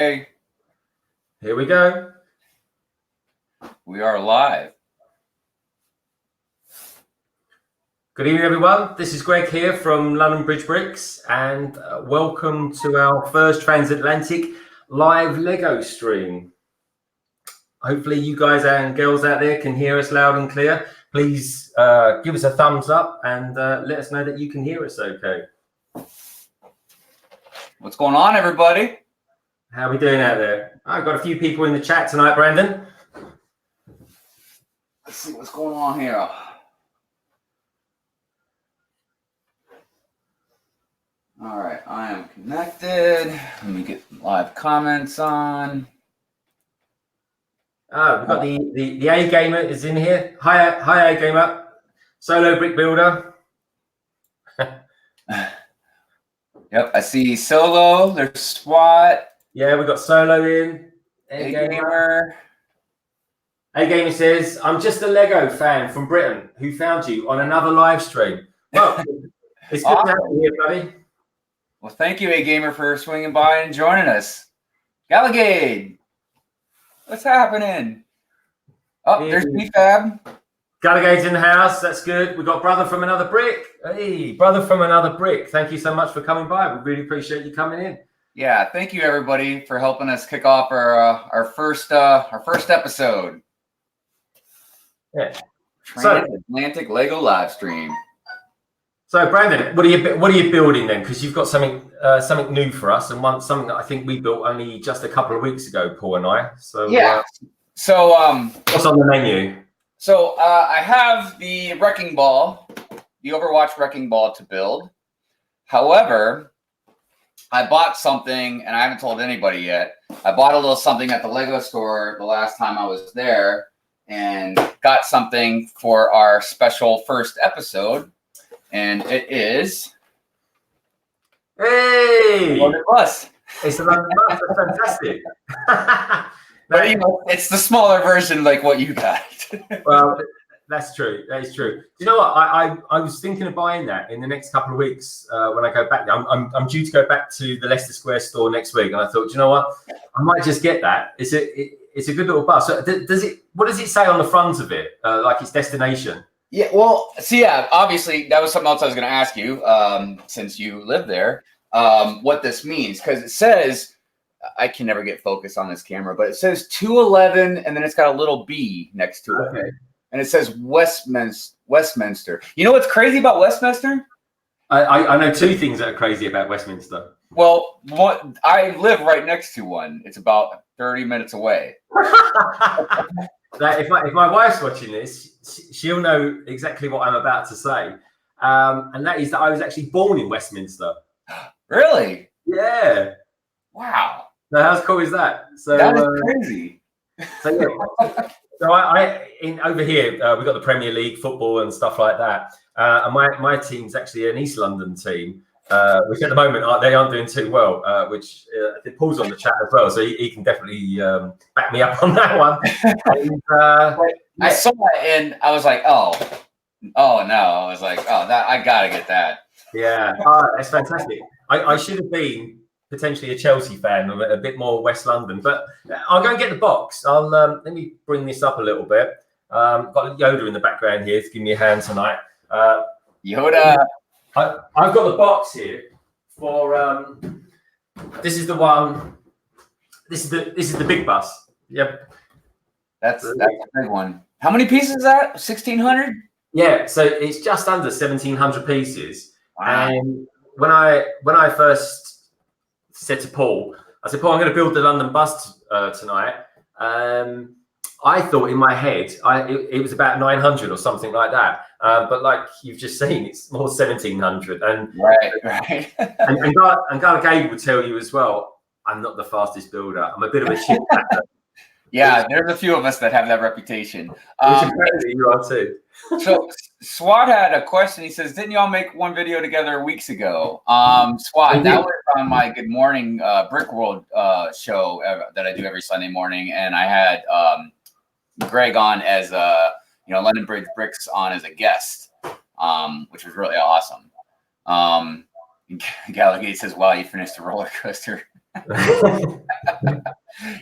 Hey, Here we go. we are live. Good evening, everyone. This is Greg here from London Bridge Bricks, and welcome to our first Transatlantic live Lego stream. Hopefully you guys and girls out there can hear us loud and clear. Please give us a thumbs up and let us know that you can hear us okay. What's going on, everybody? How are we doing out there? I've got a few people in the chat tonight, Brandon. Let's see what's going on here. All right, I am connected. Let me get live comments on. We've got the A Gamer is in here. Hi A Gamer. Solo Brick Builder. Yep, I see Solo. There's SWAT. Yeah, we've got Solo in. A Gamer. A Gamer says, I'm just a Lego fan from Britain who found you on another live stream. Well, it's good to have you here, buddy. Well, thank you, A Gamer, for swinging by and joining us. Galagade. What's happening? Oh, there's BFab. Galagade's in the house. That's good. We've got Brother from Another Brick. Hey, Brother from Another Brick. Thank you so much for coming by. We really appreciate you coming in. Yeah, thank you, everybody, for helping us kick off our first episode. Yeah. Transatlantic Lego live stream. So, Brandon, what are you building then? Because you've got something new for us, and something that I think we built only just a couple of weeks ago, Paul and I. So yeah. What's on the menu? So I have the wrecking ball, the Overwatch wrecking ball to build. However, I bought something, and I haven't told anybody yet. I bought a little something at the Lego store the last time I was there, and got something for our special first episode. And it is London Bus. It's a London Bus. That's fantastic. But it's the smaller version, like what you got. Well, that's true. That is true. Do you know what? I was thinking of buying that in the next couple of weeks when I go back. I'm due to go back to the Leicester Square store next week, and I thought, do you know what? I might just get that. It's a good little bus. So what does it say on the front of it? Like its destination? Yeah, well, obviously that was something else I was going to ask you, since you live there, what this means, because it says, I can never get focused on this camera, but it says 211, and then it's got a little B next to it, and it says Westminster. You know what's crazy about Westminster? I know two things that are crazy about Westminster. Well, I live right next to one. It's about 30 minutes away. That if my wife's watching this, she'll know exactly what I'm about to say, and that is that I was actually born in Westminster. Really? Yeah. Wow. So how cool is that? So that is crazy. So yeah. So I over here we've got the Premier League football and stuff like that, and my team's actually an East London team. Which at the moment they aren't doing too well, which Paul's on the chat as well, so he can definitely back me up on that one. And, I saw it and I was like, oh no, I was like, that I gotta get that. Yeah, that's fantastic. I should have been potentially a Chelsea fan, a bit more West London, but I'll go and get the box. I'll let me bring this up a little bit. Got Yoda in the background here to give me a hand tonight. Yoda. I've got the box here for this is the one. This is the big bus. Yep. That's a big one. How many pieces is that? 1,600? Yeah, so it's just under 1,700 pieces. Wow. And when I first said to Paul, I said, Paul, I'm going to build the London bus tonight. I thought in my head it was about 900 or something like that. But like you've just seen, it's more 1,700. And right. and Galagade would tell you as well, I'm not the fastest builder. I'm a bit of a shit hacker. Yeah, there's a few of us that have that reputation. You are too. So SWAT had a question. He says, didn't y'all make one video together weeks ago? SWAT, that was on my Good Morning Brick World show that I do every Sunday morning. And I had Greg on as London Bridge Bricks on as a guest, which was really awesome. Galagade says, wow, you finished the roller coaster.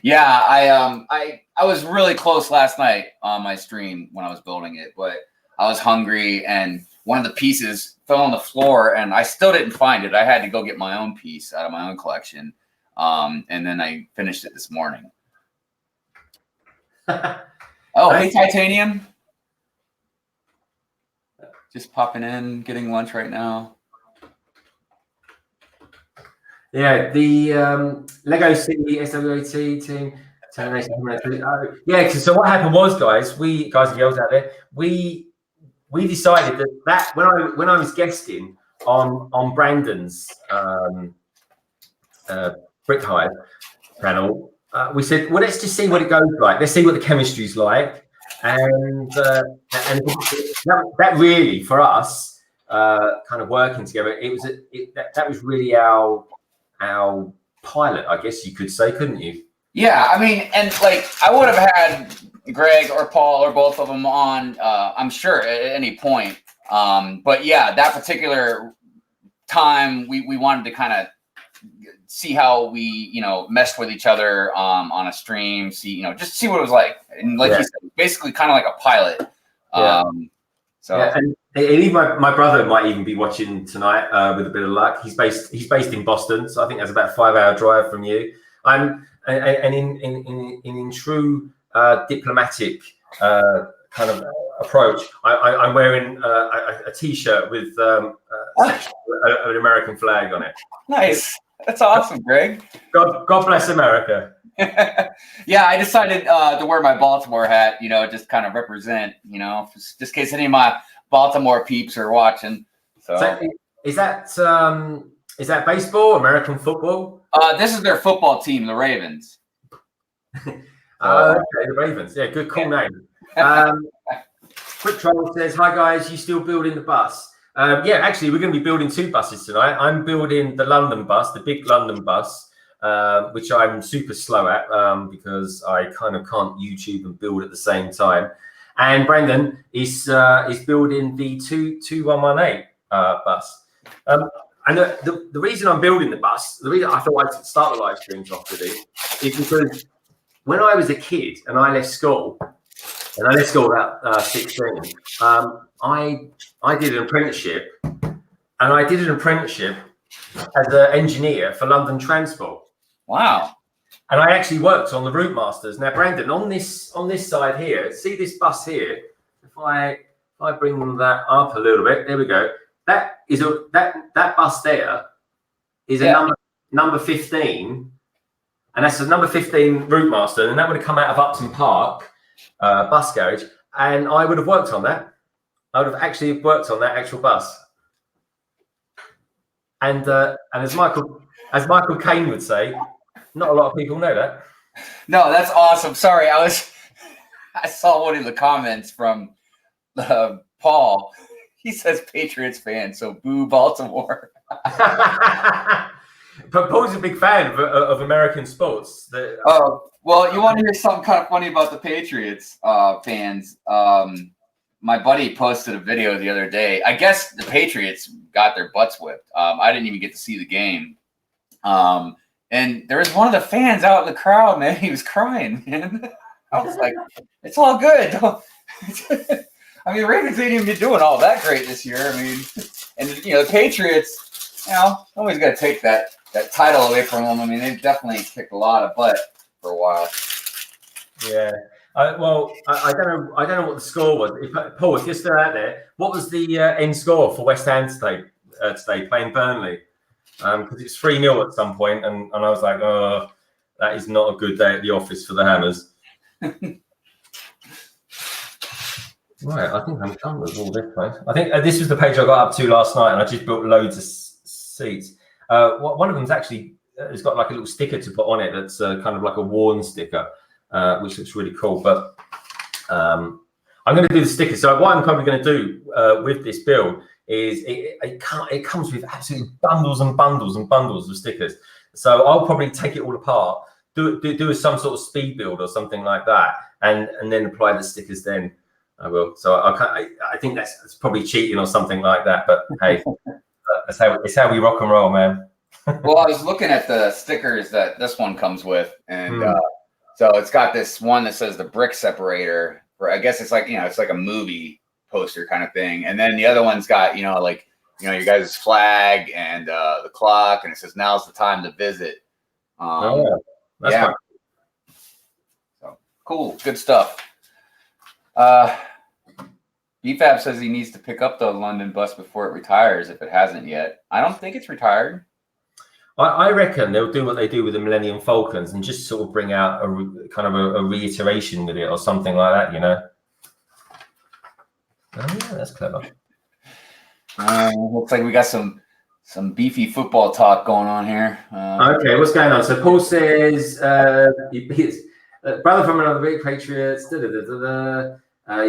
Yeah, I was really close last night on my stream when I was building it, but I was hungry and one of the pieces fell on the floor and I still didn't find it. I had to go get my own piece out of my own collection. And then I finished it this morning. Oh, hey, Titanium. Just popping in, getting lunch right now. Yeah, the Lego City SWAT team. Yeah, so what happened was, guys and girls out there, we decided that when I was guesting on Brandon's Brick Hive panel, we said, well, let's just see what it goes like. Let's see what the chemistry's like, and that really for us, kind of working together, that was really our pilot, I guess you could say, couldn't you? Yeah, I mean, and like I would have had Greg or Paul or both of them on, I'm sure at any point. But yeah, that particular time, we wanted to kind of see how we, meshed with each other on a stream, just see what it was like. And like you said, basically kind of like a pilot. And even my brother might even be watching tonight with a bit of luck. He's based in Boston, so I think that's about a 5-hour drive from you. And in true diplomatic kind of approach, I'm wearing a T-shirt with an American flag on it. Nice. That's awesome, Greg. God bless America. Yeah, I decided to wear my Baltimore hat, just kind of represent, just in case any of my Baltimore peeps are watching. So is that baseball, American football? This is their football team, the Ravens. Okay, the Ravens. Yeah, good, cool name. Quick Troll says, "Hi guys, you still building the bus?" Yeah, actually, we're going to be building 2 buses tonight. I'm building the London bus, the big London bus, which I'm super slow at because I kind of can't YouTube and build at the same time. And Brandon is building the 2118 bus. And the reason I'm building the bus, the reason I thought I'd start the live streams off with it, is because when I was a kid and I left school, about 16, I did an apprenticeship, and I did an apprenticeship as an engineer for London Transport. Wow. And I actually worked on the route masters. Now, Brandon, on this side here, see this bus here? If I bring that up a little bit, there we go. That is that bus there is a number 15, and that's a number 15 route master, and that would have come out of Upton Park bus garage, and I would have worked on that. I would have actually worked on that actual bus. And as Michael Caine would say, not a lot of people know that. No, that's awesome. Sorry, I saw one of the comments from Paul. He says Patriots fan, so boo Baltimore. But Paul's a big fan of American sports. Oh, well, you want to hear something kind of funny about the Patriots fans? My buddy posted a video the other day. I guess the Patriots got their butts whipped. I didn't even get to see the game. And there was one of the fans out in the crowd, man. He was crying, man. I was like, it's all good. I mean, Ravens ain't even doing all that great this year. I mean, and the Patriots, nobody's got to take that title away from them. I mean, they've definitely kicked a lot of butt for a while. Yeah. I don't know what the score was. Paul, if you're still out there, what was the end score for West Ham today playing Burnley? Because it's 3-0 at some point, and I was like, oh, that is not a good day at the office for the Hammers. Right, I think I'm done with all this place. I think this was the page I got up to last night, and I just built loads of seats. One of them's actually has got like a little sticker to put on it that's kind of like a worn sticker, which looks really cool. But I'm going to do the sticker. So what I'm probably going to do with this build is it comes with absolutely bundles and bundles and bundles of stickers. So I'll probably take it all apart, do some sort of speed build or something like that, and then apply the stickers then. I will. So I think that's probably cheating or something like that. But hey, it's how we rock and roll, man. Well, I was looking at the stickers that this one comes with, and Hmm. so it's got this one that says the brick separator. Or I guess it's like it's like a movie poster kind of thing, and then the other one's got like your guys' flag and the clock, and it says now's the time to visit. Oh, yeah. That's Yeah, quite so cool, good stuff. BFAB says he needs to pick up the London bus before it retires if it hasn't yet. I don't think it's retired. I reckon they'll do what they do with the Millennium Falcons and just sort of bring out a kind of a reiteration with it or something like that, Oh, yeah, that's clever. Looks like we got some beefy football talk going on here. Okay, what's going on? So Paul says he beats brother from another big Patriots. He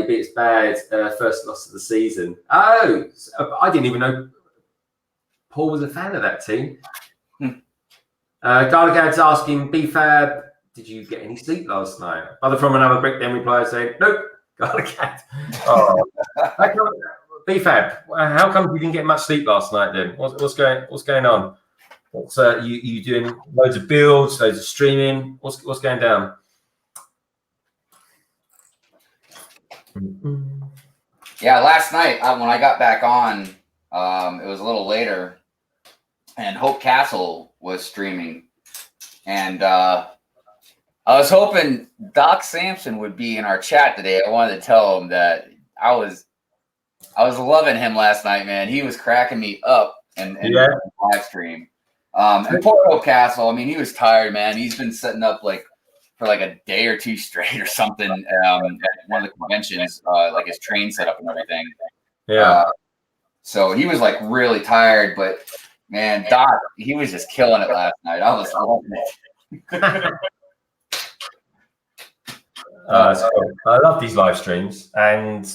beats bad first loss of the season. Oh, I didn't even know Paul was a fan of that team. Garligad's asking BFAB, did you get any sleep last night? Brother from another brick then replies saying, nope, Garligad. Oh, BFAB, how come you didn't get much sleep last night then? What's going on? What's you doing loads of builds, loads of streaming? What's going down? Yeah, last night when I got back on, it was a little later, and Hope Castle was streaming, and I was hoping Doc Sampson would be in our chat today. I wanted to tell him that I was loving him last night, man. He was cracking me up in the live stream. And poor Hope Castle, I mean, he was tired, man. He's been setting up for like a day or two straight or something at one of the conventions, like his train setup and everything. Yeah. So he was like really tired, but man, Doc, he was just killing it last night. I was loving it. Cool. I love these live streams, and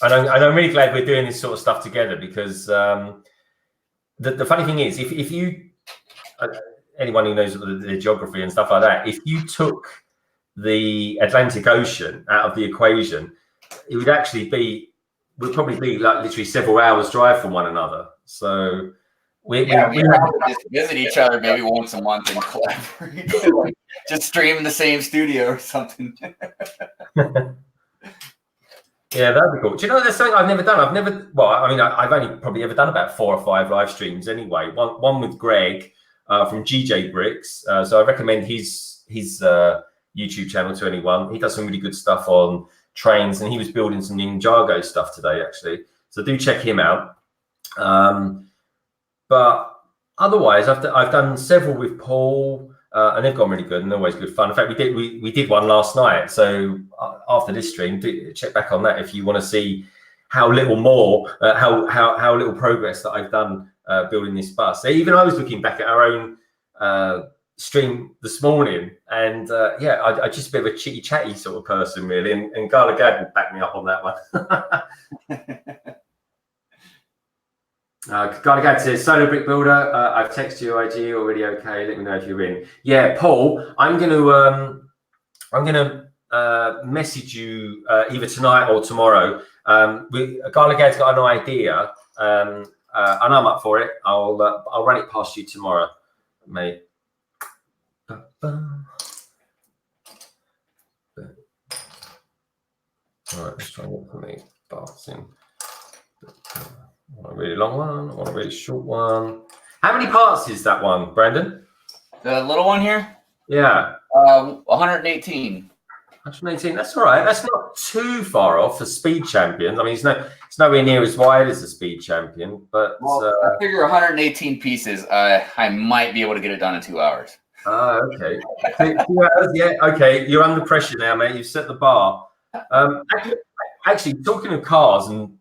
I'm really glad we're doing this sort of stuff together because the funny thing is, if you anyone who knows the geography and stuff like that, if you took the Atlantic Ocean out of the equation, it would probably be like literally several hours drive from one another. So we probably just visit each other maybe once a month and collaborate, like just stream in the same studio or something. Yeah, that'd be cool. Do you know, there's something I've never done? I've only probably ever done about 4 or 5 live streams anyway. One with Greg from GJ Bricks. So I recommend his YouTube channel to anyone. He does some really good stuff on trains, and he was building some Ninjago stuff today, actually. So do check him out. But otherwise, I've done several with Paul. And they've gone really good and always good fun. In fact, we did one last night. So after this stream, check back on that if you want to see how little little progress that I've done building this bus. So even I was looking back at our own stream this morning, and I just a bit of a chitty chatty sort of person really, and Gala Gad will back me up on that one. Garligad says, solo brick builder, I've texted you IG already. Okay, let me know if you're in. Yeah, Paul, I'm gonna message you either tonight or tomorrow. Garligad's got an idea, and I'm up for it. I'll run it past you tomorrow, mate. All right, let's try and get for me parts in. I want a really long one. I want a really short one. How many parts is that one, Brandon? The little one here? Yeah. 118. 118. That's all right. That's not too far off for Speed Champions. I mean, it's nowhere near as wide as a Speed Champion, but I figure 118 pieces. I might be able to get it done in 2 hours. Okay. 2 hours, yeah. Okay. You're under pressure now, mate. You've set the bar. Actually, talking of cars and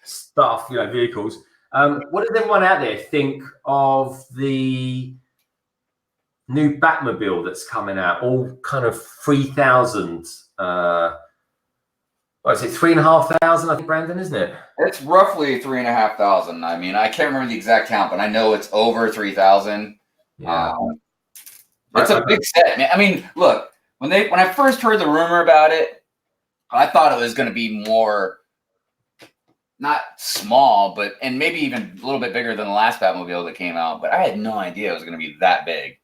stuff, vehicles. What does everyone out there think of the new Batmobile that's coming out? All kind of 3,000. What is it? 3,500? I think, Brandon, isn't it? It's roughly 3,500. I mean, I can't remember the exact count, but I know it's over 3,000. Yeah. It's a big set, man. I mean, look, when I first heard the rumor about it, I thought it was going to be more not small, but and maybe even a little bit bigger than the last Batmobile that came out. But I had no idea it was going to be that big.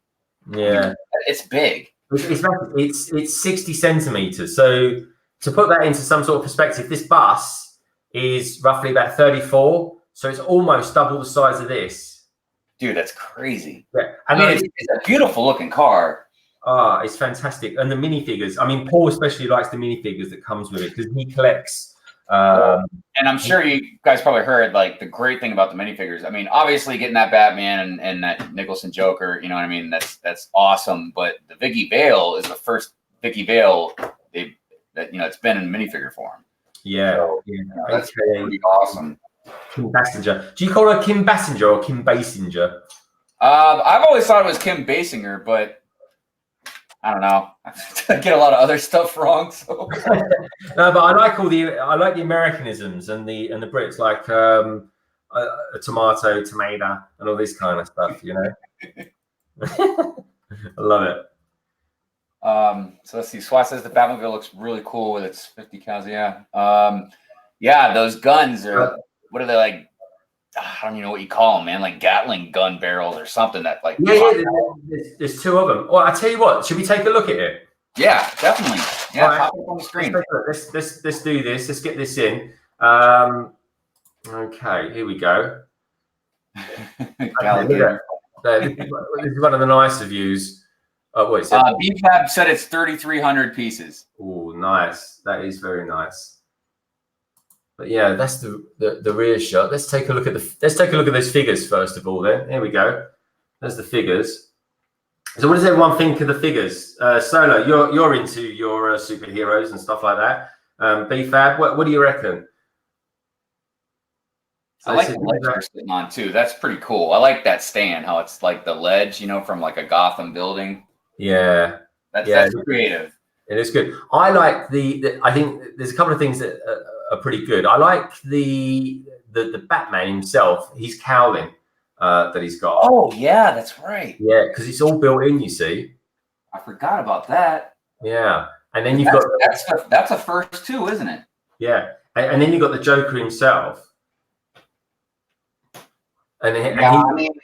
Yeah, I mean, it's big. it's 60 centimeters. So to put that into some sort of perspective, this bus is roughly about 34. So it's almost double the size of this. Dude, that's crazy. Yeah, and I mean, it's a beautiful looking car. It's fantastic. And the minifigures, I mean, Paul especially likes the minifigures that comes with it because he collects. And I'm sure you guys probably heard like the great thing about the minifigures. I mean, obviously getting that Batman and that Nicholson Joker, you know what I mean? That's awesome. But the Vicky Vale is the first Vicky Vale that it's been in minifigure form. Yeah, so, that's pretty awesome. Kim Basinger. Do you call her Kim Basinger or Kim Basinger? I've always thought it was Kim Basinger, but I don't know. I get a lot of other stuff wrong. So no, but I like the Americanisms and the Brits, like a tomato, and all this kind of stuff. You know, I love it. So let's see. Swat says the Batmobile looks really cool with its 50 cals. Yeah. Yeah, those guns are. What are they like? I don't even know what you call them, man. Like Gatling gun barrels or something that like. Yeah. There's two of them. Well, I tell you what. Should we take a look at it? Yeah, definitely. Yeah, right. pop up on the screen. Let's do this. Let's get this in. Okay, here we go. This is one of the nicer views. Oh, what is it? BFAB said it's 3,300 pieces. Oh, nice. That is very nice. But yeah, that's the rear shot. Let's take a look at those figures first of all. Then here we go. There's the figures. So what does everyone think of the figures? Solo, you're into your superheroes and stuff like that. BFAB, what do you reckon? So I like the ledge they're sitting on too. That's pretty cool. I like that stand, how it's like the ledge, from like a Gotham building. Yeah, that's creative. It is good. I like I think there's a couple of things that are pretty good. I like the Batman himself. He's cowling that he's got. Oh yeah, that's right. Yeah, because it's all built in. You see. I forgot about that. Yeah, and then that's a first too, isn't it? Yeah, and then you've got the Joker himself. And I mean,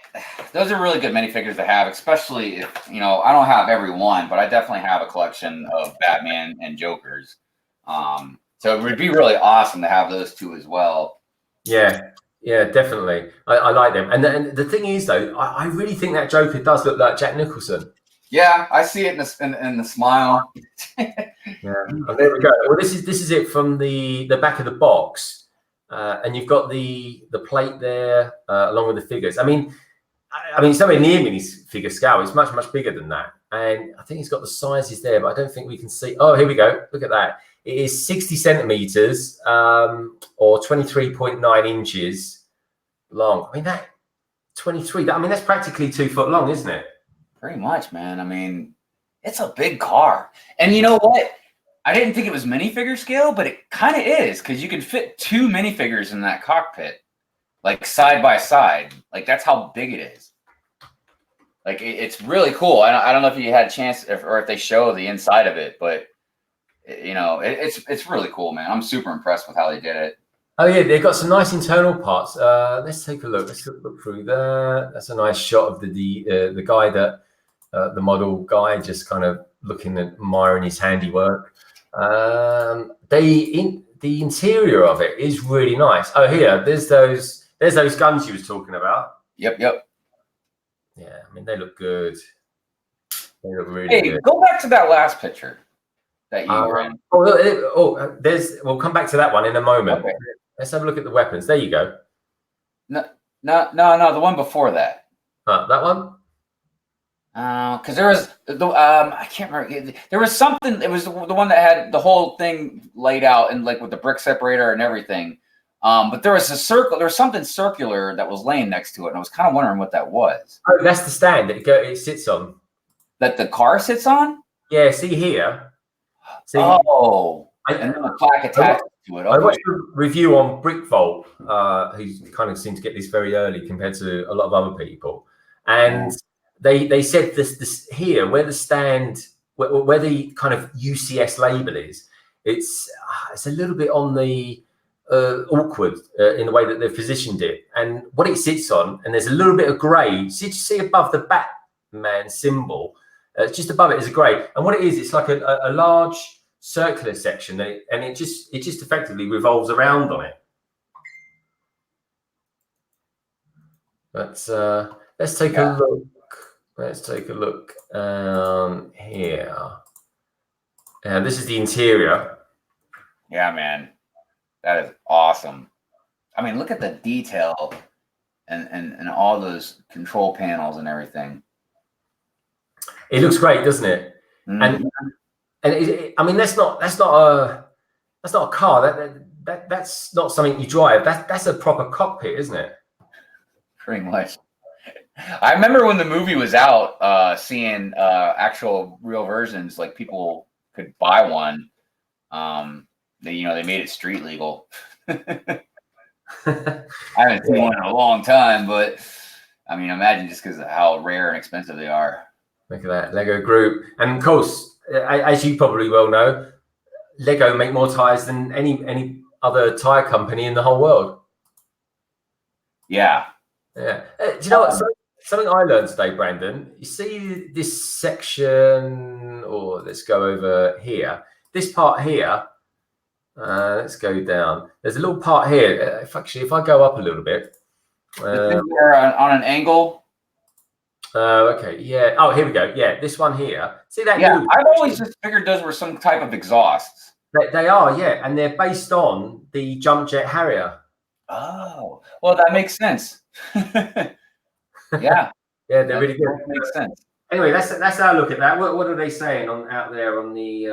those are really good minifigures to have, especially if, I don't have every one, but I definitely have a collection of Batman and Jokers. So it would be really awesome to have those two as well. Yeah, definitely. I like them. And the thing is, though, I really think that Joker does look like Jack Nicholson. Yeah, I see it in the smile. Yeah, there we go. Well, this is it from the back of the box. And you've got the plate there along with the figures. I mean, it's nowhere near minifigure scale. It's much bigger than that. And I think it's got the sizes there, but I don't think we can see. Oh, here we go. Look at that. It is 60 centimeters or 23.9 inches long. I mean, that 23. That's practically 2 foot long, isn't it? Pretty much, man. I mean, it's a big car. And you know what? I didn't think it was minifigure scale, but it kind of is, because you can fit 2 minifigures in that cockpit, like side by side. Like that's how big it is. Like it's really cool. I don't know if you had a chance or if they show the inside of it, but it's really cool, man. I'm super impressed with how they did it. Oh yeah, they've got some nice internal parts. Let's take a look. Let's look through there. That's a nice shot of the guy the model guy just kind of looking at admiring his handiwork. The interior of it is really nice. Oh, here, there's those guns you was talking about. Yep. Yeah, I mean they look good. They look really good. Go back to that last picture that you were in. We'll come back to that one in a moment. Okay. Let's have a look at the weapons. There you go. No, the one before that. That one. Because there was I can't remember. There was something. It was the one that had the whole thing laid out and like with the brick separator and everything. But there was a circle. There was something circular that was laying next to it, and I was kind of wondering what that was. Oh, that's the stand that it sits on. That the car sits on. Yeah. See here. And then the plaque attached to it. I watched a review on Brick Vault, who kind of seemed to get this very early compared to a lot of other people, and. They said this here where the stand where the kind of UCS label is, it's a little bit on the awkward in the way that they've positioned it, and what it sits on. And there's a little bit of grey. See above the Batman symbol, just above it is a grey. And what it is, it's like a large circular section, and it just effectively revolves around on it. But let's take a look. Let's take a look here. And this is the interior. Yeah, man. That is awesome. I mean, look at the detail and all those control panels and everything. It looks great, doesn't it? Mm-hmm. And I mean, that's not a car. That's not something you drive. That's a proper cockpit, isn't it? Pretty much. I remember when the movie was out, seeing actual real versions, like people could buy one. They made it street legal. I haven't seen one in a long time, but I mean, imagine just because of how rare and expensive they are. Look at that Lego group, and of course, as you probably well know, Lego make more tires than any other tire company in the whole world. Yeah. Yeah. Do you know what? Something I learned today, Brandon. You see this section, or let's go over here. This part here. Let's go down. There's a little part here. If I go up a little bit. On an angle. Okay. Yeah. Oh, here we go. Yeah, this one here. See that? Yeah, I've always just figured those were some type of exhausts. They are, yeah, and they're based on the Jump Jet Harrier. Oh, well, that makes sense. Yeah. Yeah, they're really good. That makes sense. Anyway, that's our look at that. What are they saying out there on the?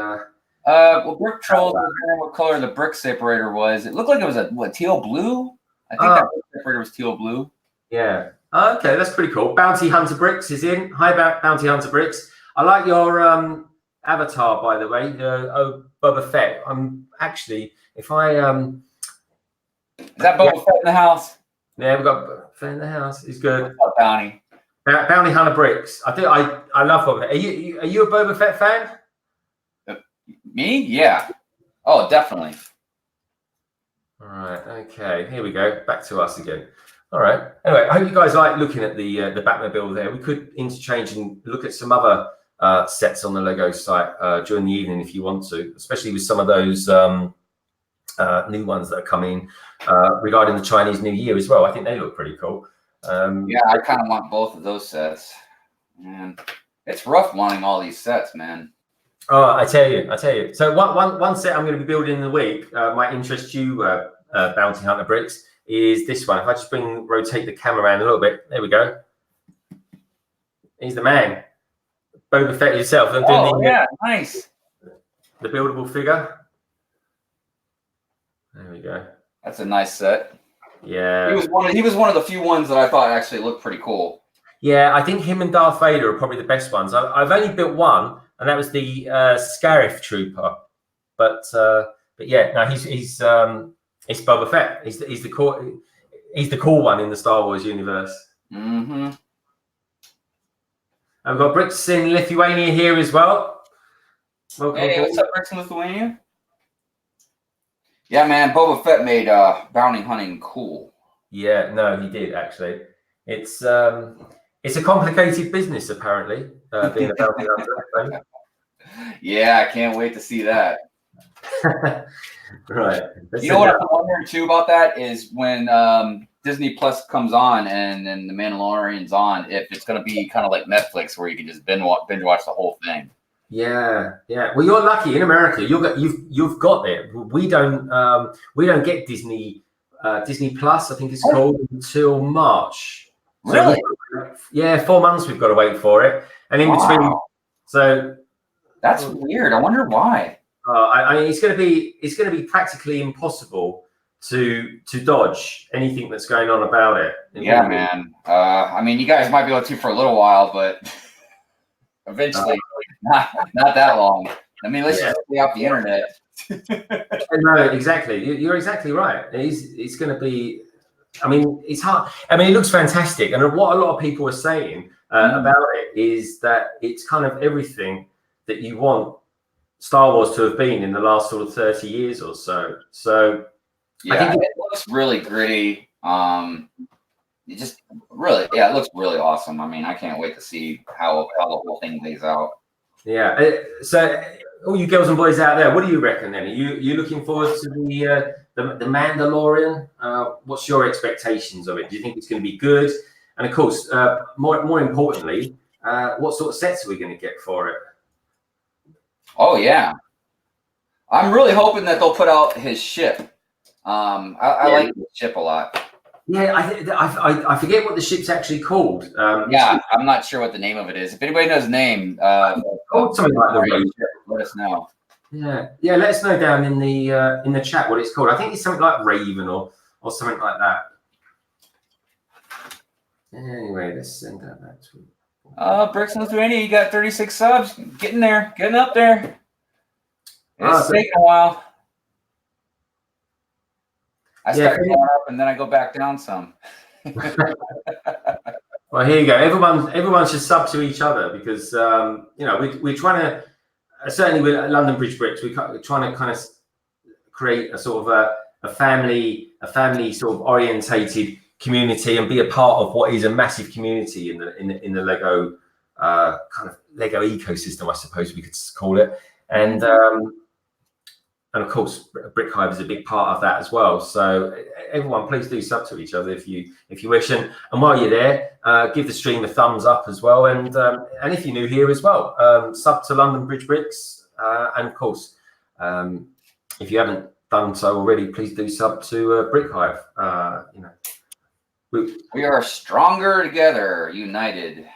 Well, Brick Trolls was wondering what color the brick separator was. It looked like it was teal blue. I think that brick separator was teal blue. Yeah. Okay, that's pretty cool. Bounty Hunter Bricks is in. Hi, Bounty Hunter Bricks. I like your avatar, by the way. Boba Fett. I'm actually, if I Is that Boba Fett in the house? Yeah, we've got Boba Fett in the house. He's good. Bounty. Bounty Hunter Bricks. I love Boba Fett. Are you a Boba Fett fan? Me? Yeah. Oh, definitely. All right. Okay. Here we go. Back to us again. All right. Anyway, I hope you guys like looking at the Batmobile there. We could interchange and look at some other sets on the Lego site during the evening if you want to, especially with some of those new ones that are coming regarding the Chinese New Year as well. I think they look pretty cool. Yeah, I kind of want both of those sets. Man, it's rough wanting all these sets, man. Oh, I tell you. So one set I'm going to be building in the week might interest you, Bounty Hunter Bricks, is this one. If I just rotate the camera around a little bit, there we go. He's the man, Boba Fett himself. I'm doing nice. The buildable figure. There we go. That's a nice set. Yeah. He was one of the few ones that I thought actually looked pretty cool. Yeah, I think him and Darth Vader are probably the best ones. I've only built one, and that was the Scarif Trooper. But yeah, no, he's Boba Fett. He's the cool one in the Star Wars universe. Mm-hmm. And we've got Bricks in Lithuania here as well. Welcome. Hey, what's up, Bricks in Lithuania? Yeah, man, Boba Fett made bounty hunting cool. Yeah, no, he did actually. It's a complicated business apparently, being a bounty hunter. Yeah, I can't wait to see that. Right. You know what I'm wondering too about that is when Disney Plus comes on and then The Mandalorian's on, if it's going to be kind of like Netflix where you can just binge watch the whole thing. Yeah. Well, you're lucky in America. You've got it. We don't get Disney Plus. I think it's called until March. Really? So 4 months we've got to wait for it, and in between. So that's weird. I wonder why. I mean, it's going to be practically impossible to dodge anything that's going on about it. Yeah, man. I mean, you guys might be able to for a little while, but eventually, not that long. I mean, let's just stay off the internet. No, exactly. You're exactly right. It's going to be. I mean, it's hard. I mean, it looks fantastic, and what a lot of people are saying about it is that it's kind of everything that you want Star Wars to have been in the last sort of 30 years or so. So Yeah, it looks really gritty. It just really, yeah, it looks really awesome. I mean, I can't wait to see how the whole thing lays out. Yeah. So, all you girls and boys out there, what do you reckon? Then, are you looking forward to the Mandalorian? What's your expectations of it? Do you think it's going to be good? And of course, more importantly, what sort of sets are we going to get for it? Oh yeah, I'm really hoping that they'll put out his ship. I like his ship a lot. Yeah, I forget what the ship's actually called. Yeah, I'm not sure what the name of it is. If anybody knows the name, called something like the Raven. Let us know. Yeah. Let us know down in the chat what it's called. I think it's something like Raven or something like that. Anyway, let's send that back to. Bricks Lithuania, you got 36 subs. Getting up there. It's taking a while. I start going up and then I go back down some. Well, here you go. Everyone should sub to each other because we're trying to certainly with London Bridge Bricks we're trying to kind of create a sort of a family sort of orientated community and be a part of what is a massive community in the Lego kind of Lego ecosystem, I suppose we could call it, and of course, Brick Hive is a big part of that as well. So everyone, please do sub to each other if you wish. And while you're there, give the stream a thumbs up as well. And if you're new here as well, sub to London Bridge Bricks. And of course, if you haven't done so already, please do sub to Brick Hive. We are stronger together, united.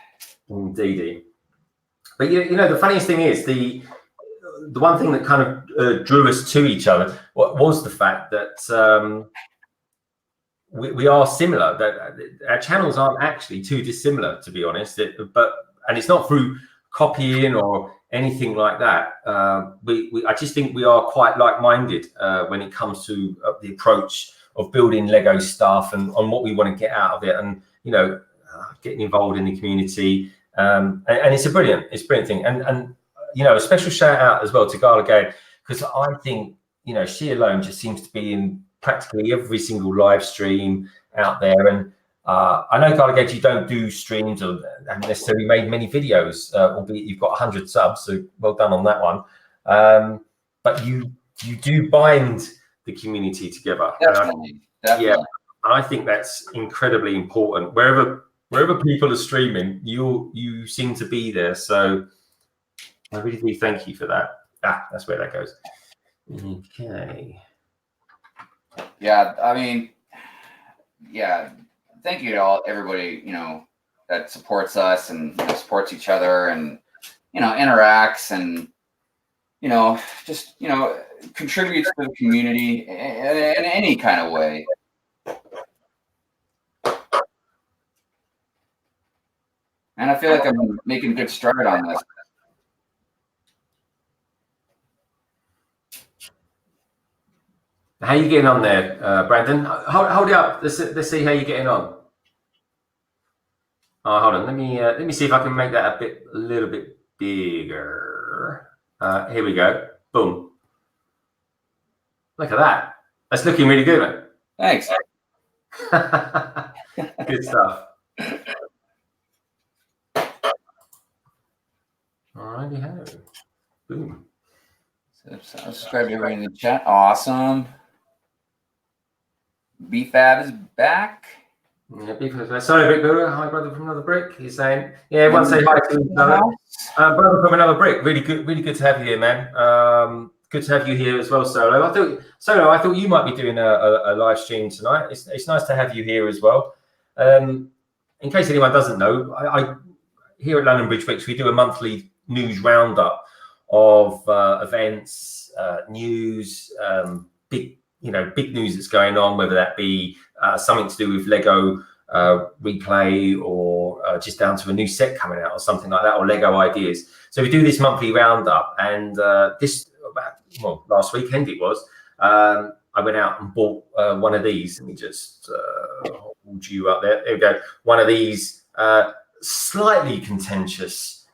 Indeedy. But the funniest thing is the one thing that kind of drew us to each other was the fact that we are similar. That our channels aren't actually too dissimilar, to be honest. And it's not through copying or anything like that. I just think we are quite like-minded when it comes to the approach of building Lego stuff and on what we want to get out of it, and getting involved in the community. And it's a brilliant thing. And a special shout out as well to Gala Gale, because I think, she alone just seems to be in practically every single live stream out there. And I know, Gala Gale, you don't do streams or haven't necessarily made many videos, albeit you've got 100 subs, so well done on that one. But you do bind the community together. Definitely. Yeah, and I think that's incredibly important. Wherever people are streaming, you seem to be there. So I really do thank you for that. That's where that goes. Okay. Yeah, I mean, thank you to everybody, that supports us and supports each other and, interacts and, just, contributes to the community in any kind of way. And I feel like I'm making good stride on this. How you getting on there, Brandon? Hold it up. Let's see how you're getting on. Oh, hold on. Let me see if I can make that a little bit bigger. Here we go. Boom. Look at that. That's looking really good, man. Thanks. Good stuff. Alrighty, ho. Boom. Subscribe to everybody in the chat. Awesome. BFAB is back. Yeah, BFAB. Sorry, Brick Builder. Hi, brother from another brick. He's saying, yeah, everyone say hi to each other. Brother from another brick. Really good to have you here, man. Good to have you here as well, Solo. I thought you might be doing a live stream tonight. It's nice to have you here as well. In case anyone doesn't know, I here at London Bridge Bricks, we do a monthly news roundup of events, news, big news that's going on, whether that be something to do with Lego replay or just down to a new set coming out or something like that, or Lego ideas. So we do this monthly roundup, and last weekend it was. I went out and bought one of these. Let me just hold you up there. There we go. One of these slightly contentious.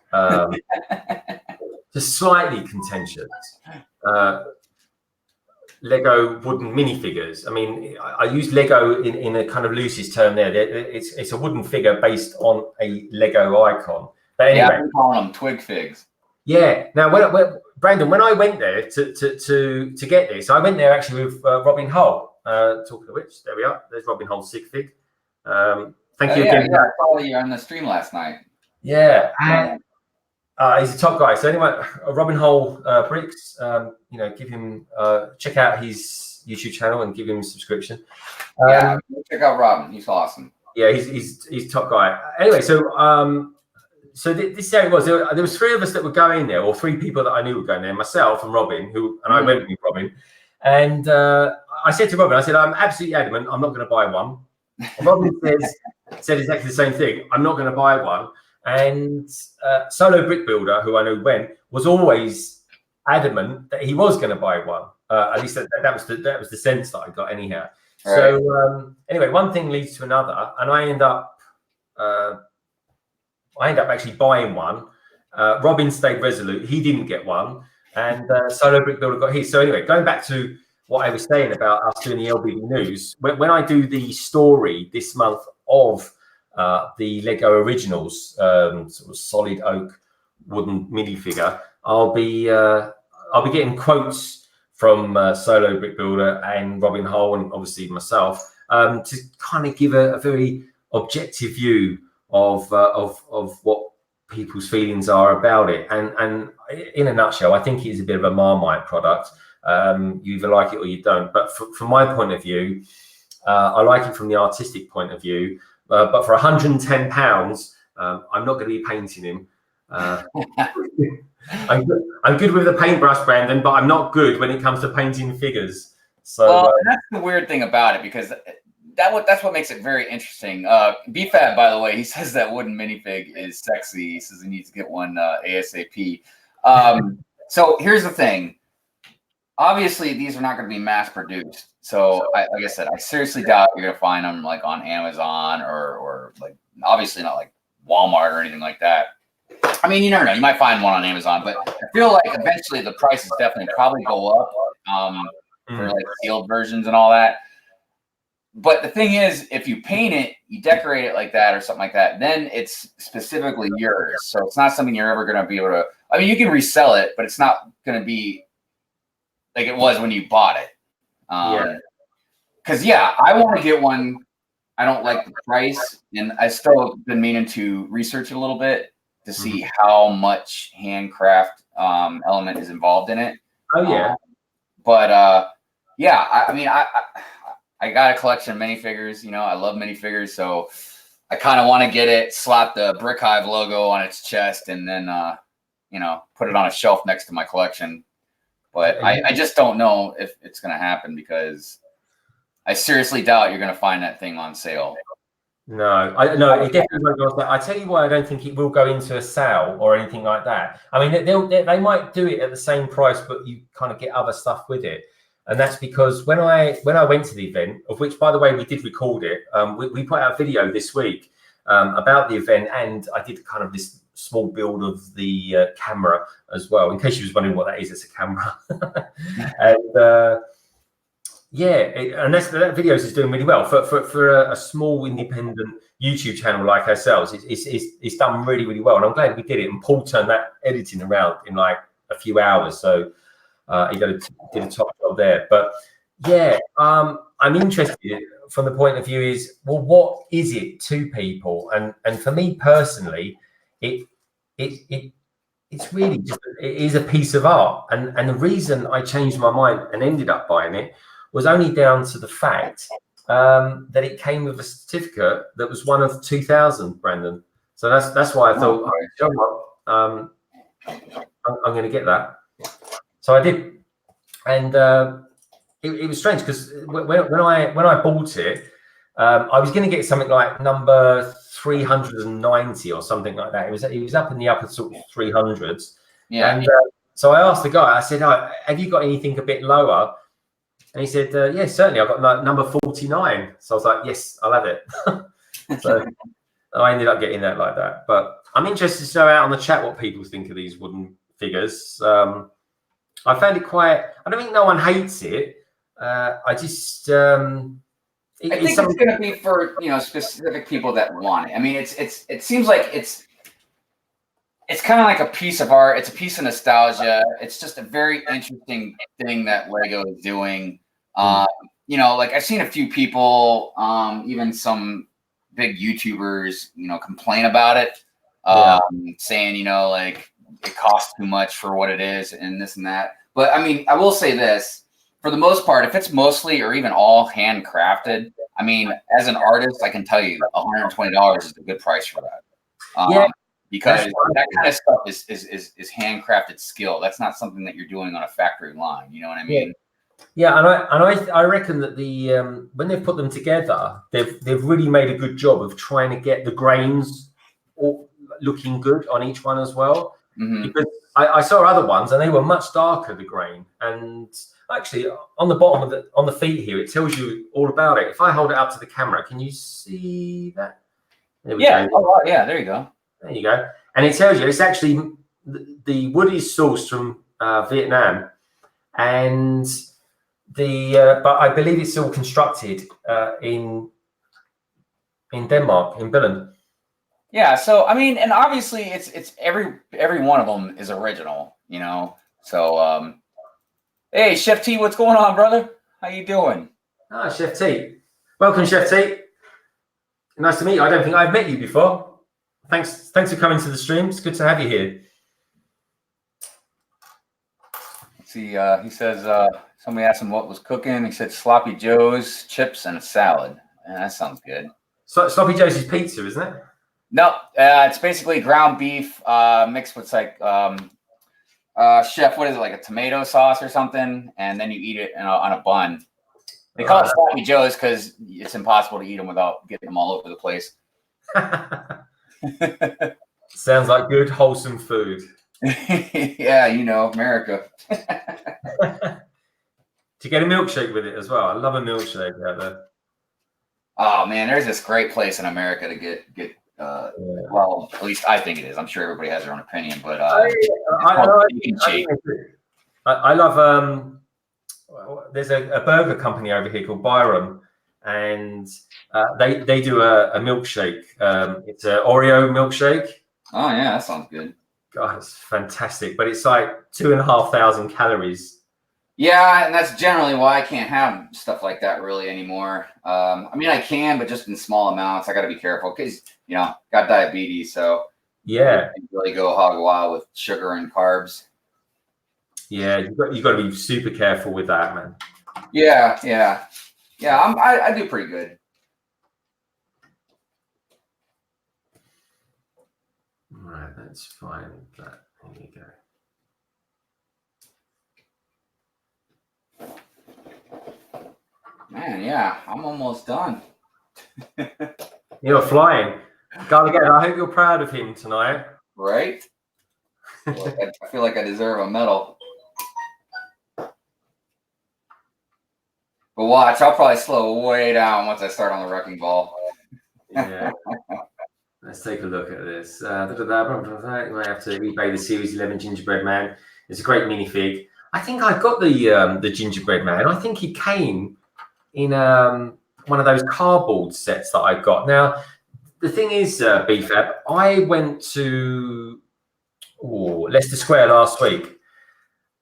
Just slightly contentious Lego wooden minifigures. I mean, I use Lego in a kind of loosest term there. It's a wooden figure based on a Lego icon. But anyway, yeah, I'm calling them twig figs. Yeah. Now, Brandon, when I went there to get this, I went there actually with Robin Hull. Talking of which, there we are. There's Robin Hull's sig fig. Thank you again. Yeah, I saw you on the stream last night. Yeah. He's a top guy. So anyway, Robin Hull Bricks, give him check out his YouTube channel and give him a subscription. Check out Robin. He's awesome. Yeah, he's top guy. Anyway, so this is how it was. There was three of us that were going there, or three people that I knew were going there. Myself and Robin, I went with Robin. And I said to Robin, I said, I'm absolutely adamant I'm not going to buy one. And Robin said exactly the same thing. I'm not going to buy one. And Solo Brick Builder, who I know went, was always adamant that he was going to buy one. At least that was the sense that I got anyhow. Right. So anyway, one thing leads to another, and I end up actually buying one. Robin stayed resolute; he didn't get one, and Solo Brick Builder got his. So anyway, going back to what I was saying about us doing the LBB news, when I do the story this month of the Lego Originals sort of solid oak wooden minifigure, I'll be getting quotes from Solo Brick Builder and Robin Hull and obviously myself to kind of give a very objective view of what people's feelings are about it. And in a nutshell, I think it is a bit of a Marmite product. You either like it or you don't. But from my point of view, I like it from the artistic point of view. But for £110, I'm not going to be painting him. I'm good with the paintbrush, Brandon, but I'm not good when it comes to painting figures. So that's the weird thing about it, because that's what makes it very interesting. BFAT, by the way, he says that wooden minifig is sexy. He says he needs to get one ASAP. So here's the thing. Obviously, these are not going to be mass produced. So, like I said, I seriously doubt you're going to find them like on Amazon or like obviously not like Walmart or anything like that. I mean, you never know. You might find one on Amazon, but I feel like eventually the prices definitely probably go up for like sealed versions and all that. But the thing is, if you paint it, you decorate it like that or something like that, then it's specifically yours. So it's not something you're ever going to be able to. I mean, you can resell it, but it's not going to be like it was when you bought it. Because I want to get one. I don't like the price, and I still been meaning to research it a little bit to see how much handcraft element is involved in it. Oh yeah. I mean, I got a collection of minifigures. I love minifigures, so I kind of want to get it, slap the Brick Hive logo on its chest, and then put it on a shelf next to my collection. But I just don't know if it's going to happen, because I seriously doubt you're going to find that thing on sale. No, it definitely won't go on sale. I tell you why I don't think it will go into a sale or anything like that. I mean, they might do it at the same price, but you kind of get other stuff with it. And that's because when I went to the event, of which, by the way, we did record it, we put out a video this week about the event, and I did kind of this small build of the camera as well, in case you was wondering what that is. It's a camera. And and that video is doing really well for a small independent YouTube channel like ourselves. It's done really, really well, and I'm glad we did it. And Paul turned that editing around in like a few hours, so he did a top job there. But I'm interested from the point of view is, well, what is it to people? And for me personally, it's really just, it is a piece of art. And the reason I changed my mind and ended up buying it was only down to the fact that it came with a certificate that was one of 2,000, Brandon. So that's why I thought, I'm going to get that. So I did, and it was strange because when I bought it, I was going to get something like number 390 or something like that. It was up in the upper sort of 300s. Yeah. And so I asked the guy. I said, "Oh, have you got anything a bit lower?" And he said, "Yeah, certainly. I've got like number 49." So I was like, "Yes, I'll have it." So I ended up getting that like that. But I'm interested to know out on the chat what people think of these wooden figures. I found it quite. I don't think no one hates it. I just I think it's going to be for specific people that want it. I mean, it seems like it's kind of like a piece of art. It's a piece of nostalgia. It's just a very interesting thing that Lego is doing. Like I've seen a few people, even some big YouTubers, complain about it, saying, like it costs too much for what it is and this and that. But I mean, I will say this. For the most part, if it's mostly or even all handcrafted, I mean, as an artist, I can tell you $120 is a good price for that. Because that kind of stuff is handcrafted skill. That's not something that you're doing on a factory line. You know what I mean? Yeah, and I reckon that the when they've put them together, they've really made a good job of trying to get the grains all looking good on each one as well. Because I saw other ones and they were much darker, the grain, and actually on the bottom of on the feet here, it tells you all about it. If I hold it up to the camera, can you see that? There we go. Oh, yeah, there you go. There you go. And it tells you it's actually the wood is sourced from Vietnam, and but I believe it's all constructed in Denmark, in Billund. Yeah. So I mean, and obviously it's every one of them is original, So hey, Chef T, what's going on, brother? How you doing? Ah, Chef T. Welcome, Chef T. Nice to meet you. I don't think I've met you before. Thanks for coming to the stream. It's good to have you here. Let's see, he says somebody asked him what was cooking. He said sloppy joes, chips, and a salad. That sounds good. So sloppy joes is pizza, isn't it? No, it's basically ground beef mixed with like chef, what is it, like a tomato sauce or something, and then you eat it on a bun. They call it sloppy joes because it's impossible to eat them without getting them all over the place. Sounds like good, wholesome food. Yeah, America. Do you get a milkshake with it as well? I love a milkshake out there. Oh man, there's this great place in America to get. Well, at least I think it is. I'm sure everybody has their own opinion, but I love. There's a burger company over here called Byram, and they do a milkshake. It's an Oreo milkshake. Oh yeah, that sounds good. God, it's fantastic, but it's like 2,500 calories. Yeah, and that's generally why I can't have stuff like that really anymore. I mean, I can, but just in small amounts. I got to be careful because got diabetes, so yeah, you really go hog wild with sugar and carbs. Yeah, you've got to be super careful with that, man. Yeah. I do pretty good. All right, that's fine. There you go. Man, yeah, I'm almost done. You're flying. Go again. I hope you're proud of him tonight. Right? I feel like I deserve a medal. But watch, I'll probably slow way down once I start on the wrecking ball. Yeah. Let's take a look at this. You might have to eBay the Series 11 Gingerbread Man. It's a great minifig. I think I got the Gingerbread Man. I think he came in one of those cardboard sets that I got. Now, the thing is, BFAB, I went to Leicester Square last week,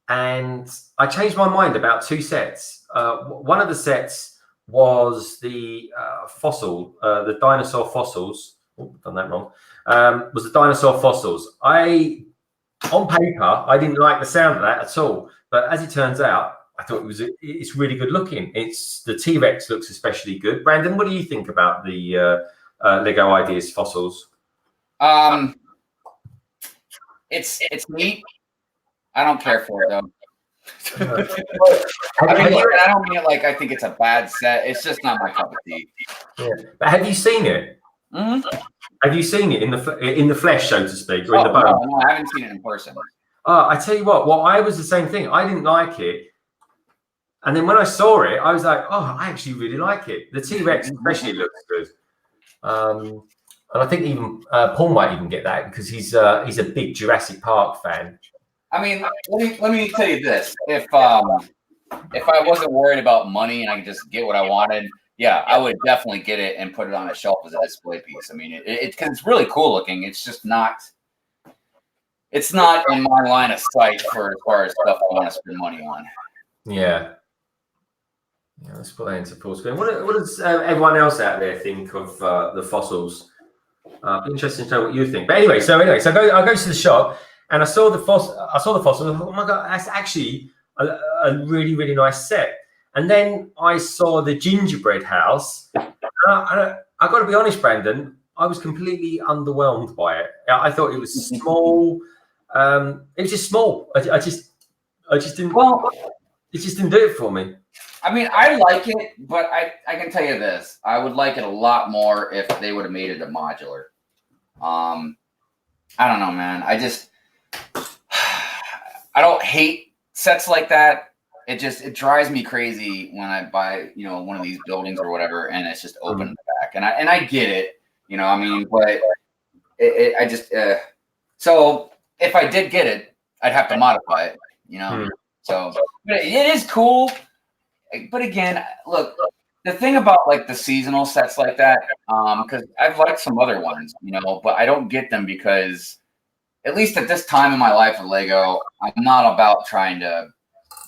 and I changed my mind about two sets. One of the sets was the the dinosaur fossils. Oh, done that wrong. Was the dinosaur fossils. On paper, I didn't like the sound of that at all. But as it turns out, I thought it's really good looking. The T-Rex looks especially good. Brandon, what do you think about the Lego Ideas fossils? It's neat. I don't care for it though. I don't mean it like I think it's a bad set. It's just not my cup of tea. Yeah. But have you seen it? Mm-hmm. Have you seen it in the flesh, so to speak, or in the bone? No, I haven't seen it in person. I tell you what. Well, I was the same thing. I didn't like it, and then when I saw it, I was like, "Oh, I actually really like it." The T-Rex especially looks good, and I think even Paul might even get that because he's a big Jurassic Park fan. I mean, let me tell you this: if if I wasn't worried about money and I could just get what I wanted, yeah, I would definitely get it and put it on a shelf as a display piece. I mean, cause it's really cool looking. It's just not. It's not in my line of sight for as far as stuff I want to spend money on. Yeah. Yeah, let's put that into full screen. What does everyone else out there think of the fossils? Interesting to know what you think. But anyway, so I go to the shop and I saw the fossil. I thought, oh my god, that's actually a really, really nice set. And then I saw the gingerbread house. I got to be honest, Brandon, I was completely underwhelmed by it. I thought it was small. It was just small. I just didn't. Well, it just didn't do it for me. I mean, I like it, but I can tell you this: I would like it a lot more if they would have made it a modular. I don't know, man. I don't hate sets like that. It drives me crazy when I buy, one of these buildings or whatever, and it's just open in the back. And I get it, I mean, but so if I did get it, I'd have to modify it, So but it is cool. But again, look, the thing about like the seasonal sets like that, because I've liked some other ones, but I don't get them because, at least at this time in my life with Lego, I'm not about trying to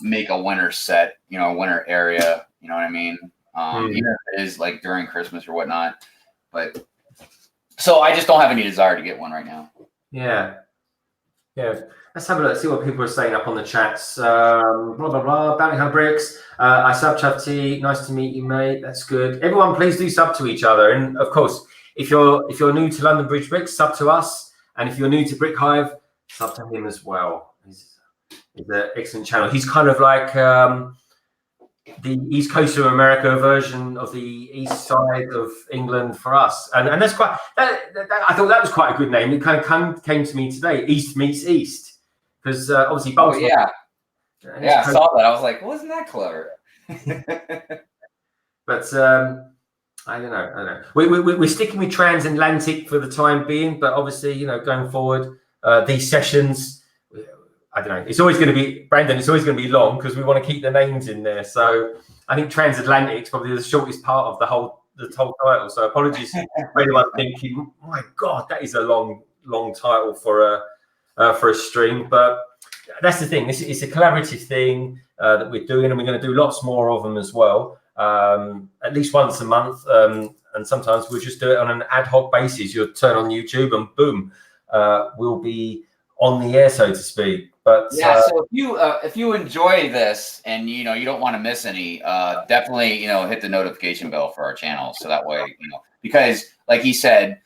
make a winter set, a winter area, you know what I mean? Even if it is like during Christmas or whatnot. But so I just don't have any desire to get one right now. Yeah. Let's have a look, see what people are saying up on the chats. Blah, blah, blah. Bounty Hunter Bricks. I sub Chuff T. Nice to meet you, mate. That's good. Everyone, please do sub to each other. And of course, if you're new to London Bridge Bricks, sub to us. And if you're new to Brick Hive, sub to him as well. He's an excellent channel. He's kind of like the East Coast of America version of the East side of England for us. And that's quite, I thought that was quite a good name. It kind of came to me today, East meets East. Because obviously Baltimore. Oh, yeah, I saw that. I was like, wasn't that clever? But I don't know. We're sticking with Transatlantic for the time being, but obviously, going forward, these sessions, I don't know. It's always going to be, Brandon, it's always going to be long because we want to keep the names in there. So I think Transatlantic is probably the shortest part of the whole title. So apologies for anyone thinking, my God, that is a long title for a stream. But that's the thing. It's a collaborative thing that we're doing, and we're going to do lots more of them as well. At least once a month, and sometimes we'll just do it on an ad hoc basis. You'll turn on YouTube and boom, we'll be on the air, so to speak. But yeah, so if you enjoy this and you don't want to miss any, definitely hit the notification bell for our channel, so that way because like he said,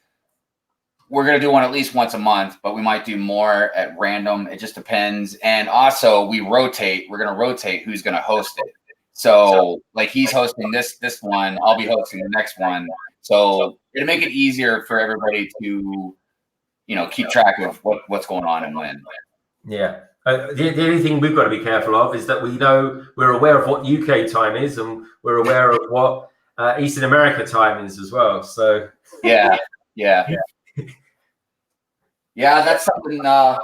we're going to do one at least once a month, but we might do more at random. It just depends. And also we rotate. We're going to rotate who's going to host it. So like he's hosting this one, I'll be hosting the next one. So it'll make it easier for everybody to, keep track of what's going on and when. Yeah. The only thing we've got to be careful of is that we're aware of what UK time is, and we're aware of what Eastern America time is as well. So yeah. Yeah, that's something I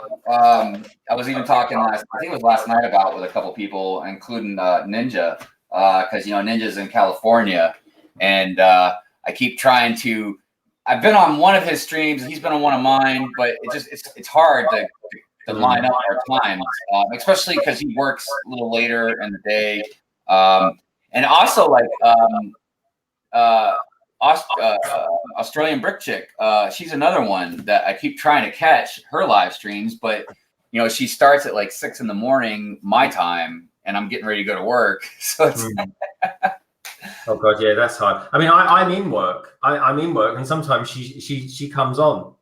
was even talking I think it was last night about with a couple people, including Ninja, because Ninja's in California, and I keep trying to. I've been on one of his streams, and he's been on one of mine, but it's hard to line up our times, especially because he works a little later in the day, and also like Australian Brick Chick. She's another one that I keep trying to catch her live streams, but she starts at like 6 a.m. my time, and I'm getting ready to go to work. So it's oh God, yeah, that's hard. I mean, I'm in work. I'm in work, and sometimes she comes on.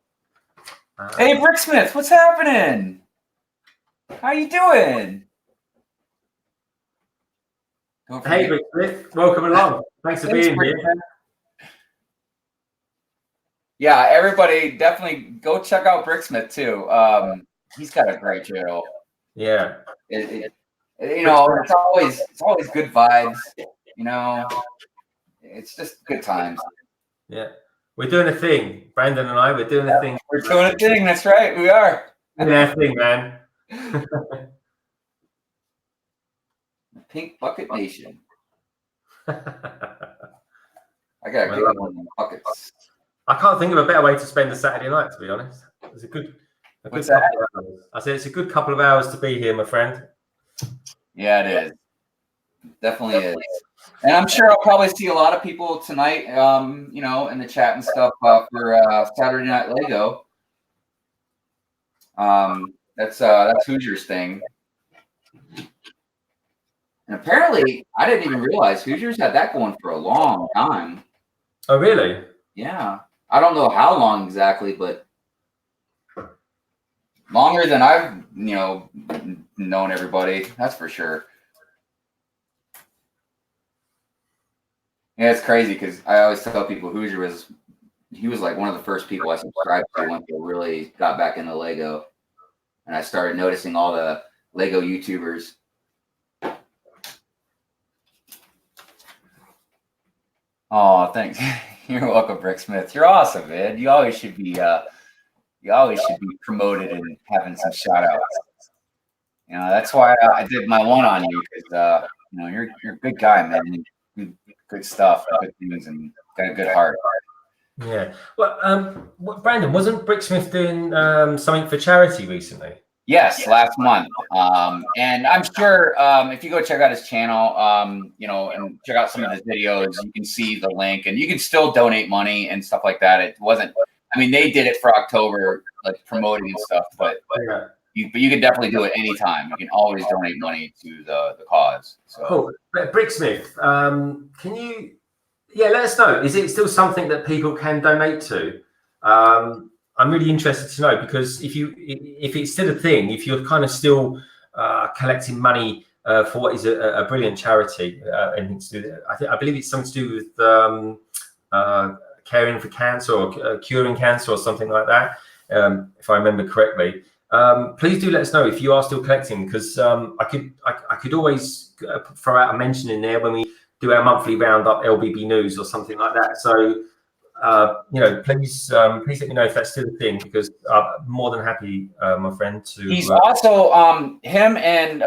Hey, Bricksmith, what's happening? How you doing? Hey, Bricksmith, welcome along. Thanks for being here. Yeah, everybody definitely go check out Bricksmith too. He's got a great channel. Yeah. It's always good vibes. It's just good times. Yeah, we're doing a thing, Brandon and I. We're doing a thing. We're doing a thing. That's right. We are. Doing a thing, man. Pink Bucket Nation. I I gotta get one of them buckets. can't think of a better way to spend a Saturday night, to be honest. It's a good What's couple that? of hours. I said it's a good couple of hours to be here, my friend. Yeah, it is. Definitely is. And I'm sure I'll probably see a lot of people tonight, you know, in the chat and stuff for Saturday Night Lego. That's Hoosiers thing. And apparently, I didn't even realize Hoosiers had that going for a long time. Oh, really? Yeah. I don't know how long exactly, but longer than I've, you know, known everybody. That's for sure. Yeah, it's crazy because I always tell people he was like one of the first people I subscribed to when they really got back into Lego. And I started noticing all the Lego YouTubers. Oh, thanks. You're welcome, Bricksmith. You're awesome, man. You always should be promoted and having some shout outs. You know, that's why I did my one on you because you know, you're a good guy, man. Good stuff, good things, and got a good heart. Yeah. Well, Brandon, wasn't Bricksmith doing something for charity recently? Yes, last month. And I'm sure if you go check out his channel, you know, and check out some of his videos, you can see the link and you can still donate money and stuff like that. It wasn't, I mean, they did it for October, like promoting and stuff, but you can definitely do it anytime. You can always donate money to the cause. So cool. Bricksmith, can you, let us know. Is it still something that people can donate to? I'm really interested to know because if it's still a thing, if you're kind of still collecting money for what is a brilliant charity, anything to do, I believe it's something to do with caring for cancer or curing cancer or something like that, if I remember correctly. Please do let us know if you are still collecting, because I could always throw out a mention in there when we do our monthly roundup LBB news or something like that. So you know, please let me know if that's still a thing, because I'm more than happy, my friend, to. He's also him and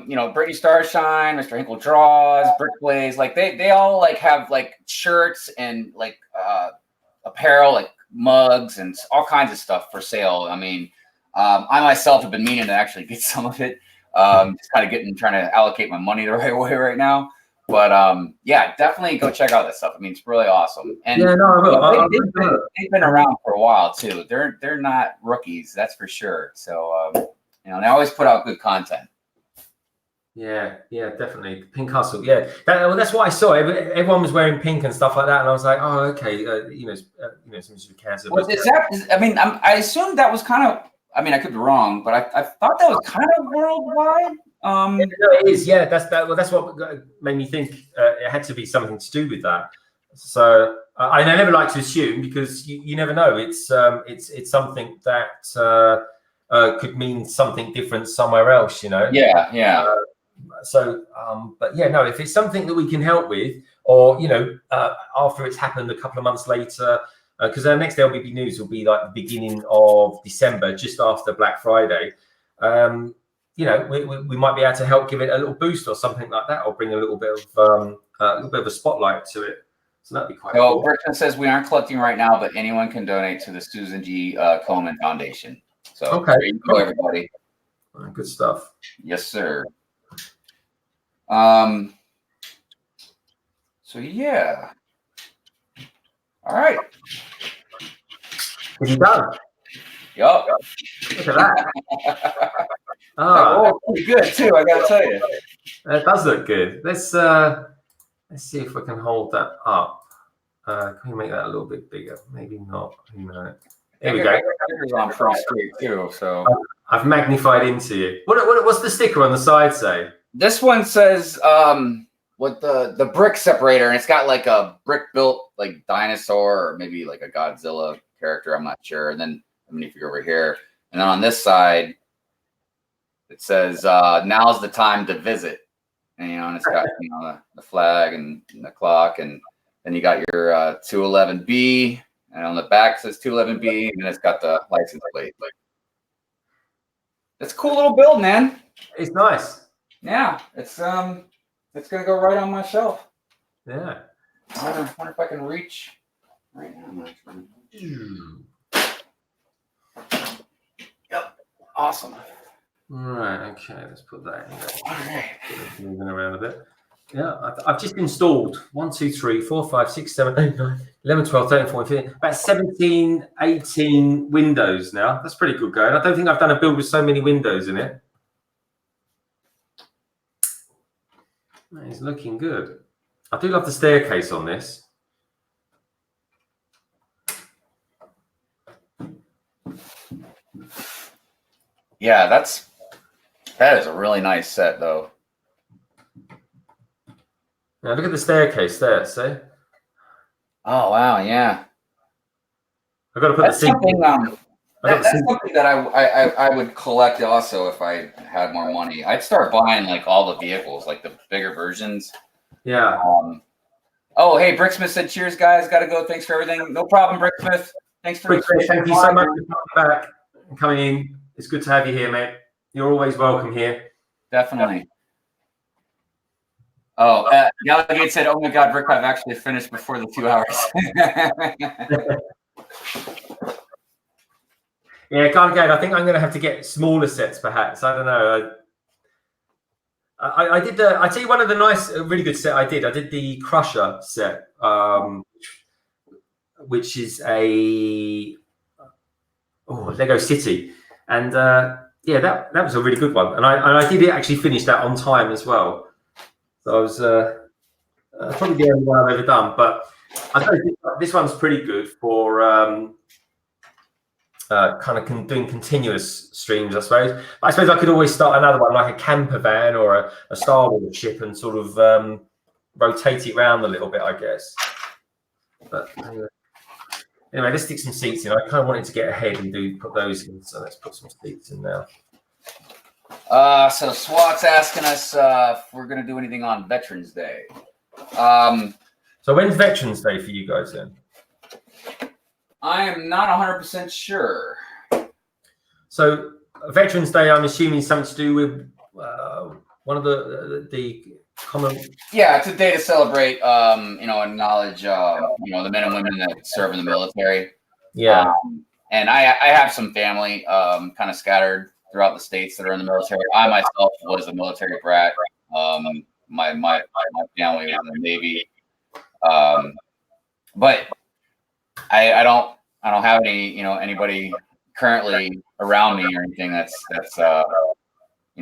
you know, Brittany Starshine, Mr. Hinkle Draws, Brick Blaze, like they all like have like shirts and like apparel, like mugs and all kinds of stuff for sale. I mean, I myself have been meaning to actually get some of it. Just kind of trying to allocate my money the right way right now. But yeah, definitely go check out that stuff. I mean, it's really awesome. And yeah, no, I will. They've been around for a while too. They're not rookies, that's for sure. So you know, they always put out good content. Yeah, definitely. Pink Hustle. Yeah, that's what I saw. Everyone was wearing pink and stuff like that, and I was like, oh, okay, you know, some sort of cancer. Well, I mean, I assumed that was kind of. I mean, I could be wrong, but I thought that was kind of worldwide. No, it is. Yeah, that's what made me think it had to be something to do with that. So I never like to assume, because you never know. It's something that could mean something different somewhere else. You know. Yeah. But yeah, no. If it's something that we can help with, or you know, after it's happened a couple of months later. Because our next LBB news will be like the beginning of December, just after Black Friday. You know, we might be able to help give it a little boost or something like that, or bring a little bit of a spotlight to it. So that'd be quite cool. Brickman says we aren't collecting right now, but anyone can donate to the Susan G. Komen Foundation. So okay, there you go, everybody. Good stuff. Yes, sir. So yeah. All right. Is he done? Yup. Look at that. Pretty good too, I gotta tell you. That does look good. Let's see if we can hold that up. Can we make that a little bit bigger? Maybe not. Who knows? There we go. On pretty straight too. So I've magnified into you. What's the sticker on the side say? This one says with the brick separator, and it's got like a brick built like dinosaur or maybe like a Godzilla character. I'm not sure. And then let me figure over here. And then on this side, it says now's the time to visit. And you know, and it's got the flag and the clock, and then you got your 211B, and on the back it says 211B, and then it's got the license plate. Like, it's a cool little build, man. It's nice. Yeah, it's It's gonna go right on my shelf. Yeah. I wonder if I can reach right now. Yep. Awesome. Right. Okay. Let's put that in there. All right. Moving around a bit. Yeah, I've just installed 1, 2, 3, 4, 5, 6, 7, 8, 9, 11, 12, 13, 14, 15, about 17, 18 windows now. That's pretty good going. I don't think I've done a build with so many windows in it. It's looking good. I do love the staircase on this. Yeah, that is a really nice set, though. Now look at the staircase there. See? Oh wow, yeah. I've got to put That's the seat. something. That's something that I would collect also if I had more money. I'd start buying like all the vehicles, like the bigger versions. Yeah. Oh, hey, Bricksmith said, "Cheers, guys. Got to go. Thanks for everything. No problem, Bricksmith. Thanks for thank you so much for coming back and coming in. It's good to have you here, mate. You're always welcome here. Definitely." Oh, Gallagate said, "Oh my God, Rick, I've actually finished before the 2 hours." Yeah, again, I think I'm going to have to get smaller sets, perhaps. I don't know. I did I tell you one of the really good set I did. I did the Crusher set, which is a Lego City, and yeah, that was a really good one. And I did actually finish that on time as well. So I was probably the only one I've ever done, but I think this one's pretty good for kind of doing continuous streams, I suppose. But I suppose I could always start another one, like a camper van or a Star Wars ship, and sort of rotate it around a little bit, I guess. But anyway, let's stick some seats in. I kind of wanted to get ahead and put those in, so let's put some seats in now. So SWAT's asking us if we're going to do anything on Veterans Day. So when's Veterans Day for you guys then? I am not 100% sure. So Veterans Day, I'm assuming something to do with one of the common. Yeah, it's a day to celebrate, and acknowledge, the men and women that serve in the military. Yeah. And I have some family kind of scattered throughout the states that are in the military. I myself was a military brat. My family was in the Navy. But I don't have any, anybody currently around me or anything that's in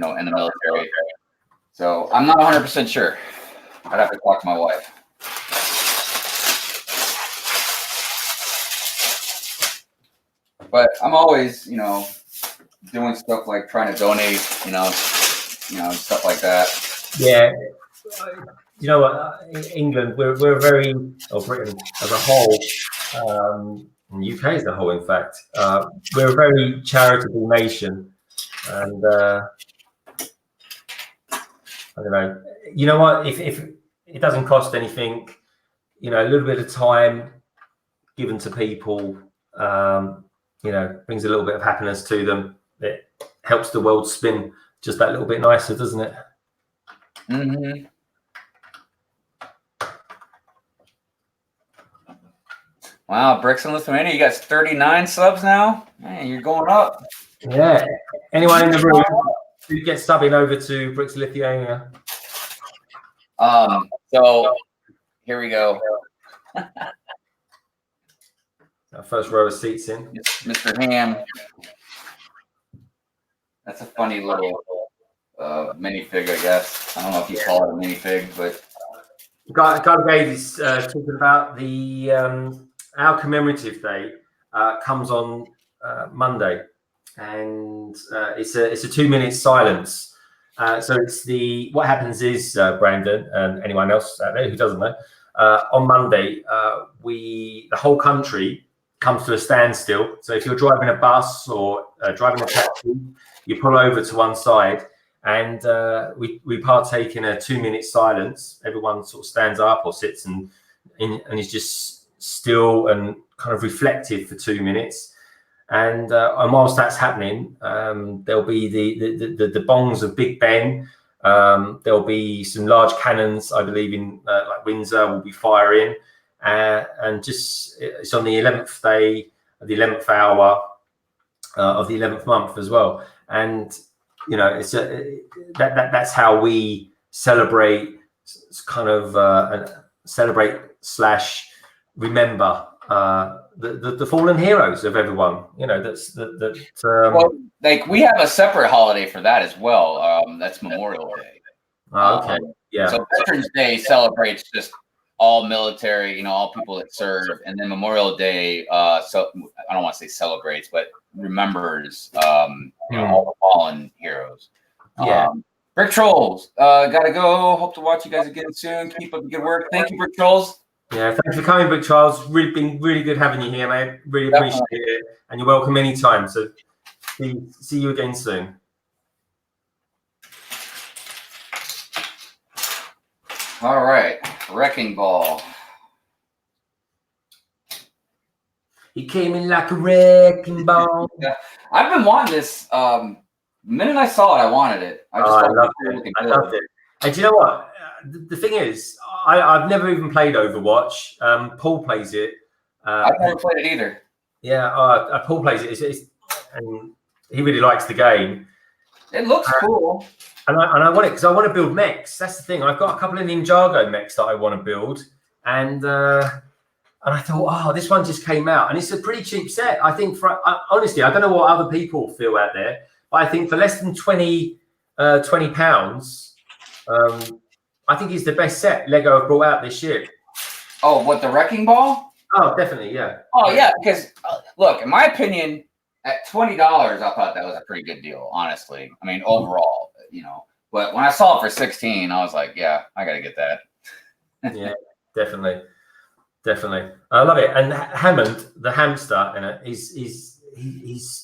the military. So I'm not 100% sure. I'd have to talk to my wife. But I'm always, doing stuff like trying to donate, stuff like that. Yeah. You know what? England, we're very, or Britain as a whole, and the UK as a whole, in fact, we're a very charitable nation, and I don't know. You know what? If it doesn't cost anything, a little bit of time given to people, brings a little bit of happiness to them. It helps the world spin just that little bit nicer, doesn't it? Mm-hmm. Wow, Bricks in Lithuania, you got 39 subs now? Man, you're going up. Yeah. Anyone in the room who gets subbing over to Bricks Lithuania? So here we go. Our first row of seats in. Mr. Ham. That's a funny little minifig, I guess. I don't know if you call it a minifig, but Guy is talking about the our commemorative day comes on Monday, and it's a 2-minute silence. So it's what happens is, Brandon and anyone else out there who doesn't know, on Monday the whole country comes to a standstill. So if you're driving a bus or driving a taxi, you pull over to one side, and we partake in a 2-minute silence. Everyone sort of stands up or sits and is just still and kind of reflective for 2 minutes. And whilst that's happening, there'll be the bongs of Big Ben There'll be some large cannons, I believe, in like Windsor will be firing, and just it's on the 11th day of the 11th hour of the 11th month as well. And it's that's how we celebrate, kind of celebrate / remember the fallen heroes of everyone. Well, like we have a separate holiday for that as well. That's Memorial Day. Okay. Yeah. So Veterans Day celebrates just all military, all people that serve, and then Memorial Day, so I don't want to say celebrates, but remembers, all the fallen heroes. Yeah. Brick Trolls, gotta go. Hope to watch you guys again soon. Keep up the good work. Thank you, Brick Trolls. Yeah, thanks for coming, Brick Charles. Been really good having you here, mate. Really appreciate it, and you're welcome anytime. So see you again soon. All right, Wrecking Ball. He came in like a wrecking ball. Yeah, I've been wanting this. The minute I saw it, I wanted it. I loved it. And do you know what? The thing is, I've never even played Overwatch. Paul plays it. I've never played it either. Yeah, Paul plays it. And he really likes the game. It looks cool. And I want it because I want to build mechs. That's the thing. I've got a couple of Ninjago mechs that I want to build, and I thought, oh, this one just came out, and it's a pretty cheap set. I think honestly, I don't know what other people feel out there, but I think for less than £20, I think it's the best set Lego have brought out this year. Oh, what, the Wrecking Ball? Oh, definitely, yeah. Oh, yeah, because look, in my opinion, at $20, I thought that was a pretty good deal. Honestly, I mean, overall. But when I saw it for 16, I was like, yeah, I got to get that. Yeah, definitely. I love it. And Hammond, the hamster, in it, he's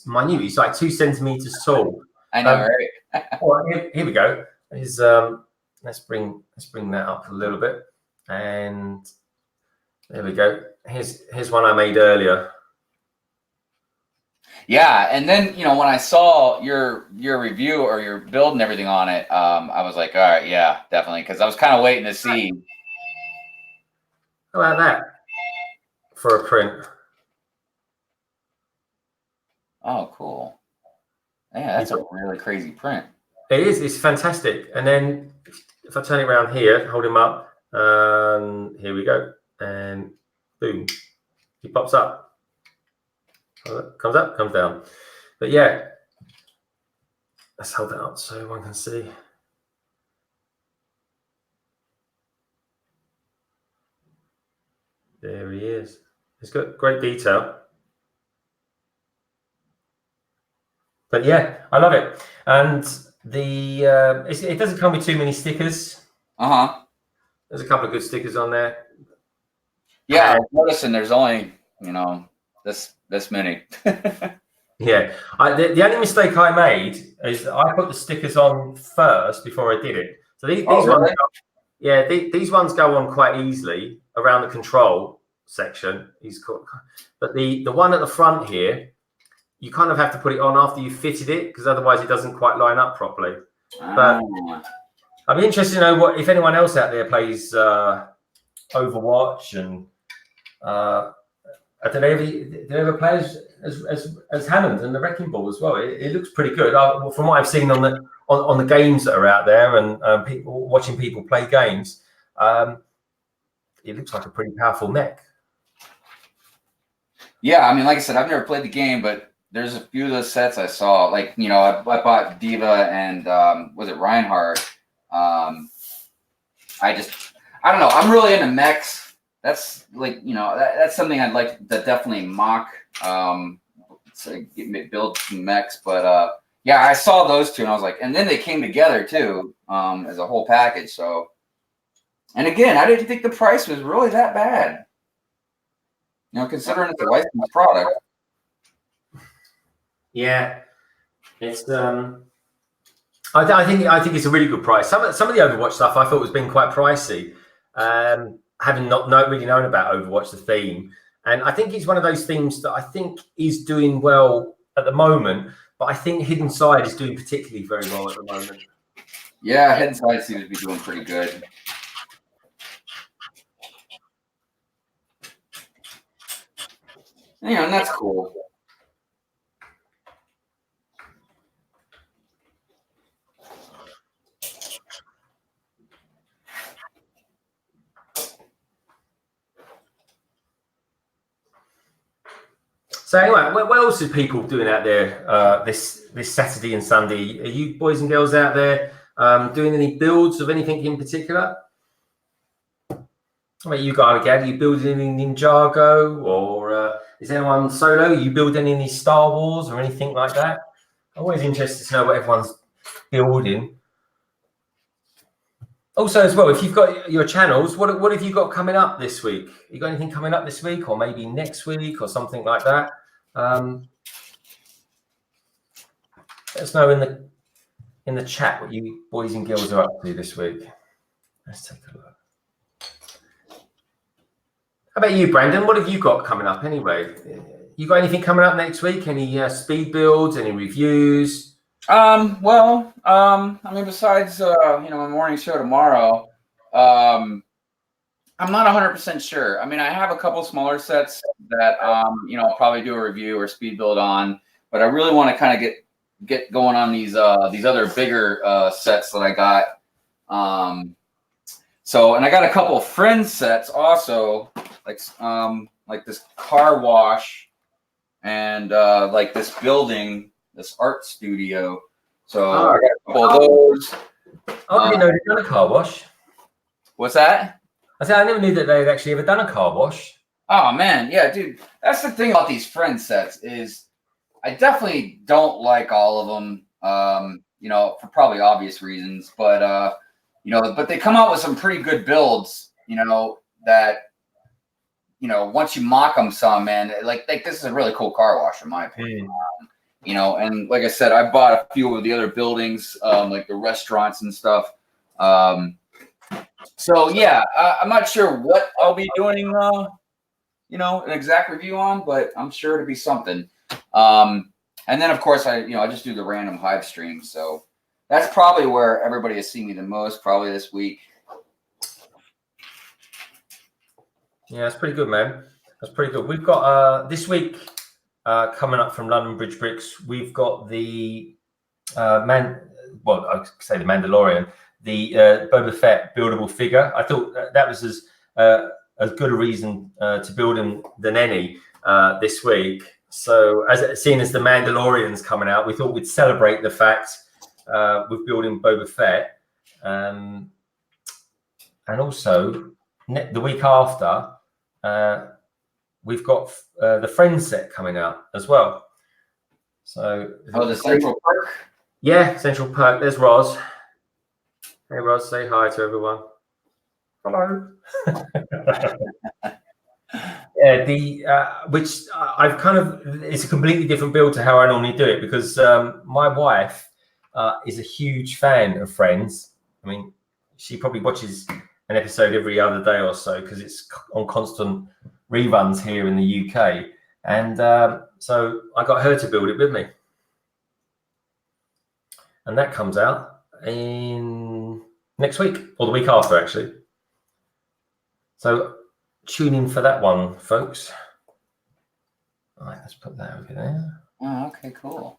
minute. He's like 2 centimeters tall. I know, right? Well, here we go. Let's bring that up a little bit. And there we go. Here's one I made earlier. Yeah, and then when I saw your review or your build and everything on it, I was like, all right, yeah, definitely, because I was kind of waiting to see. How about that for a print? Oh, cool. Yeah, that's a really crazy print. It is. It's fantastic. And then if I turn it around here, hold him up, here we go, and boom, he pops up. Comes up, comes down. But yeah, let's hold it up so one can see. There he is. It's got great detail. But yeah, I love it. And it doesn't come with too many stickers. There's a couple of good stickers on there. Yeah, I'm noticing there's only this many. Yeah, the only mistake I made is I put the stickers on first before I did it. So these ones, these ones go on quite easily around the control section. But the one at the front here, you kind of have to put it on after you fitted it, because otherwise it doesn't quite line up properly. But I'd be interested to know if anyone else out there plays Overwatch, and do they ever play as Hammond and the Wrecking Ball as well? It looks pretty good. From what I've seen on the games that are out there, and watching people play games, it looks like a pretty powerful mech. Yeah, I mean, like I said, I've never played the game, but there's a few of those sets I saw. Like, I bought Diva and was it Reinhardt? I don't know. I'm really into mechs. That's like, that's something I'd like to definitely mock. So build some mechs, but yeah, I saw those two and I was like, and then they came together too, as a whole package. So, and again, I didn't think the price was really that bad. Considering it's a licensed product. Yeah, it's I think it's a really good price. Some of the Overwatch stuff I thought was being quite pricey. Having not really known about Overwatch, the theme, and I think it's one of those themes that I think is doing well at the moment. But I think Hidden Side is doing particularly very well at the moment. Yeah, Head Inside seems to be doing pretty good. Yeah, and that's cool. So anyway, what else are people doing out there this Saturday and Sunday? Are you boys and girls out there doing any builds of anything in particular? How about you, guys again? Are you building any Ninjago, or is anyone solo? Are you building any Star Wars or anything like that? I'm always interested to know what everyone's building. Also, as well, if you've got your channels, what have you got coming up this week? You got anything coming up this week, or maybe next week, or something like that? Let us know in the chat what you boys and girls are up to this week. Let's take a look. How about you, Brandon? What have you got coming up anyway? You got anything coming up next week? Any speed builds? Any reviews? I mean, besides my morning show tomorrow, I'm not 100% sure. I mean, I have a couple smaller sets that I'll probably do a review or speed build on, but I really want to kind of get going on these other bigger sets that I got. So, and I got a couple friend sets also, like this car wash and like this building, this art studio. So I got a couple of those. I didn't know they'd done a car wash. What's that? I said I never knew that they'd actually ever done a car wash. Oh man, yeah, dude. That's the thing about these friend sets is I definitely don't like all of them. For probably obvious reasons, but but they come out with some pretty good builds. That once you mock them some, man, like this is a really cool car wash in my opinion. And like I said, I bought a few of the other buildings, like the restaurants and stuff. So yeah, I'm not sure what I'll be doing, an exact review on, but I'm sure it'll be something. And then of course I just do the random Hive streams. So that's probably where everybody has seen me the most, probably this week. Yeah, that's pretty good, man. That's pretty good. We've got this week coming up from London Bridge Bricks. We've got the I could say the Mandalorian, the Boba Fett buildable figure. I thought that was as good a reason to build him than any this week. So, seeing as the Mandalorian's coming out, we thought we'd celebrate the fact with building Boba Fett, and also the week after. We've got the Friends set coming out as well. So, the Central Park? Yeah, Central Park. There's Roz. Hey, Roz, say hi to everyone. Hello. Yeah, which I've it's a completely different build to how I normally do it because my wife is a huge fan of Friends. I mean, she probably watches an episode every other day or so because it's on constant reruns here in the UK. And so I got her to build it with me. And that comes out in next week or the week after, actually. So tune in for that one, folks. All right, let's put that over there. Oh, okay, cool.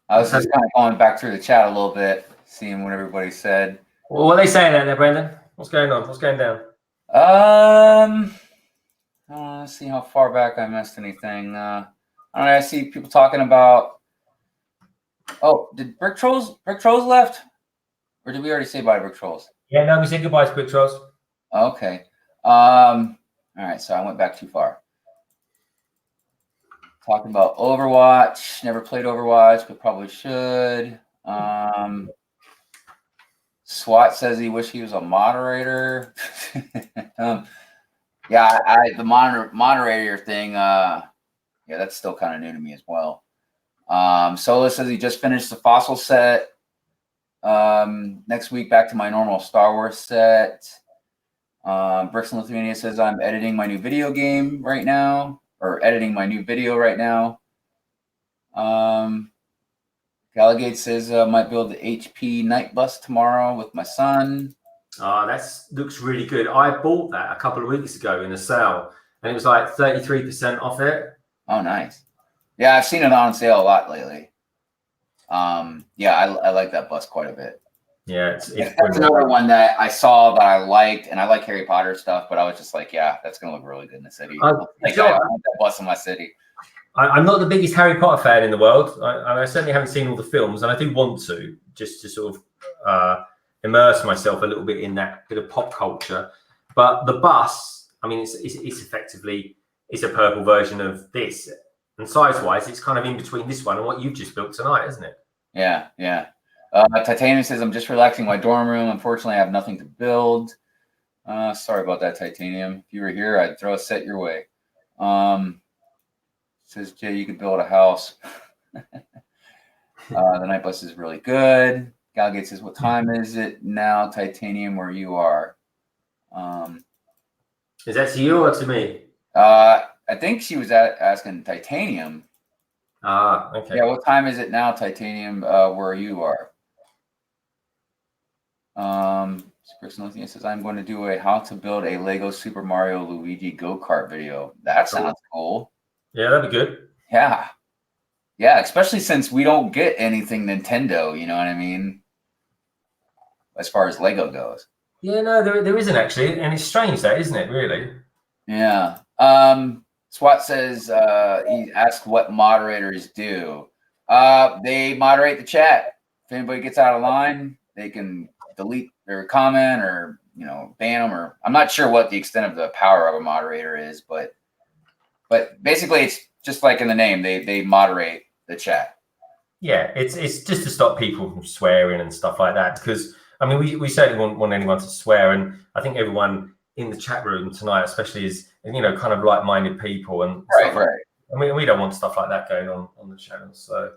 I was just kind of going back through the chat a little bit, seeing what everybody said. Well, what are they saying out there, Brandon? What's going on? What's going down? Let's see how far back I missed anything. I don't know. I see people talking about. Oh, did Brick Trolls left, or did we already say bye to Brick Trolls? Yeah, no, we said goodbye to Brick Trolls. Okay. All right. So I went back too far. Talking about Overwatch. Never played Overwatch, but probably should. SWAT says he wish he was a moderator. Yeah, the moderator thing. Yeah, that's still kind of new to me as well. Sola says he just finished the Fossil set. Next week, back to my normal Star Wars set. Bricks in Lithuania says I'm editing my new video game right now, or editing my new video right now. Galagate says might build the HP night bus tomorrow with my son. That looks really good. I bought that a couple of weeks ago in a sale, and it was like 33% off it. Oh, nice. Yeah, I've seen it on sale a lot lately. Yeah, I like that bus quite a bit. Yeah, it's that's another one that I saw that I liked, and I like Harry Potter stuff, but I was just like, yeah, that's gonna look really good in the city. I want that bus in my city. I'm not the biggest Harry Potter fan in the world. I certainly haven't seen all the films, and I do want to, just to sort of immerse myself a little bit in that bit of pop culture. But the bus, I mean, it's effectively a purple version of this, and size-wise, it's kind of in between this one and what you've just built tonight, isn't it? Yeah, yeah. Titanium says, I'm just relaxing my dorm room. Unfortunately, I have nothing to build. Sorry about that, Titanium. If you were here, I'd throw a set your way. Says, Jay, you could build a house. The night bus is really good. Galgate says, what time is it now, Titanium, where you are? Is that to you or to me? I think she was asking Titanium. Okay. Yeah, what time is it now, Titanium, where you are? Person says, I'm going to do a how to build a Lego Super Mario Luigi go-kart video. That sounds cool. Yeah, that'd be good. Yeah. Yeah, especially since we don't get anything Nintendo, you know what I mean? As far as Lego goes. Yeah, no, there isn't actually. And it's strange that, isn't it, really? Yeah. Swat says he asked what moderators do. They moderate the chat. If anybody gets out of line, they can delete their comment or, you know, ban them, or I'm not sure what the extent of the power of a moderator is, but basically it's just like in the name, they moderate the chat. Yeah, it's just to stop people from swearing and stuff like that, because I mean we certainly won't want anyone to swear, and I think everyone in the chat room tonight especially is, you know, kind of like-minded people and stuff like that. I mean, we don't want stuff like that going on the channel. So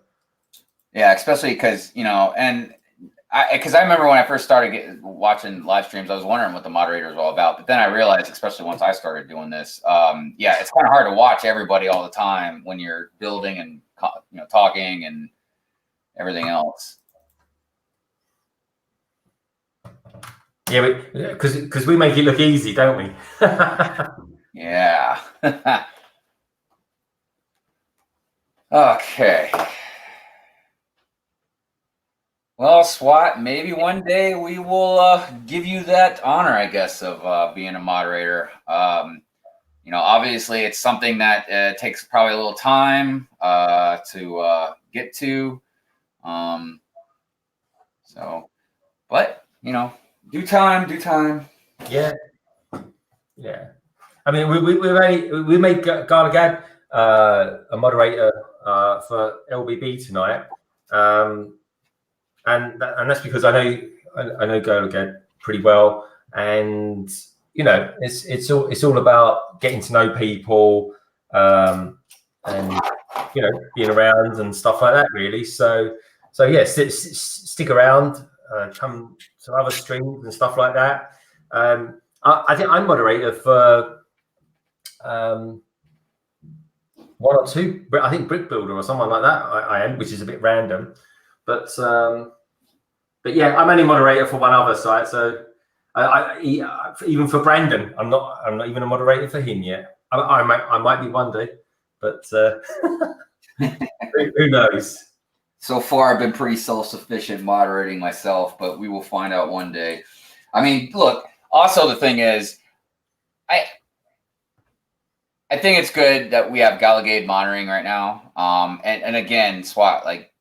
yeah, especially because, you know, and because I remember when I first started watching live streams, I was wondering what the moderators were all about. But then I realized, especially once I started doing this, yeah, it's kind of hard to watch everybody all the time when you're building and, you know, talking and everything else. Yeah, because we make it look easy, don't we? Yeah. Okay. Well, SWAT, maybe one day we will give you that honor, I guess, of being a moderator. You know, obviously it's something that takes probably a little time to get to. So, but, you know, due time. Yeah. Yeah. I mean, we made Garnagad a moderator for LBB tonight. And that's because I know Garnagad pretty well, and you know, it's all about getting to know people, and you know, being around and stuff like that, really. So yeah, stick around, come to other streams and stuff like that. I think I'm moderator for one or two. I think Brick Builder or someone like that. I am, which is a bit random, but yeah, I'm only moderator for one other site. So even for Brandon, I'm not even a moderator for him yet. I might be one day, but who knows? So far, I've been pretty self-sufficient moderating myself, but we will find out one day. I mean, look. Also, the thing is, I think it's good that we have Galagade monitoring right now. And again, SWAT, like,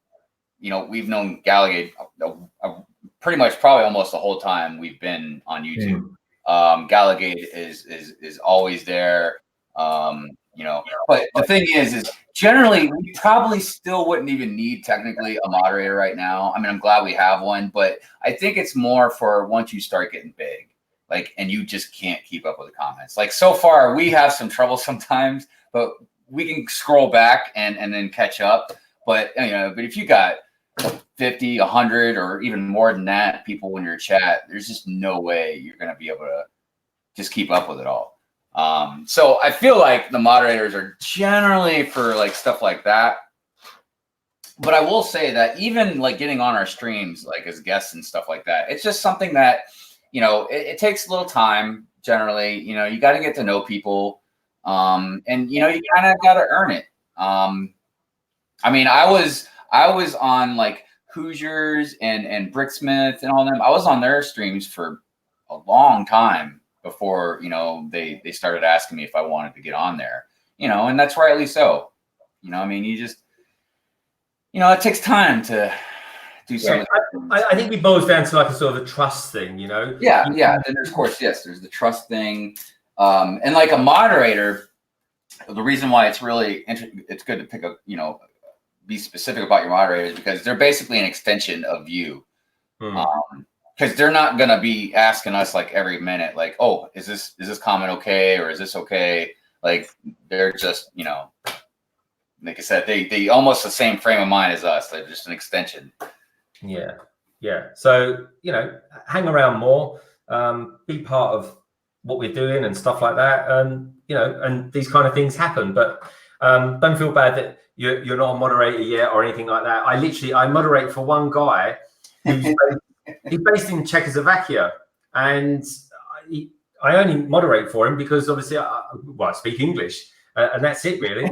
you know, we've known Galagade pretty much probably almost the whole time we've been on YouTube. Galagade is always there. You know, but the thing is generally we probably still wouldn't even need technically a moderator right now. I mean, I'm glad we have one, but I think it's more for once you start getting big, like, and you just can't keep up with the comments. Like, so far we have some trouble sometimes, but we can scroll back and then catch up. But, you know, but if you got 50, 100, or even more than that people in your chat, there's just no way you're going to be able to just keep up with it all. So I feel like the moderators are generally for like stuff like that. But I will say that even like getting on our streams, like as guests and stuff like that, it's just something that, it takes a little time generally. You got to get to know people. And you kind of got to earn it. I mean, I was on like Hoosiers and Bricksmith and all them. I was on their streams for a long time before, they started asking me if I wanted to get on there, and that's rightly so. I mean, you just, it takes time to do something. I think it boils down to like a sort of a trust thing, Yeah. And there's, of course, yes, there's the trust thing. And like a moderator, the reason why it's really it's good to pick up, be specific about your moderators, because they're basically an extension of you. Because they're not going to be asking us like every minute, like, oh, is this comment okay? Or is this okay? Like, they're just, like I said, they almost the same frame of mind as us. They're just an extension. Yeah. So, hang around more, be part of what we're doing and stuff like that. And these kind of things happen, but don't feel bad that you're not a moderator yet or anything like that. I moderate for one guy who's he's based in Czechoslovakia, and I only moderate for him because obviously I speak English, and that's it really.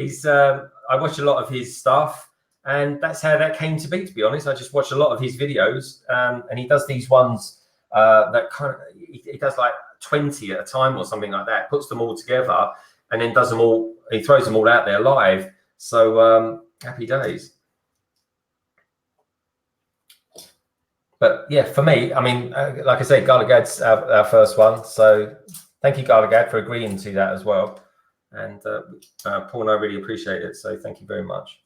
So, I watch a lot of his stuff, and that's how that came to be honest. I just watch a lot of his videos, and he does these ones that kind of, he does like 20 at a time or something like that, puts them all together and then does them all, he throws them all out there live. So happy days. But yeah, for me, I mean, like I say, Garlagad's our first one. So thank you, Garlagad, for agreeing to that as well. And Paul and I really appreciate it. So thank you very much.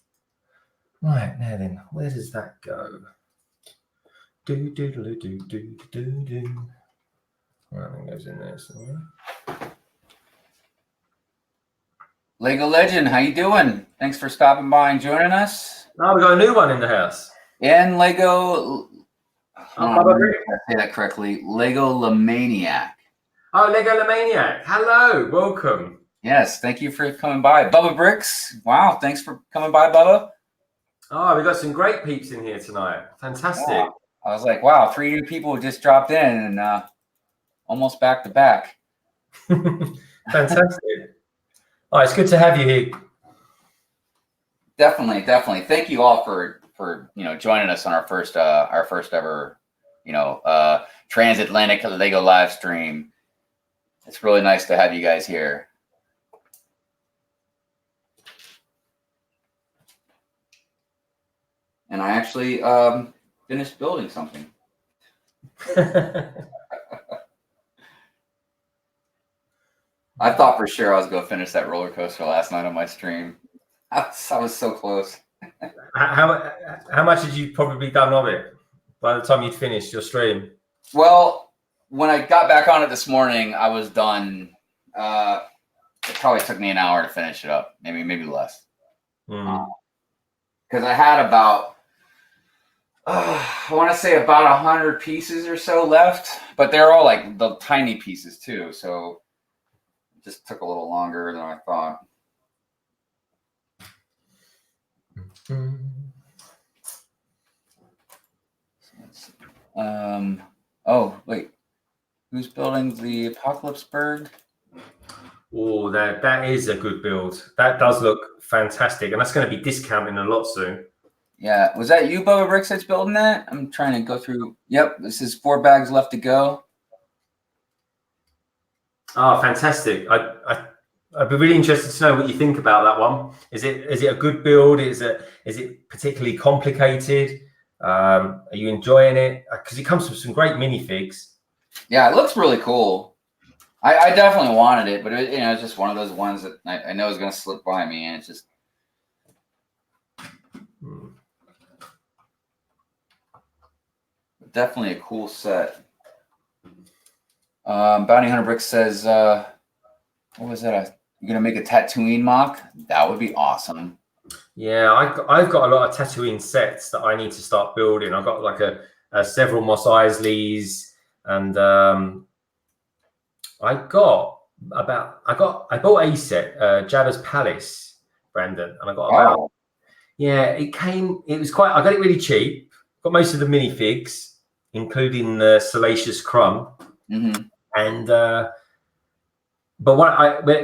Right, now then, where does that go? Do. Right, it goes in there somewhere. Lego Legend, how you doing? Thanks for stopping by and joining us. Oh, we got a new one in the house. And Lego, I say that correctly, Lego Lamaniac. Oh, Lego Lamaniac. Hello, welcome. Yes, thank you for coming by. Bubba Bricks, wow, thanks for coming by, Bubba. Oh, we got some great peeps in here tonight. Fantastic. Yeah. I was like, wow, 3 new people just dropped in and almost back to back. Fantastic. Oh, it's good to have you here. Definitely. Thank you all for joining us on our first ever Transatlantic Lego live stream. It's really nice to have you guys here. And I actually finished building something. I thought for sure I was going to finish that roller coaster last night on my stream. I was so close. How much had you probably done of it by the time you'd finished your stream? Well, when I got back on it this morning, I was done. It probably took me an hour to finish it up, maybe less. Because I had about, I want to say about 100 pieces or so left, but they're all like the tiny pieces too. So it just took a little longer than I thought. Oh wait, who's building the Apocalypseburg? Oh, that is a good build. That does look fantastic, and that's going to be discounting a lot soon. Yeah, was that you, Bubba Bricks, that's building that? I'm trying to go through. Yep, this is 4 bags left to go. Oh, fantastic! I'd be really interested to know what you think about that one. Is it a good build? Is it particularly complicated? Are you enjoying it? Because it comes with some great minifigs. Yeah, it looks really cool. I definitely wanted it, but it's just one of those ones that I know is going to slip by me, and it's just. Definitely a cool set. Bounty Hunter Bricks says, what was that? You're going to make a Tatooine mock? That would be awesome. Yeah, I've got a lot of Tatooine sets that I need to start building. I've got like a several Mos Eisleys, and I bought a set, Jabba's Palace, Brandon, and I got about Yeah, it was quite, I got it really cheap. Got most of the minifigs, including the Salacious Crumb. Mm-hmm. And, but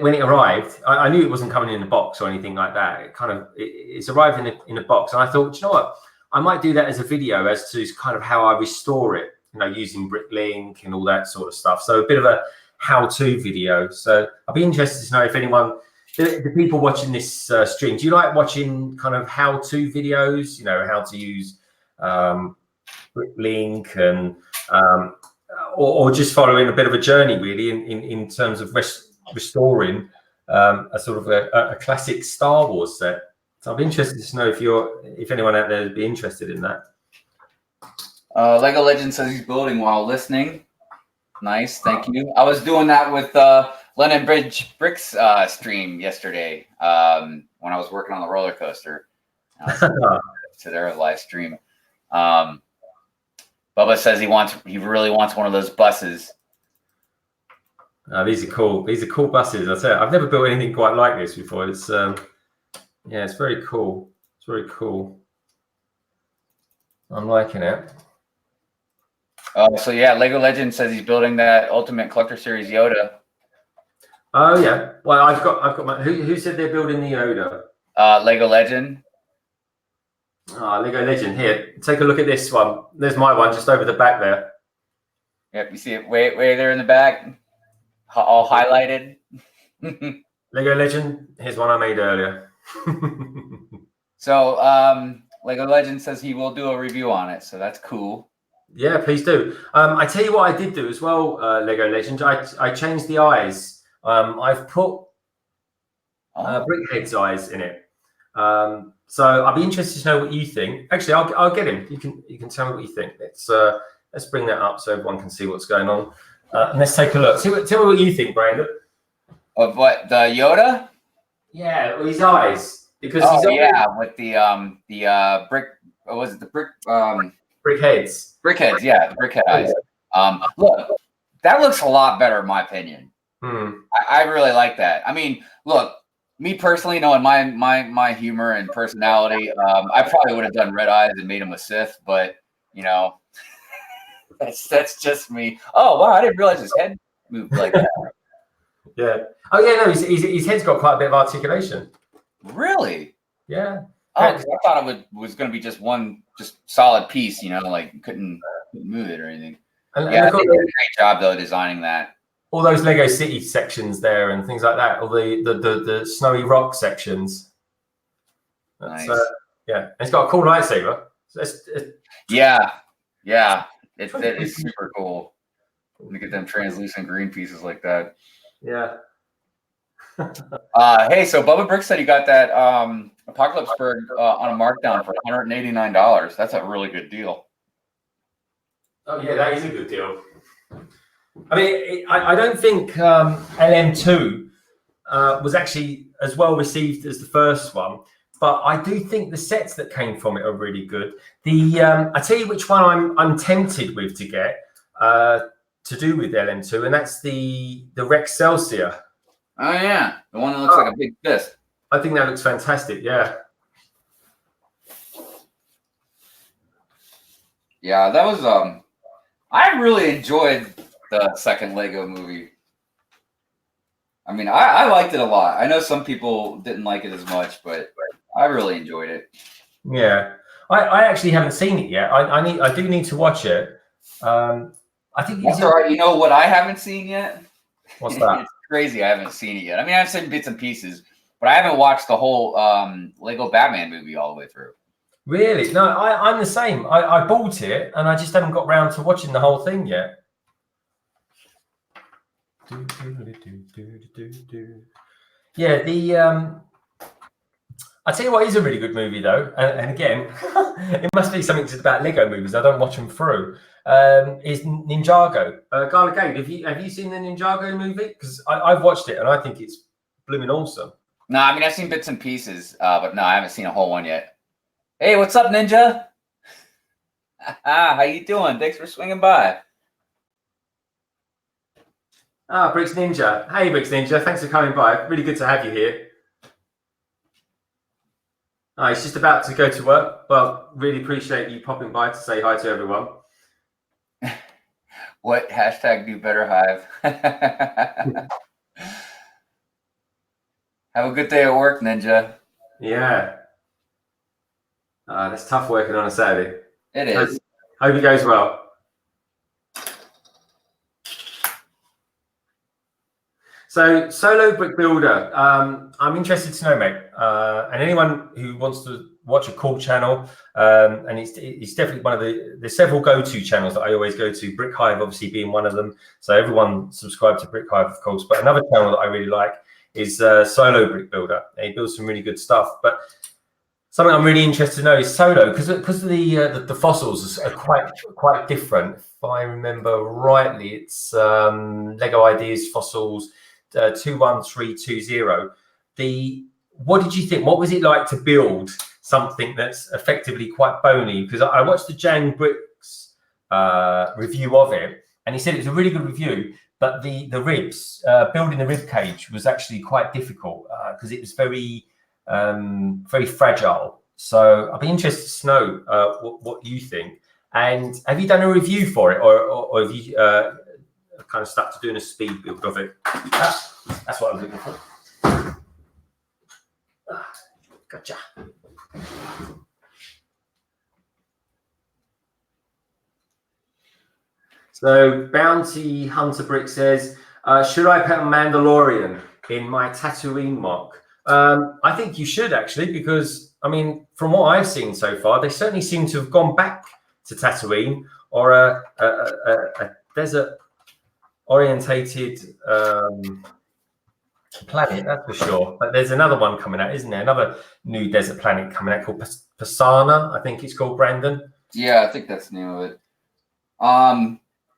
when it arrived, I knew it wasn't coming in a box or anything like that. It's arrived in a box. And I thought, you know what? I might do that as a video as to kind of how I restore it, using Bricklink and all that sort of stuff. So a bit of a how-to video. So I'd be interested to know if anyone, the people watching this stream, do you like watching kind of how-to videos? How to use Bricklink and or just following a bit of a journey, really, in terms of restoring a sort of a classic Star Wars set. So I'm interested to know if anyone out there would be interested in that. Lego Legend says he's building while listening. Nice, thank you. I was doing that with London Bridge Bricks stream yesterday when I was working on the roller coaster. To their live stream. Bubba says he really wants one of those buses. These are cool. These are cool buses. I tell you, I've never built anything quite like this before. It's it's very cool. It's very cool. I'm liking it. So yeah, Lego Legend says he's building that Ultimate Collector Series Yoda. Oh yeah. Well, I've got my. Who said they're building the Yoda? Lego Legend. Lego Legend. Here, take a look at this one. There's my one just over the back there. Yep, you see it way there in the back, all highlighted. Lego Legend. Here's one I made earlier. So Lego Legend says he will do a review on it, so that's cool. Yeah, please do. I tell you what I did do as well, Lego Legend. I changed the eyes. I've put Brickhead's eyes in it. So I'll be interested to know what you think. Actually, I'll get him. You can tell me what you think. Let's bring that up so everyone can see what's going on. And let's take a look. Tell me what you think, Brandon. Of what, the Yoda? Yeah, with his eyes. Because with the brick. What was it? The brick. Brickheads. Brickheads, yeah, the brickhead eyes. Look, that looks a lot better in my opinion. I really like that. I mean, look, me personally, knowing my humor and personality, I probably would have done red eyes and made him a Sith, but that's just me. Oh wow, I didn't realize his head moved like that. Yeah. Oh yeah, no, his head's got quite a bit of articulation. Really? Yeah. Oh, because I thought it was going to be just one solid piece, like couldn't move it or anything. And they did a great job though designing that. All those Lego City sections there and things like that, all the snowy rock sections. Nice. Yeah, it's got a cool lightsaber. Yeah, it's super cool. Look at them translucent green pieces like that. Yeah. Hey, so Bubba Brick said he got that Apocalypseburg on a markdown for $189. That's a really good deal. Oh yeah, that is a good deal. I mean, I don't think LM2 was actually as well received as the first one, but I do think the sets that came from it are really good. I tell you which one I'm tempted with to get to do with LM2, and that's the Rex Celsior. Oh yeah, the one that looks like a big fist. I think that looks fantastic. Yeah. Yeah, that was I really enjoyed the second Lego movie. I mean, I liked it a lot. I know some people didn't like it as much, but I really enjoyed it. Yeah, I actually haven't seen it yet. I do need to watch it. I think that's all right. You know what I haven't seen yet? What's that? It's crazy. I haven't seen it yet. I mean, I've seen bits and pieces, but I haven't watched the whole Lego Batman movie all the way through. Really? No, I'm the same. I bought it and I just haven't got round to watching the whole thing yet. Yeah, I tell you what is a really good movie though, and again, it must be something just about Lego movies. I don't watch them through. Is Ninjago? Garlic Aid. Have you seen the Ninjago movie? Because I've watched it and I think it's blooming awesome. No, I mean I've seen bits and pieces, but no, I haven't seen a whole one yet. Hey, what's up, Ninja? How you doing? Thanks for swinging by. Bricks Ninja. Hey, Bricks Ninja. Thanks for coming by. Really good to have you here. He's just about to go to work, but really appreciate you popping by to say hi to everyone. What hashtag do better, Hive? Have a good day at work, Ninja. Yeah. That's tough working on a Saturday. It is. Hope it goes well. So, Solo Brick Builder, I'm interested to know, mate, and anyone who wants to watch a cool channel, and it's definitely one of there's several go-to channels that I always go to, Brick Hive obviously being one of them, so everyone subscribe to Brick Hive, of course, but another channel that I really like is Solo Brick Builder. He builds some really good stuff, but something I'm really interested to know is Solo, because the fossils are quite different. If I remember rightly, it's Lego Ideas Fossils 21320. What did you think? What was it like to build something that's effectively quite bony? Because I watched the Jan Bricks review of it, and he said it was a really good review, but the ribs, building the rib cage was actually quite difficult because it was very fragile. So I'd be interested to know what you think. And have you done a review for it, or have you kind of stuck to doing a speed build of it? That's what I was looking for. Gotcha. So Bounty Hunter Brick says, should I put a Mandalorian in my Tatooine mock? I think you should actually, because I mean, from what I've seen so far, they certainly seem to have gone back to Tatooine or a desert orientated planet, that's for sure. But there's another one coming out, isn't there? Another new desert planet coming out called Pasana, I think it's called, Brandon. Yeah, I think that's the name of it.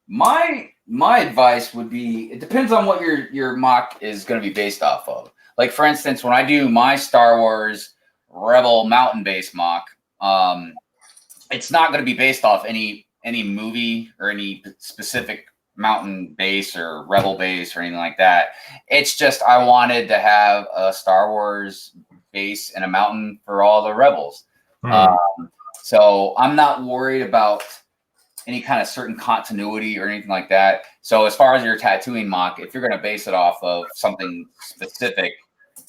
My advice would be, it depends on what your mock is going to be based off of. Like, for instance, when I do my Star Wars Rebel mountain base mock, it's not going to be based off any movie or any specific mountain base or Rebel base or anything like that. It's just I wanted to have a Star Wars base and a mountain for all the Rebels. So I'm not worried about any kind of certain continuity or anything like that. So as far as your Tatooine mock, if you're going to base it off of something specific,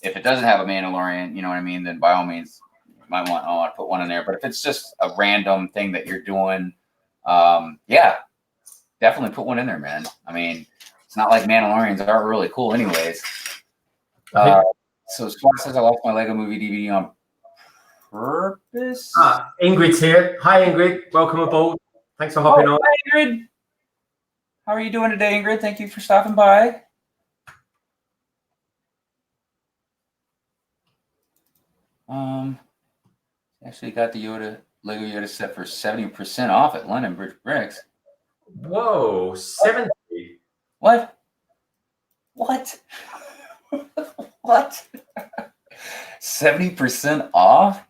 if it doesn't have a Mandalorian, you know what I mean, then by all means, you might want to put one in there. But if it's just a random thing that you're doing, yeah, definitely put one in there, man. I mean, it's not like Mandalorians aren't really cool anyways. So Swan says I lost my Lego Movie DVD on purpose. Ingrid's here. Hi, Ingrid. Welcome aboard. Thanks for hopping on. Hi, Ingrid. How are you doing today, Ingrid? Thank you for stopping by. Actually got the Lego Yoda set for 70% off at London Bridge Bricks. Whoa, 70? What? What? What? 70% off?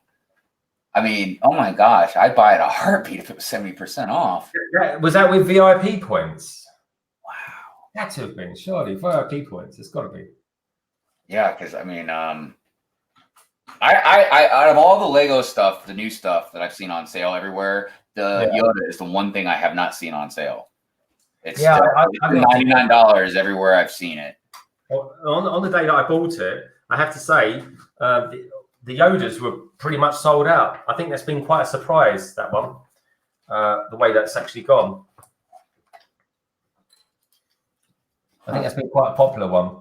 I mean, oh my gosh, I'd buy it a heartbeat if it was 70% off. Was that with VIP points? Wow. Had to have been, surely. VIP points, it's got to be. Yeah, because I mean, I out of all the Lego stuff, the new stuff that I've seen on sale everywhere, the Yoda is the one thing I have not seen on sale. It's $99 everywhere I've seen it. On the day that I bought it, I have to say, the Yodas were pretty much sold out. I think that's been quite a surprise, that one, the way that's actually gone. I think that's been quite a popular one.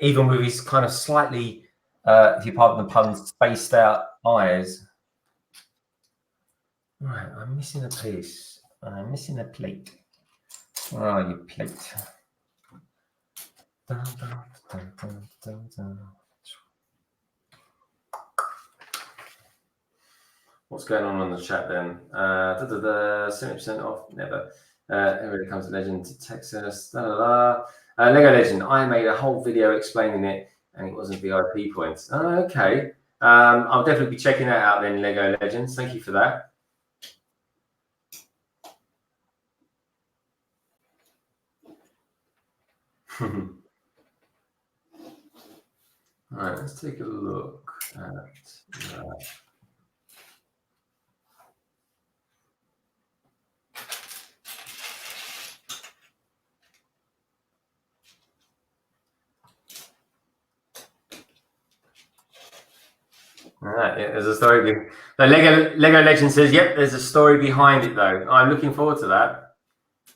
Even with his kind of slightly, if you pardon the pun, spaced out eyes. Right, I'm missing a piece. I'm missing a plate. Where are you, plate? Dun, dun, dun, dun, dun. What's going on the chat then? 70% off, never. Here comes Legend to Texas. Lego Legend, I made a whole video explaining it, and it wasn't VIP points. Oh, okay. I'll definitely be checking that out then, Lego Legends. Thank you for that. All right, let's take a look. All right, yeah, there's a story. The Lego Legend says, "Yep, there's a story behind it, though." I'm looking forward to that.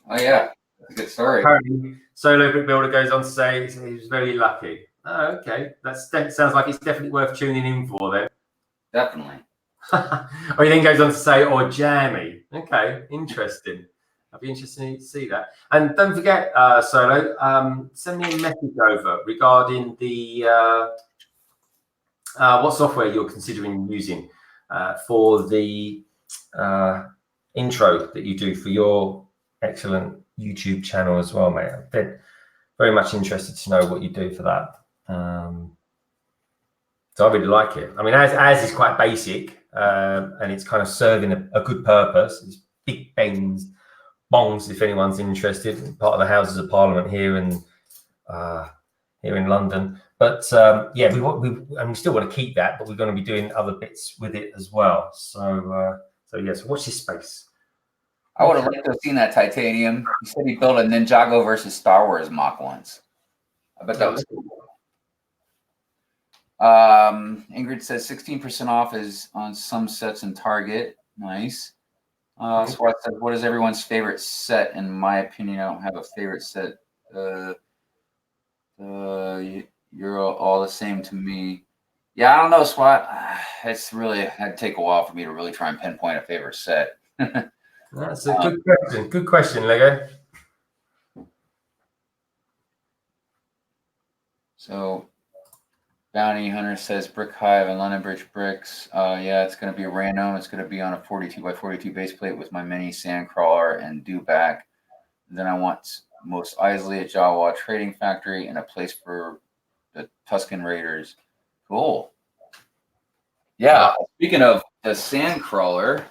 Oh yeah, that's a good story. Apparently, Solo Brick Builder goes on to say he was very lucky. Oh, okay, that sounds like it's definitely worth tuning in for then. Definitely. Or he then goes on to say, "Or jammy." Okay, interesting. I'd be interested to see that. And don't forget, Solo, send me a message over regarding the what software you're considering using for the intro that you do for your excellent YouTube channel as well, mate. I've been very much interested to know what you do for that. So I really like it. I mean, as is quite basic, and it's kind of serving a good purpose. It's big bends, bongs, if anyone's interested. Part of the Houses of Parliament here in London. But yeah, we still want to keep that, but we're going to be doing other bits with it as well. So yes, watch this space. I would have liked to have seen that titanium. He said he built a Ninjago versus Star Wars mock once. I bet that was cool. Ingrid says 16% off is on some sets in Target. Nice. Swat said, what is everyone's favorite set? In my opinion, I don't have a favorite set. You're all the same to me. Yeah, I don't know, Swat. It's really had to take a while for me to really try and pinpoint a favorite set. That's a good question. Good question, Lego. So, Bounty Hunter says Brick Hive and London Bridge bricks. Yeah, it's going to be random. It's going to be on a 42 by 42 base plate with my mini sand crawler and dewback. Then I want Most Isley at Jawa Trading Factory and a place for the Tuscan Raiders. Cool. Yeah. Speaking of the sand crawler,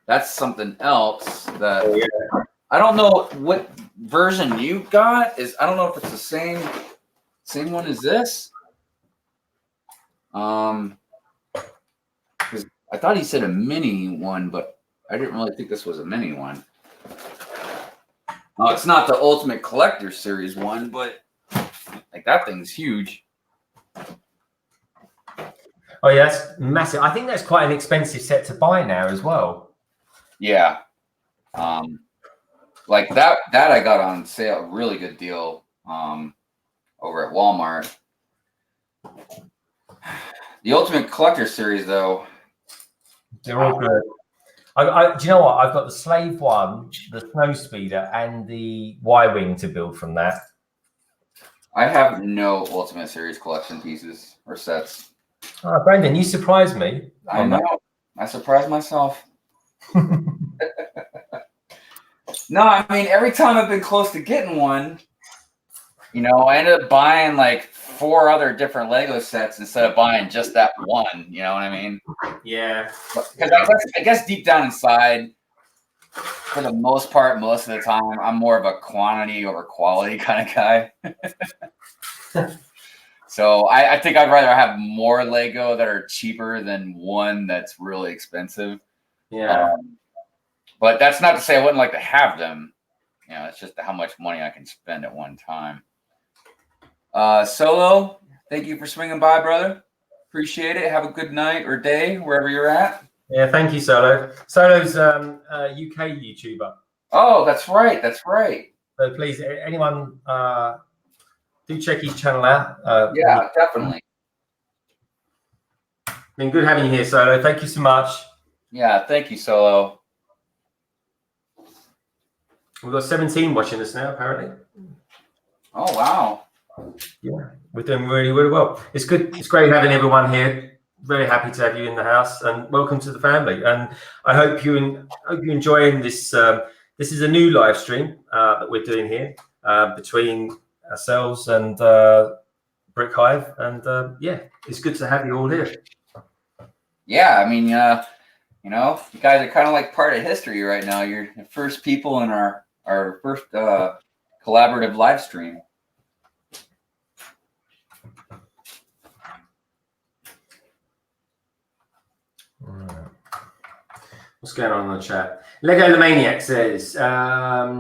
that's something else that I don't know what version you got. I don't know if it's the same one as this. Because I thought he said a mini one, but I didn't really think this was a mini one. It's not the Ultimate Collector Series one, but like that thing's huge. Oh yeah, that's massive. I think that's quite an expensive set to buy now as well. Yeah. Like that I got on sale, really good deal over at Walmart. The Ultimate Collector Series, though, they're all good. Do you know what? I've got the Slave one, the Snow Speeder, and the Y-Wing to build from that. I have no Ultimate Series collection pieces or sets. Oh, Brandon, you surprised me. I know. I surprised myself. No, I mean, every time I've been close to getting one, I ended up buying like 4 other different Lego sets instead of buying just that one. You know what I mean? Yeah. Because I guess deep down inside, for the most part, most of the time, I'm more of a quantity over quality kind of guy. So I think I'd rather have more Lego that are cheaper than one that's really expensive. Yeah. But that's not to say I wouldn't like to have them. It's just how much money I can spend at one time. Solo, thank you for swinging by, brother. Appreciate it. Have a good night or day wherever you're at. Yeah, thank you, Solo. Solo's a UK YouTuber. Oh, that's right. That's right. So please, anyone, do check his channel out. Yeah, definitely. Been good having you here, Solo. Thank you so much. Yeah, thank you, Solo. We've got 17 watching us now, apparently. Oh, wow. Yeah, we're doing really, really well. It's good. It's great having everyone here. Very happy to have you in the house, and welcome to the family. And I hope you're enjoying this. This is a new live stream that we're doing here between ourselves and Brick Hive, and yeah, it's good to have you all here. Yeah, I mean, you guys are kind of like part of history right now. You're the first people in our first collaborative live stream. What's going on in the chat? Lego the Maniac says,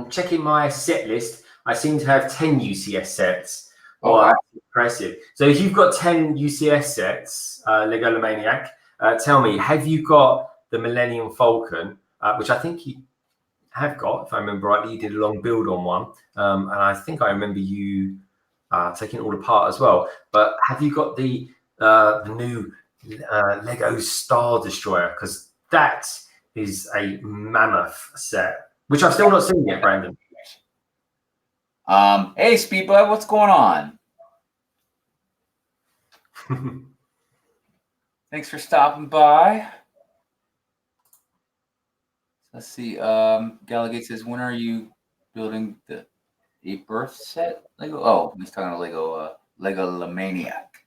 checking my set list, I seem to have 10 UCS sets. Oh, wow. Impressive. So if you've got 10 UCS sets, Lego the Maniac, tell me, have you got the Millennium Falcon, which I think you have got, if I remember rightly, you did a long build on one. And I think I remember you taking it all apart as well. But have you got the new Lego Star Destroyer? Because that is a mammoth set, which I've still not seen yet, Brandon. Hey, Speedbud, what's going on? Thanks for stopping by. Let's see. Galagate says, when are you building a birth set? Lego? Oh, he's talking about Lego Maniac.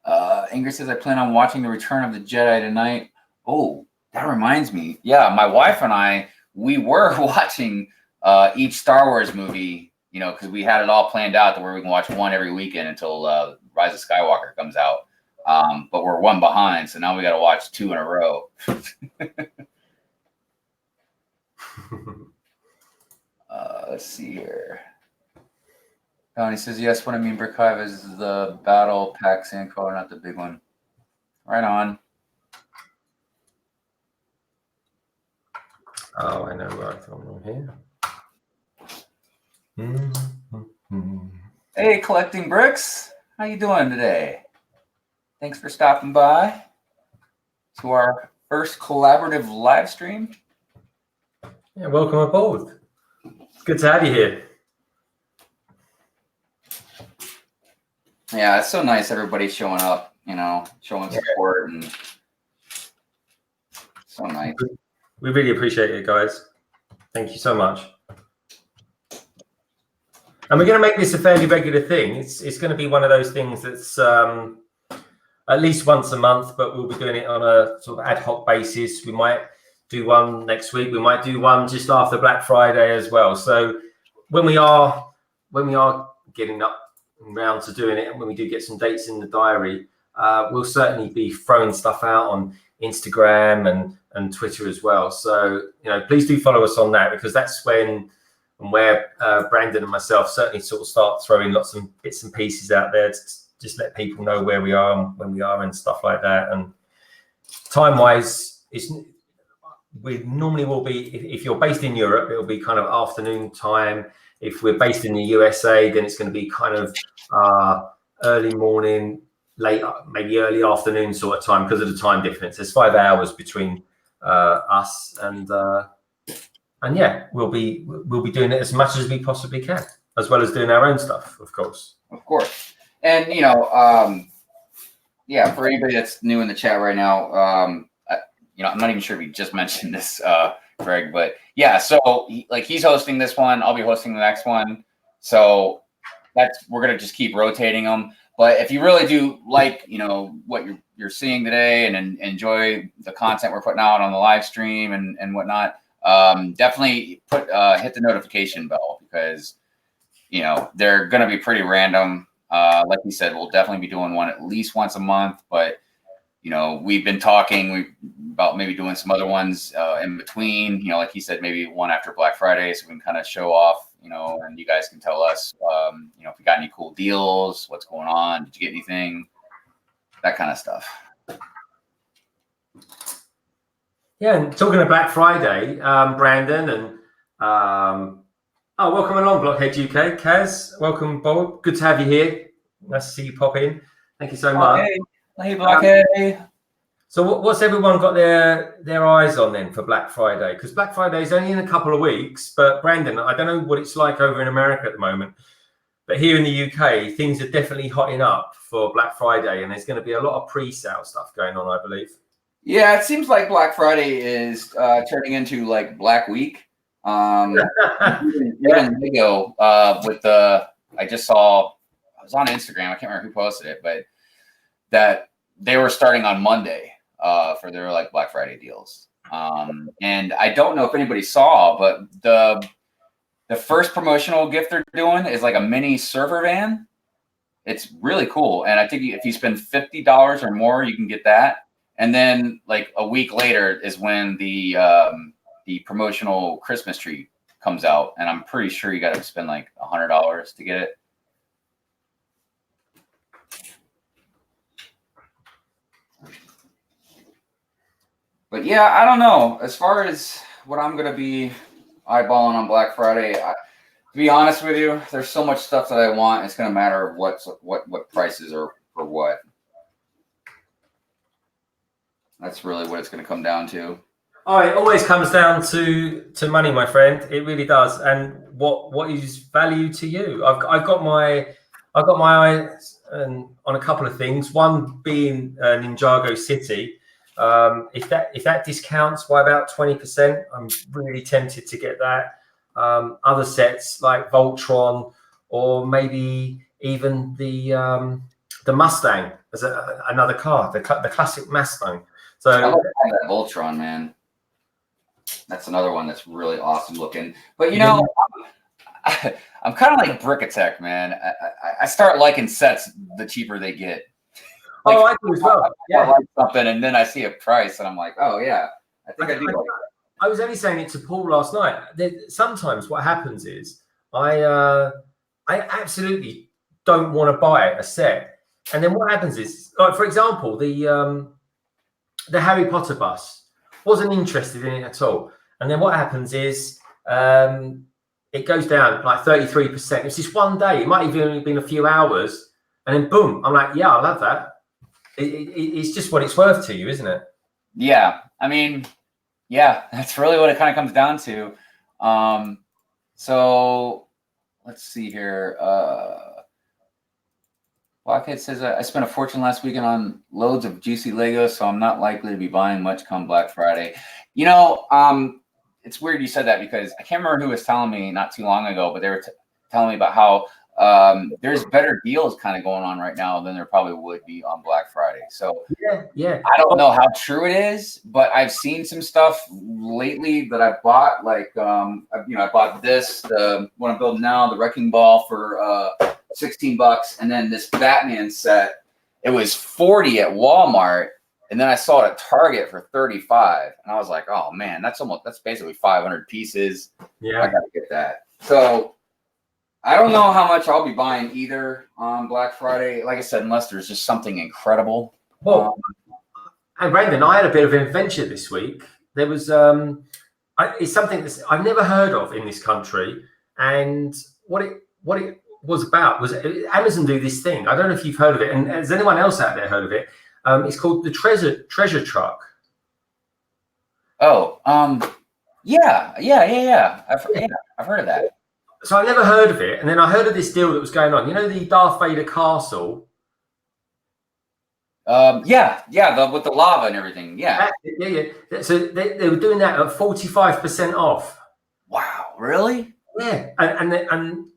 Ingrid says, I plan on watching The Return of the Jedi tonight. Oh, that reminds me. Yeah, my wife and I, we were watching each Star Wars movie, you know, because we had it all planned out to where we can watch one every weekend until Rise of Skywalker comes out. But we're one behind, so now we got to watch 2 in a row. Let's see here. Donnie says, yes, what I mean, Brick Hive is the battle pack sandcrawler, not the big one. Right on. Oh, I know where I come from here. Hey, Collecting Bricks. How you doing today? Thanks for stopping by to our first collaborative live stream. Yeah, welcome aboard. It's good to have you here. Yeah, it's so nice everybody showing up, you know, showing support, and so nice. We really appreciate it, guys. Thank you so much. And we're going to make this a fairly regular thing. It's going to be one of those things that's at least once a month, but we'll be doing it on a sort of ad hoc basis. We might do one next week. We might do one just after Black Friday as well. So when we are getting up round to doing it, and when we do get some dates in the diary, we'll certainly be throwing stuff out on Instagram and Twitter as well. So, you know, please do follow us on that, because that's when and where Brandon and myself certainly sort of start throwing lots of bits and pieces out there to just let people know where we are and when we are and stuff like that. And time-wise, we normally will be, if you're based in Europe, it'll be kind of afternoon time. If we're based in the USA, then it's going to be kind of early morning, late, maybe early afternoon sort of time, because of the time difference. There's 5 hours between us, and yeah, we'll be doing it as much as we possibly can, as well as doing our own stuff, of course. Of course. And, you know, yeah, for anybody that's new in the chat right now, you know, I'm not even sure if he just mentioned this, Greg, but yeah, so he's hosting this one. I'll be hosting the next one. So we're going to just keep rotating them. But if you really do like, you know, what you're seeing today and enjoy the content we're putting out on the live stream and whatnot, definitely hit the notification bell, because, you know, they're going to be pretty random. Like you said, we'll definitely be doing one at least once a month, but, you know, we've been talking about maybe doing some other ones in between, you know, like he said, maybe one after Black Friday, so we can kind of show off, you know, and you guys can tell us, you know, if you got any cool deals, what's going on, did you get anything, that kind of stuff. Yeah, and talking of Black Friday, Brandon, and welcome along, Blockhead UK. Kaz, welcome, Bob. Good to have you here. Nice to see you pop in. Thank you so much. Hey, Blockhead. So what's everyone got their eyes on then for Black Friday? Because Black Friday is only in a couple of weeks. But Brandon, I don't know what it's like over in America at the moment, but here in the UK, things are definitely hotting up for Black Friday, and there's going to be a lot of pre-sale stuff going on, I believe. Yeah, it seems like Black Friday is turning into like Black Week. Even Lego with I just saw, I was on Instagram, I can't remember who posted it, but that they were starting on Monday for their like Black Friday deals. And I don't know if anybody saw, but the first promotional gift they're doing is like a mini server van. It's really cool. And I think if you spend $50 or more, you can get that. And then like a week later is when the promotional Christmas tree comes out, and I'm pretty sure you got to spend like $100 to get it. But yeah, I don't know. As far as what I'm gonna be eyeballing on Black Friday, to be honest with you, there's so much stuff that I want. It's gonna matter what prices are for what. That's really what it's gonna come down to. Oh, it always comes down to money, my friend. It really does. And what is value to you? I've got my eyes on a couple of things. One being Ninjago City. If that discounts by about 20%, I'm really tempted to get that. Other sets like Voltron, or maybe even the Mustang as another car, the classic Mustang. So I like that Voltron, man. That's another one that's really awesome looking. But you know, I'm kind of like Brickatech, man. I start liking sets the cheaper they get. Like, I do as well. I like something, and then I see a price, and I'm like, oh yeah, I think I do like that. I was only saying it to Paul last night. Sometimes what happens is I absolutely don't want to buy a set, and then what happens is, like for example, the Harry Potter bus. Wasn't interested in it at all. And then what happens is it goes down like 33%. It's just one day. It might even only been a few hours. And then boom, I'm like, yeah, I love that. It's just what it's worth to you, isn't it? Yeah. I mean, yeah, that's really what it kind of comes down to. So let's see here. Blockhead says, I spent a fortune last weekend on loads of juicy Legos, so I'm not likely to be buying much come Black Friday. You know, it's weird you said that, because I can't remember who was telling me not too long ago, but they were telling me about how there's better deals kind of going on right now than there probably would be on Black Friday. So yeah. I don't know how true it is, but I've seen some stuff lately that I've bought. Like, I bought this, the one I'm building now, the Wrecking Ball, for $16, and then this Batman set, it was $40 at Walmart, and then I saw it at Target for $35, and I was like, oh man, that's basically 500 pieces. Yeah, I gotta get that. So I don't know how much I'll be buying either on Black Friday, like I said, unless there's just something incredible. Well, and Brandon, I had a bit of an adventure this week. There was it's something that I've never heard of in this country, and what it was about was Amazon do this thing. I don't know if you've heard of it, and has anyone else out there heard of it? It's called the treasure truck. Oh, yeah. I've heard of that. So I never heard of it, and then I heard of this deal that was going on. You know, the Darth Vader castle. With the lava and everything. Yeah. So they were doing that at 45% off. Wow, really? Yeah, and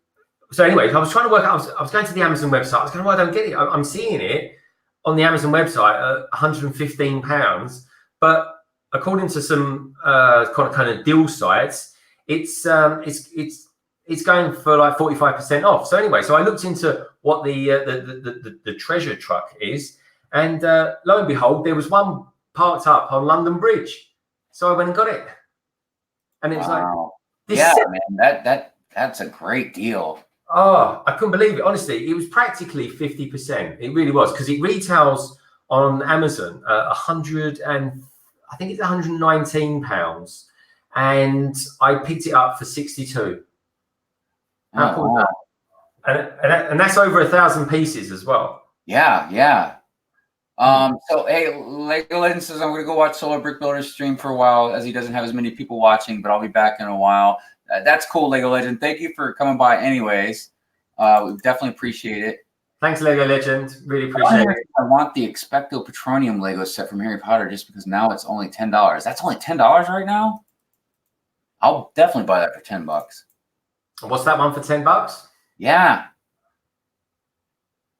so anyway, I was trying to work out. I was going to the Amazon website. I was going, well, I don't get it. I'm seeing it on the Amazon website at £115, but according to some kind of deal sites, it's going for like 45% off. So anyway, so I looked into what the treasure truck is, and lo and behold, there was one parked up on London Bridge. So I went and got it, and it was like, man, that's a great deal. Oh, I couldn't believe it. Honestly, it was practically 50%. It really was, because it retails on Amazon I think it's £119, and I picked it up for 62. How cool is that? And that's over 1,000 pieces as well. Yeah. So hey, Lego Legend says I'm going to go watch Solar Brick Builder's stream for a while, as he doesn't have as many people watching, but I'll be back in a while. That's cool, Lego Legend. Thank you for coming by anyways. We definitely appreciate it. Thanks, Lego Legend. Really appreciate it. I want the Expecto Patronum Lego set from Harry Potter, just because now it's only $10. That's only $10 right now? I'll definitely buy that for $10. What's that one for $10? Yeah.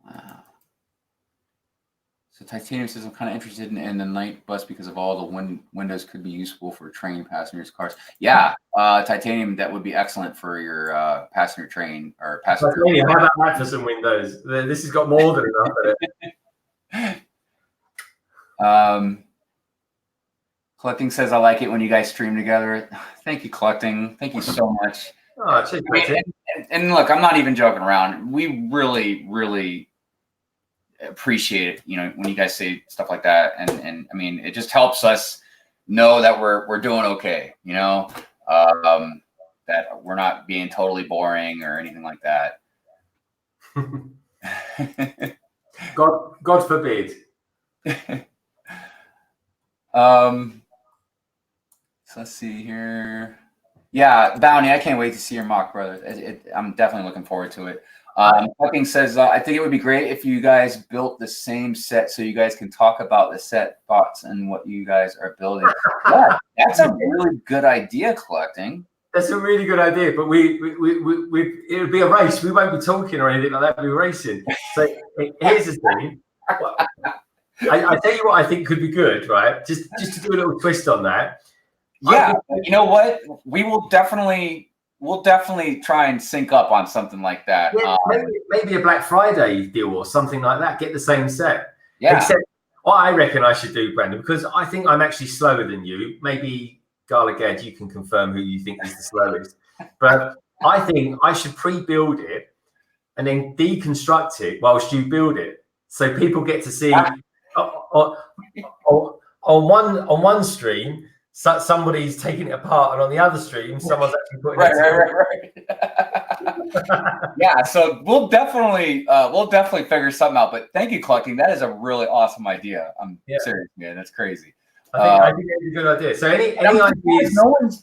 Wow. So Titanium says, I'm kind of interested in the night bus because of all the windows could be useful for train passengers' cars. Yeah, Titanium, that would be excellent for your passenger train or passenger. Titanium, how about that for some windows? This has got more than enough of it. Collecting says, I like it when you guys stream together. Thank you, Collecting. Thank you so much. Oh, cheers, I mean, and look, I'm not even joking around. We really, really appreciate it, when you guys say stuff like that. And I mean, it just helps us know that we're doing okay, that we're not being totally boring or anything like that. God forbid. So let's see here. Yeah, Bounty, I can't wait to see your mock, brother. I'm definitely looking forward to it. Fucking says, I think it would be great if you guys built the same set so you guys can talk about the set thoughts and what you guys are building. Yeah, that's a really good idea, Collecting. That's a really good idea, but we it would be a race. We won't be talking or anything like that. We'll be racing. So here's the thing. I tell you what I think could be good, right? Just to do a little twist on that. Yeah, you know what? We'll definitely try and sync up on something like that. Yeah, maybe a Black Friday deal or something like that. Get the same set. Yeah. Except what I reckon I should do, Brandon, because I think I'm actually slower than you. Maybe Garligad, you can confirm who you think is the slowest. But I think I should pre-build it and then deconstruct it whilst you build it, so people get to see on one stream. So somebody's taking it apart, and on the other stream, someone's actually putting it right. Yeah, so we'll definitely figure something out. But thank you, Collecting. That is a really awesome idea. I'm serious, man. That's crazy. I think it's a good idea. So any ideas?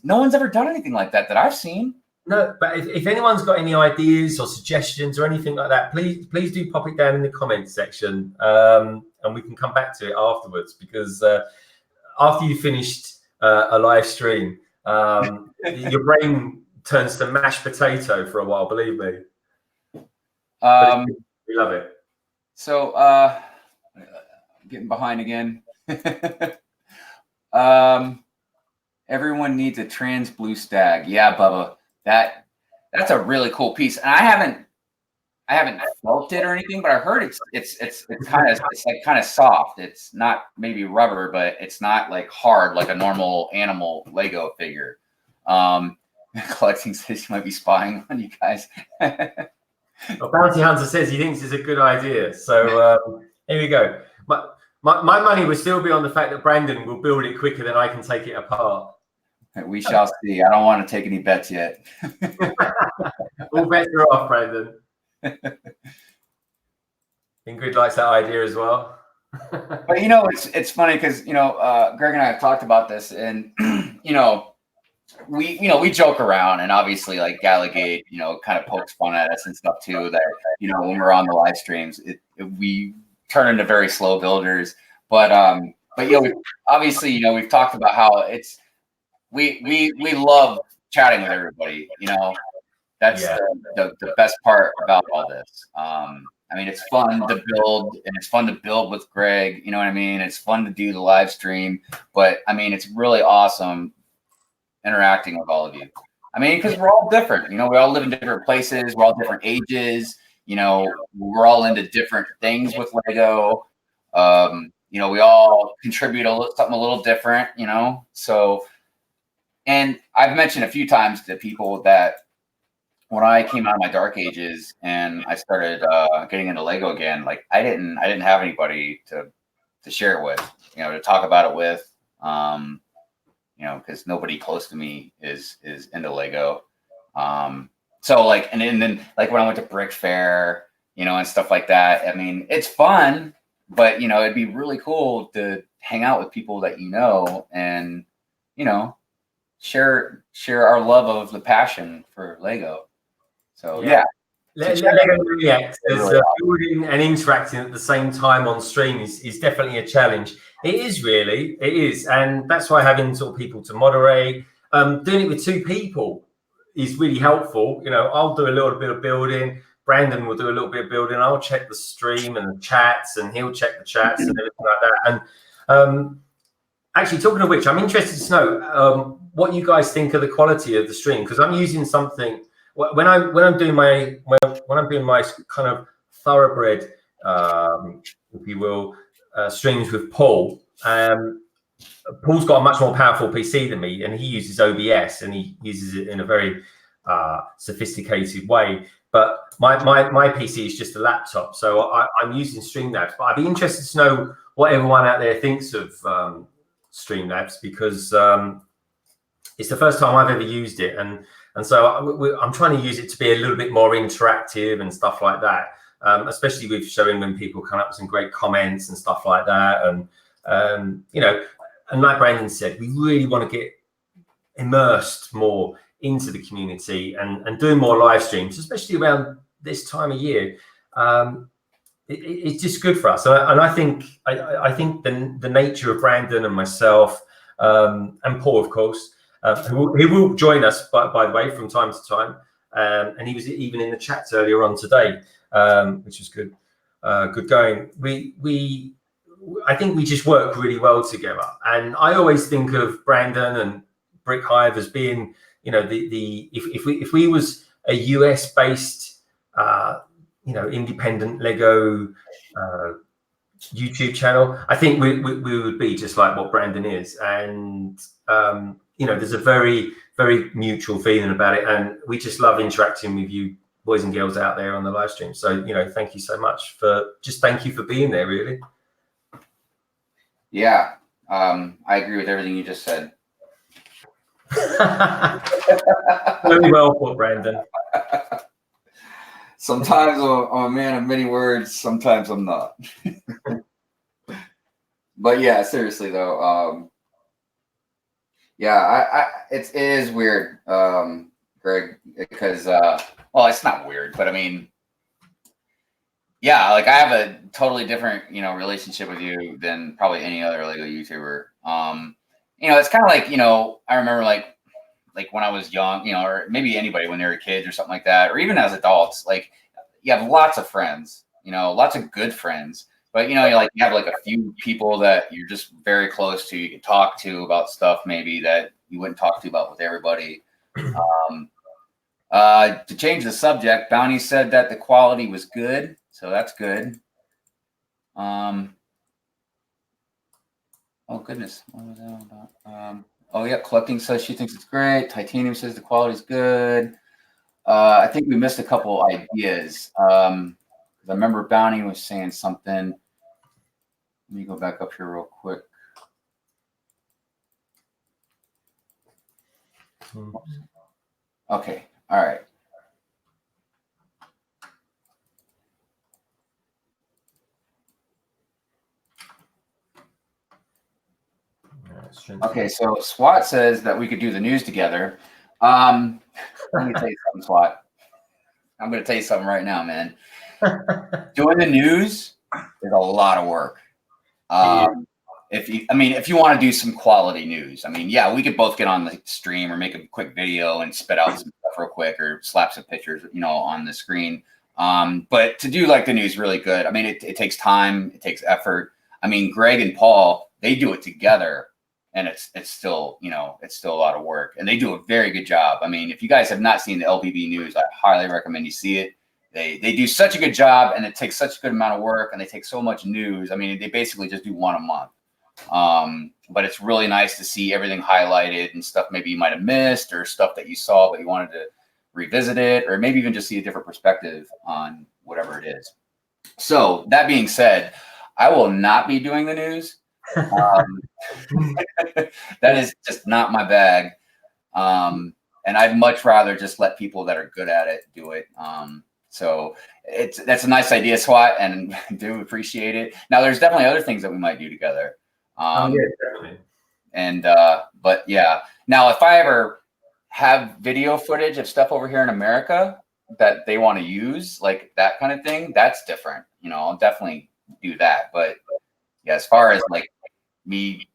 No one's ever done anything like that I've seen. No, but if anyone's got any ideas or suggestions or anything like that, please do pop it down in the comments section, and we can come back to it afterwards. Because after you finished a live stream, your brain turns to mashed potato for a while, believe me. We love it. So getting behind again. Everyone needs a trans blue stag. Yeah, Bubba, that's a really cool piece. And I haven't felt it or anything, but I heard it's kind of soft. It's not maybe rubber, but it's not like hard like a normal animal Lego figure. Collecting says he might be spying on you guys. Well, Bounty Hunter says he thinks it's a good idea. So here we go. My money would still be on the fact that Brandon will build it quicker than I can take it apart. We shall see. I don't want to take any bets yet. All bets are off, Brandon. Ingrid likes that idea as well. But it's funny because Greg and I have talked about this, and we joke around, and obviously like Galligate kind of pokes fun at us and stuff too. That when we're on the live streams, we turn into very slow builders. But obviously we've talked about how it's we love chatting with everybody. That's the best part about all this. I mean, it's fun to build, and it's fun to build with Greg. You know what I mean? It's fun to do the live stream, but I mean, it's really awesome interacting with all of you. I mean, because we're all different. We all live in different places. We're all different ages. We're all into different things with Lego. We all contribute something a little different. So, and I've mentioned a few times to people that when I came out of my dark ages and I started getting into Lego again, like I didn't have anybody to share it with, to talk about it with, because nobody close to me is into Lego. So like, and then like when I went to Brick Fair, and stuff like that, I mean, it's fun, but it'd be really cool to hang out with people that and share our love of the passion for Lego. So Lego React as building and interacting at the same time on stream is definitely a challenge. It is, and that's why having sort of people to moderate, doing it with two people is really helpful. I'll do a little bit of building. Brandon will do a little bit of building. I'll check the stream and the chats, and he'll check the chats and everything like that. And actually, talking of which, I'm interested to know what you guys think of the quality of the stream, because I'm using something. When I'm doing my kind of thoroughbred, if you will, streams with Paul, Paul's got a much more powerful PC than me, and he uses OBS, and he uses it in a very sophisticated way. But my PC is just a laptop, so I'm using Streamlabs. But I'd be interested to know what everyone out there thinks of Streamlabs, because it's the first time I've ever used it, and so I'm trying to use it to be a little bit more interactive and stuff like that, especially with showing when people come up with some great comments and stuff like that. And you know, and like Brandon said, we really want to get immersed more into the community and doing more live streams, especially around this time of year. It's just good for us, and I think the nature of Brandon and myself, and Paul, of course, who will join us by the way from time to time, and he was even in the chats earlier on today, which was good. Good going. I think we just work really well together, and I always think of Brandon and Brick Hive as being, you know, if we was a US based, you know, independent Lego YouTube channel, I think we would be just like what Brandon is, and you know, there's a very mutual feeling about it, and we just love interacting with you boys and girls out there on the live stream. So, you know, thank you so much thank you for being there, really. Yeah, I agree with everything you just said. Very well put, Brandon. Sometimes I'm a man of many words, sometimes I'm not. But yeah, seriously though, yeah, it is weird, Greg, because well, it's not weird, but I mean, yeah, like I have a totally different, you know, relationship with you than probably any other Lego YouTuber. You know, it's kind of like, you know, I remember like when I was young, you know, or maybe anybody when they were kids or something like that, or even as adults, like you have lots of friends, you know, lots of good friends, but you know, you have like a few people that you're just very close to, you can talk to about stuff maybe that you wouldn't talk to about with everybody. To change the subject, Bounty said that the quality was good, so that's good. Oh goodness, what was that all about? Oh yeah, collecting says she thinks it's great. Titanium says the quality is good. I think we missed a couple ideas. I remember Bounty was saying something. Let me go back up here real quick. Okay, all right. Okay, so SWAT says that we could do the news together. Let me tell you something, SWAT. I'm going to tell you something right now, man. Doing the news is a lot of work. If you want to do some quality news, I mean, yeah, we could both get on the stream or make a quick video and spit out some stuff real quick or slap some pictures, you know, on the screen. But to do like the news really good, I mean, it takes time, it takes effort. I mean, Greg and Paul, they do it together, and it's still, you know, it's still a lot of work, and they do a very good job. I mean, if you guys have not seen the LPB news, I highly recommend you see it. They do such a good job, and it takes such a good amount of work, and they take so much news. I mean, they basically just do one a month. But it's really nice to see everything highlighted and stuff maybe you might have missed, or stuff that you saw but you wanted to revisit it, or maybe even just see a different perspective on whatever it is. So that being said, I will not be doing the news. That is just not my bag. And I'd much rather just let people that are good at it do it. So that's a nice idea, SWAT, and do appreciate it. Now, there's definitely other things that we might do together. Yeah, definitely. And but yeah, now if I ever have video footage of stuff over here in America that they want to use, like that kind of thing, that's different. You know, I'll definitely do that. But yeah, as far as like me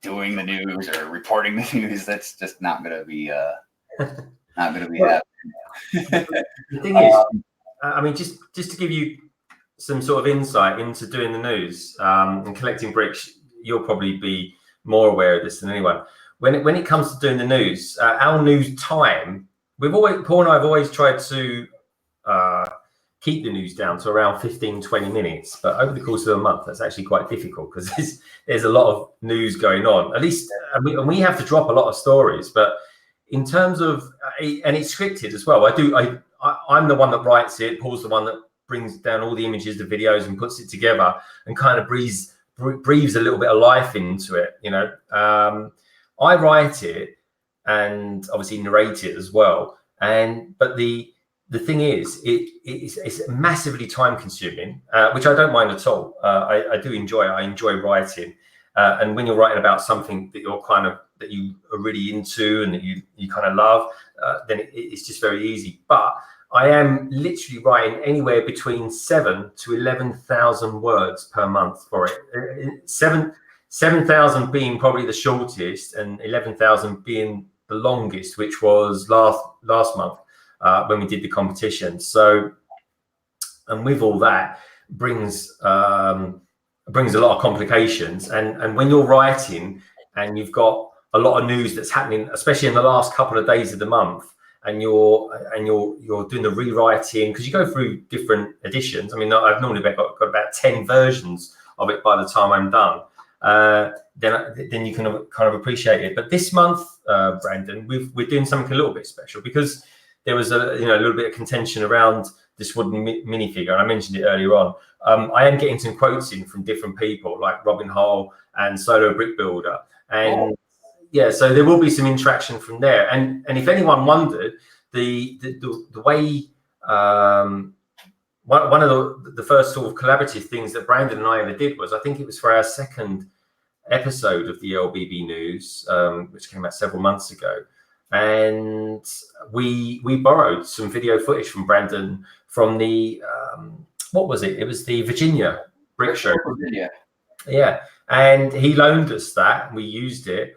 doing the news or reporting the news, that's just not going to be not going to be happening. The thing is, I mean, just to give you some sort of insight into doing the news and collecting bricks, you'll probably be more aware of this than anyone. When it comes to doing the news, our news time, Paul and I have always tried to keep the news down to around 15, 20 minutes. But over the course of a month, that's actually quite difficult because there's a lot of news going on. At least, and we have to drop a lot of stories. But in terms of, and it's scripted as well. I'm the one that writes it. Paul's the one that brings down all the images, the videos, and puts it together and kind of breathes a little bit of life into it. I write it and obviously narrate it as well. But the thing is, it's massively time consuming, which I don't mind at all. I do enjoy it. I enjoy writing. And when you're writing about something that that you are really into and that you kind of love, then it's just very easy. But I am literally writing anywhere between 7,000 to 11,000 words per month for it. 7,000 being probably the shortest, and 11,000 being the longest, which was last month when we did the competition. So, and with all that brings a lot of complications. And when you're writing and you've got a lot of news that's happening, especially in the last couple of days of the month, and you're doing the rewriting, because you go through different editions. I mean, I've normally got about 10 versions of it by the time I'm done. Then you can kind of appreciate it. But this month, Brandon, we're doing something a little bit special because there was a little bit of contention around this wooden minifigure, and I mentioned it earlier on. I am getting some quotes in from different people like Robin Hull and Solo Brick Builder, and yeah, so there will be some interaction from there. And if anyone wondered, the way one of the first sort of collaborative things that Brandon and I ever did was, I think it was for our second episode of the LBB News, which came out several months ago, and we borrowed some video footage from Brandon from the what was it? It was the Virginia Brick Show. Yeah, and he loaned us that. We used it.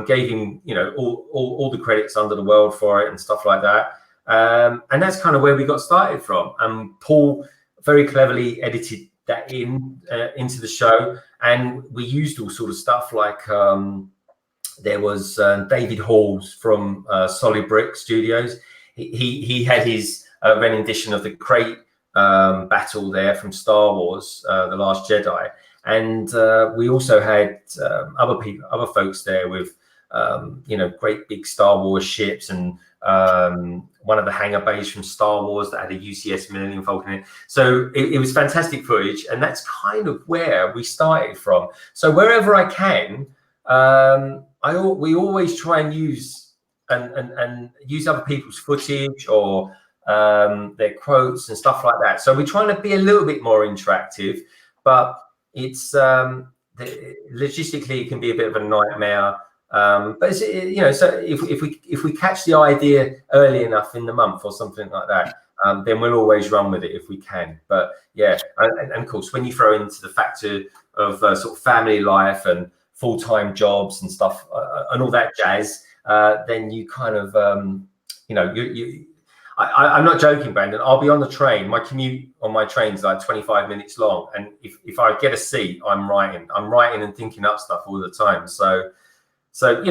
Gave him, all the credits under the world for it and stuff like that. And that's kind of where we got started from. And Paul very cleverly edited that into the show. And we used all sort of stuff like there was David Halls from Solid Brick Studios. He had his rendition of the crate battle there from Star Wars, The Last Jedi. And we also had other folks there with, great big Star Wars ships, and one of the hangar bays from Star Wars that had a UCS Millennium Falcon in it. So it was fantastic footage, and that's kind of where we started from. So wherever I can, we always try and use and use other people's footage or their quotes and stuff like that. So we're trying to be a little bit more interactive, but it's logistically it can be a bit of a nightmare. But it's, so if we catch the idea early enough in the month or something like that, then we'll always run with it if we can. But yeah, and of course, when you throw into the factor of sort of family life and full-time jobs and stuff and all that jazz, then you kind of I'm not joking, Brandon. I'll be on the train. My commute on my train is like 25 minutes long. And if I get a seat, I'm writing and thinking up stuff all the time. So but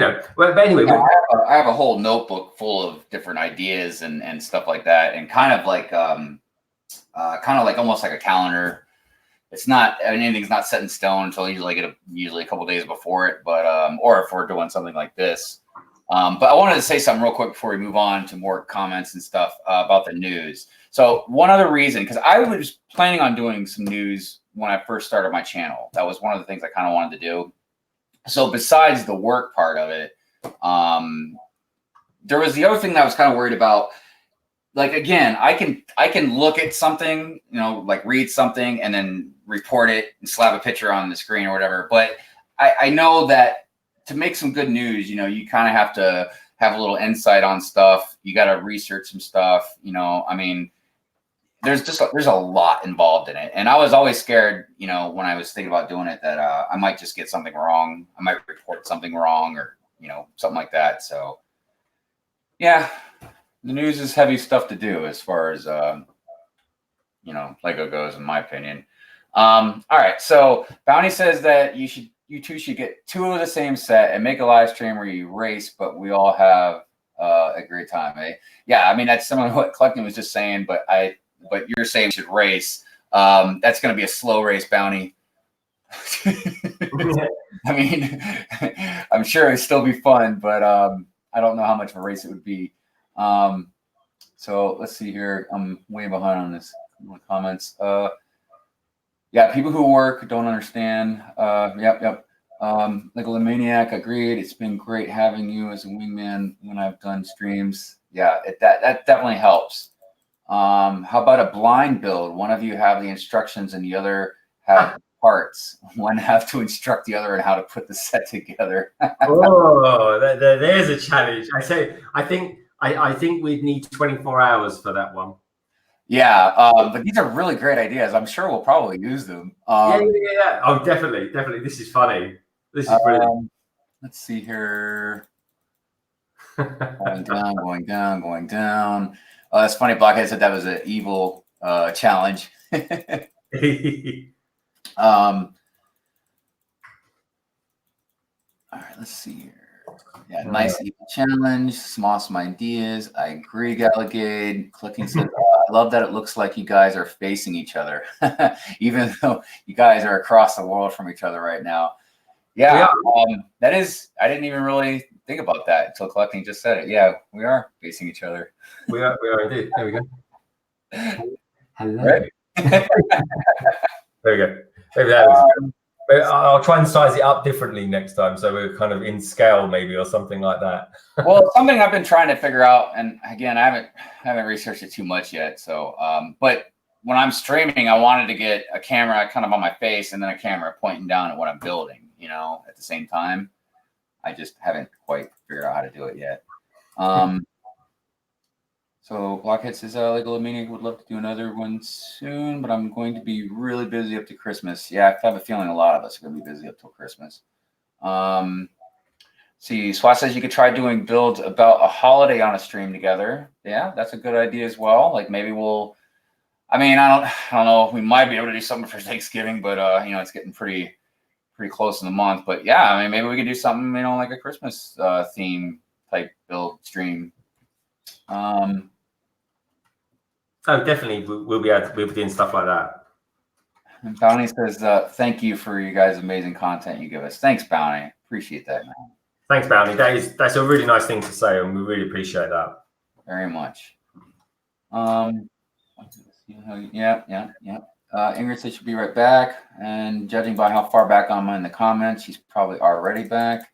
anyway. Yeah, I have a whole notebook full of different ideas and stuff like that. And kind of like almost like a calendar. It's not, anything's not set in stone until usually a couple days before it. But, or if we're doing something like this. But I wanted to say something real quick before we move on to more comments and stuff about the news. So one other reason, because I was planning on doing some news when I first started my channel. That was one of the things I kind of wanted to do. So besides the work part of it, there was the other thing that I was kind of worried about. Like, again, I can look at something, like read something and then report it and slap a picture on the screen or whatever. But I know that to make some good news, you kind of have to have a little insight on stuff. You got to research some stuff. I mean, there's a lot involved in it. And I was always scared, when I was thinking about doing it, that I might just get something wrong. I might report something wrong or, something like that. So, yeah, the news is heavy stuff to do as far as, Lego goes, in my opinion. All right. So Bounty says that you two should get 2 of the same set and make a live stream where you race, but we all have a great time, eh? Yeah, I mean, that's similar to what Collecting was just saying, but I but you're saying we should race. That's going to be a slow race, Bounty. I mean, I'm sure it'd still be fun, but I don't know how much of a race it would be. So let's see here. I'm way behind on this. Comments. Yeah, people who work don't understand. Yep. Megalomaniac agreed. It's been great having you as a wingman when I've done streams. Yeah, that definitely helps. How about a blind build? One of you have the instructions and the other have parts. One have to instruct the other on how to put the set together. Oh, there's a challenge. I think we'd need 24 hours for that one. Yeah, but these are really great ideas. I'm sure we'll probably use them. Yeah. Oh, definitely. This is funny. This is brilliant. Let's see here. Going down. Oh, that's funny. Blockhead said that was an evil challenge. All right, let's see here. Yeah, nice evil challenge. Some awesome ideas. I agree, Galligade. Clicking says, I love that it looks like you guys are facing each other, even though you guys are across the world from each other right now. Yeah, that is. I didn't even really think about that until Collecting just said it. Yeah, we are facing each other. We are indeed. There we go. Hello. Right? There we go. Maybe that was. I'll try and size it up differently next time, so we're kind of in scale, maybe, or something like that. Well, something I've been trying to figure out, and again, I haven't researched it too much yet. So, but when I'm streaming, I wanted to get a camera kind of on my face and then a camera pointing down at what I'm building, at the same time. I just haven't quite figured out how to do it yet. So Blockhead says, Legalomaniac would love to do another one soon, but I'm going to be really busy up to Christmas. Yeah, I have a feeling a lot of us are going to be busy up till Christmas. See, Swat says you could try doing builds about a holiday on a stream together. Yeah, that's a good idea as well. Like maybe we'll, I don't know. We might be able to do something for Thanksgiving, but it's getting pretty close in the month. But yeah, maybe we could do something, like a Christmas theme type build stream. Oh, definitely, we'll be doing stuff like that. And Bounty says, "Thank you for you guys' amazing content you give us." Thanks, Bounty. Appreciate that, man. Thanks, Bounty. That's a really nice thing to say, and we really appreciate that very much. Yeah. Ingrid says she'll be right back, and judging by how far back I'm in the comments, she's probably already back.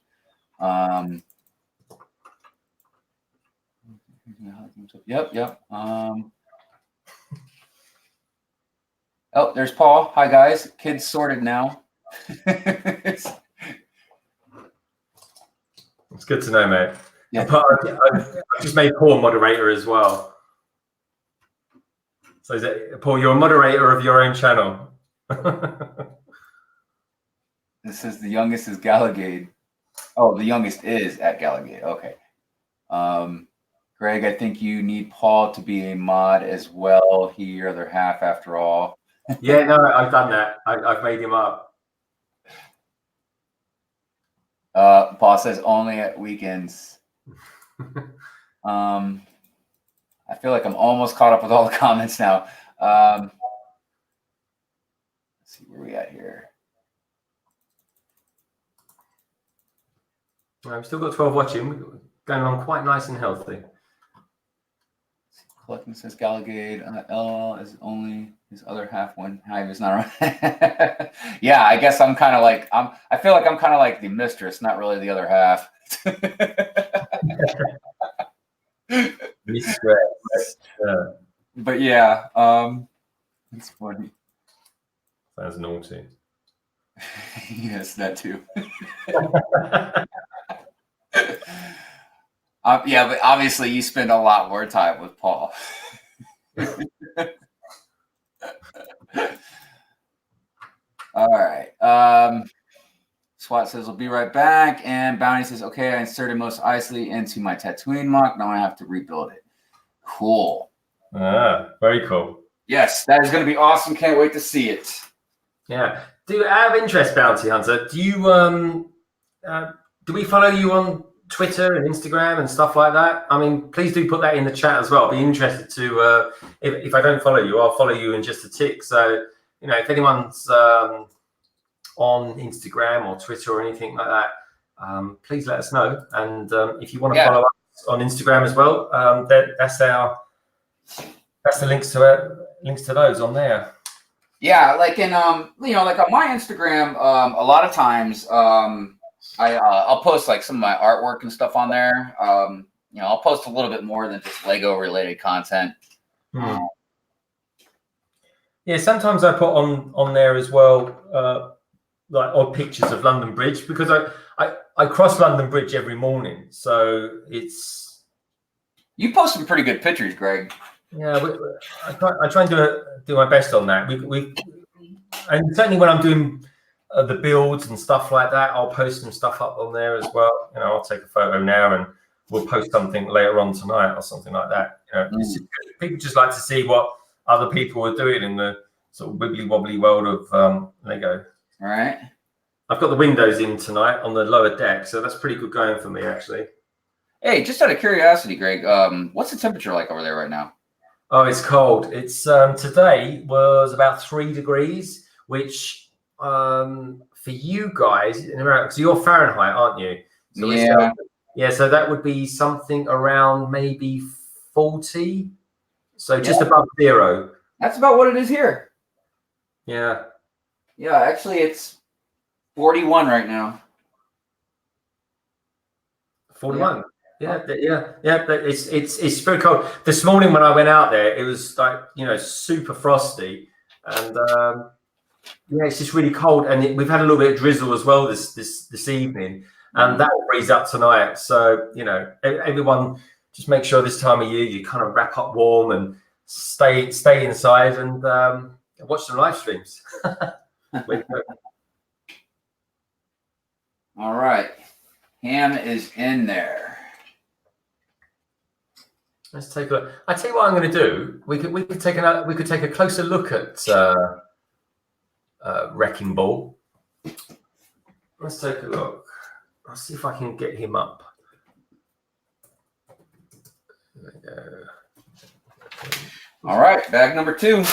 Yep. Oh, there's Paul. Hi, guys. Kids sorted now. It's good to know, mate. Yeah. I just made Paul moderator as well. So is it, Paul, you're a moderator of your own channel. This is the youngest is Galligade. Oh, the youngest is at Galligade. Okay. Greg, I think you need Paul to be a mod as well. He your other half, after all. Yeah, no, I've done that. I've made him up. Paul says only at weekends. I feel like I'm almost caught up with all the comments now. Let's see where we at here. I've still got 12 watching. We're going on quite nice and healthy. Collecting says Galligade. LOL is only his other half when Hive is not around. Yeah, I guess I'm kind of like I feel like I'm kind of like the mistress, not really the other half. Mistress. But yeah, it's funny. Sounds naughty. Yes, that too. Yeah, but obviously you spend a lot more time with Paul. All right. SWAT says, "I'll be right back." And Bounty says, "Okay, I inserted most Isley into my Tatooine mock. Now I have to rebuild it." Cool. Very cool. Yes, that is going to be awesome. Can't wait to see it. Yeah. Out of interest, Bounty Hunter, do you do we follow you on Twitter and Instagram and stuff like that? I mean, please do put that in the chat as well. I'll be interested to, if I don't follow you, I'll follow you in just a tick. So, if anyone's on Instagram or Twitter or anything like that, please let us know. And if you want to follow us on Instagram as well, that's the links to those on there. Yeah, like in like on my Instagram, a lot of times I'll post like some of my artwork and stuff on there. I'll post a little bit more than just Lego related content. Yeah, sometimes I put on there as well, like odd pictures of London Bridge, because I cross London Bridge every morning, so it's. You post some pretty good pictures, Greg. Yeah, I try and do my best on that. And certainly when I'm doing the builds and stuff like that, I'll post some stuff up on there as well. I'll take a photo now and we'll post something later on tonight or something like that. People just like to see what other people are doing in the sort of wibbly wobbly world of Lego. All right. I've got the windows in tonight on the lower deck, so that's pretty good going for me, actually. Hey, just out of curiosity, Greg, what's the temperature like over there right now? Oh, it's cold. It's today was about 3 degrees, which for you guys in America, because you're Fahrenheit, aren't you? So yeah. So that would be something around maybe 40. So just above 0. That's about what it is here. Yeah. Yeah, actually, it's 41 right now. 41. Yeah. It's very cold. This morning when I went out there, it was like super frosty, and it's just really cold. And we've had a little bit of drizzle as well this evening, and that will freeze up tonight. So everyone, just make sure this time of year you kind of wrap up warm and stay inside and watch some live streams. All right, ham is in there. Let's take a look. I tell you what I'm going to do. We could take a closer look at Wrecking Ball. Let's take a look. I'll see if I can get him up. There we go. All right, bag number 2.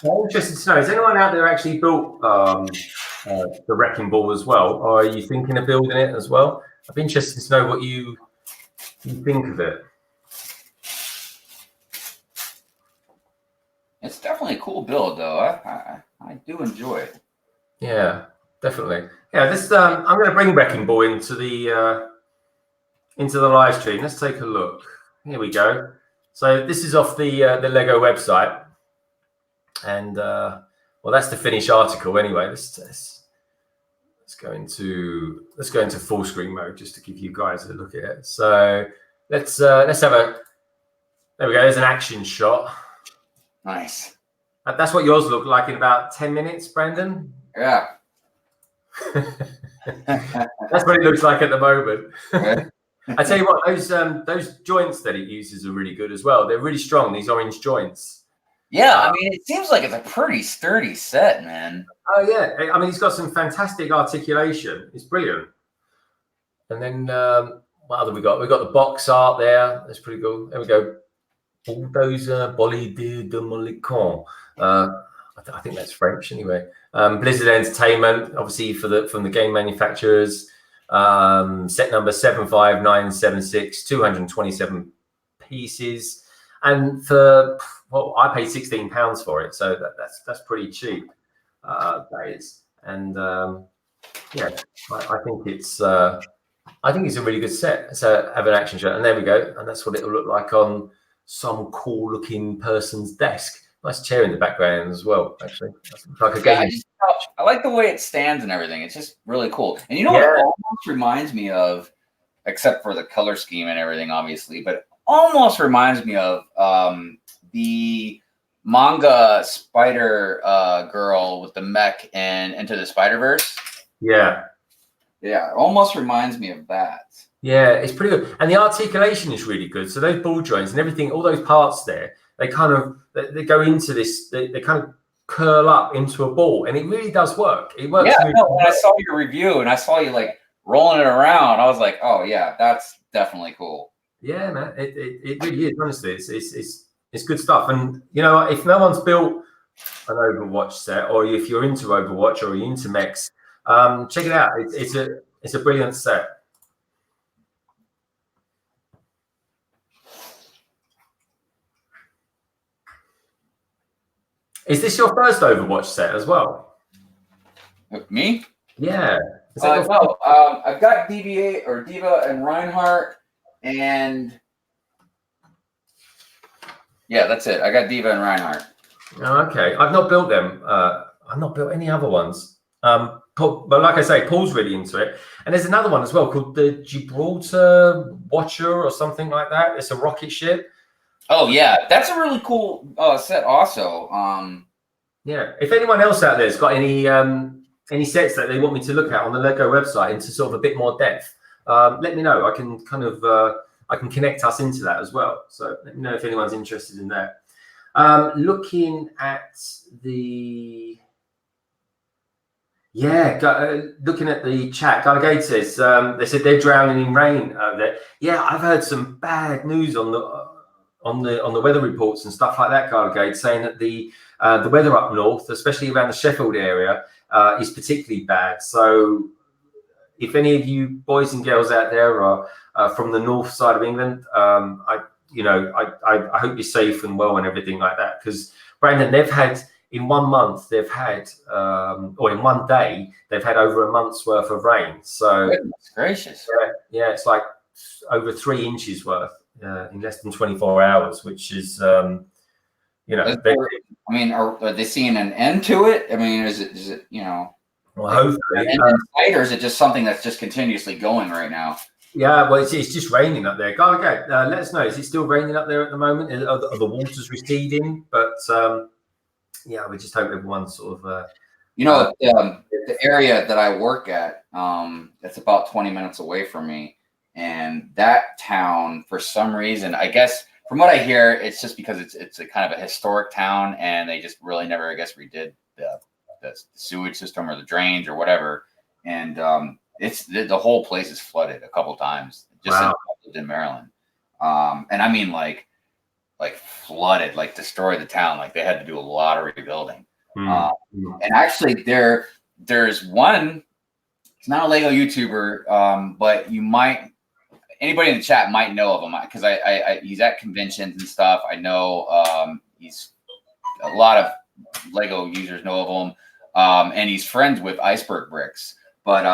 I'm interested to know, has anyone out there actually built the Wrecking Ball as well? Or are you thinking of building it as well? I'd be interested to know what you think of it. It's definitely a cool build, though. I do enjoy it. Yeah, definitely. Yeah, this I'm going to bring Wrecking Ball into the live stream. Let's take a look. Here we go. So this is off the Lego website. And that's the finished article anyway. Let's go into full screen mode just to give you guys a look at it. So let's have a. There we go. There's an action shot. Nice. That's what yours looked like in about 10 minutes, Brandon. Yeah. That's what it looks like at the moment. Okay. I tell you what, those joints that it uses are really good as well. They're really strong. These orange joints. Yeah, I mean, it seems like it's a pretty sturdy set, man. Oh, yeah. I mean, he's got some fantastic articulation. It's brilliant. And then what other we got? We've got the box art there. That's pretty cool. There we go. Bulldozer, Bolide de Molicon. I think that's French anyway. Blizzard Entertainment, obviously from the game manufacturers. Set number 75976, 227 pieces. And for... Well, I paid £16 for it, so that's pretty cheap. That is, and I think it's a really good set. So have an action shot, and there we go, and that's what it'll look like on some cool-looking person's desk. Nice chair in the background as well, actually. That's like a game. I like the way it stands and everything. It's just really cool. And you know what it almost reminds me of, except for the color scheme and everything, obviously, but almost reminds me of the manga Spider Girl with the mech and Into the Spider-Verse. Yeah. Yeah, it almost reminds me of that. Yeah, it's pretty good. And the articulation is really good. So those ball joints and everything, all those parts there, they kind of they go into this. They kind of curl up into a ball, and it really does work. It works. Yeah, really no, well. when I saw your review and I saw you like rolling it around, I was like, oh yeah, that's definitely cool. Yeah, man, it really is. Honestly, it's good stuff. And you know, if no one's built an Overwatch set, or if you're into Overwatch or you're into mechs, check it out. It's a brilliant set. Is this your first Overwatch set as well? Me? Yeah. Is that your No, I've got DBA or Diva and Reinhardt, and yeah, that's it. I got Diva and Reinhardt. Oh, okay, I've not built them. I've not built any other ones. But like I say, Paul's really into it. And there's another one as well called the Gibraltar Watcher or something like that. It's a rocket ship. Oh yeah, that's a really cool set. Also, yeah. If anyone else out there's got any sets that they want me to look at on the Lego website into sort of a bit more depth, let me know. I can kind of I can connect us into that as well. So let me know if anyone's interested in that. Looking at the looking at the chat, Gargate says they said they're drowning in rain over there. Yeah, I've heard some bad news on the weather reports and stuff like that, Gargate, saying that the weather up north, especially around the Sheffield area, is particularly bad. So if any of you boys and girls out there are from the north side of England, I hope you're safe and well and everything like that. Because Brandon, they've had in 1 month, or in one day, they've had over a month's worth of rain. So goodness gracious. Yeah, it's like over 3 inches worth in less than 24 hours, which is, are they seeing an end to it? I mean, is it well, hopefully, or is it just something that's just continuously going right now? Yeah, well, it's just raining up there. Garlic, let us know. Is it still raining up there at the moment? Are the waters receding? But yeah, we just hope everyone's sort of. The area that I work at, it's about 20 minutes away from me, and that town, for some reason, I guess from what I hear, it's just because it's a kind of a historic town, and they just really never, I guess, redid the sewage system or the drains or whatever, and it's the whole place is flooded a couple times just since I lived in Maryland, and I mean like flooded, like destroyed the town. Like they had to do a lot of rebuilding. And actually, there's one. It's not a Lego YouTuber, but anybody in the chat might know of him because he's at conventions and stuff. I know he's a lot of Lego users know of him, and he's friends with Iceberg Bricks. But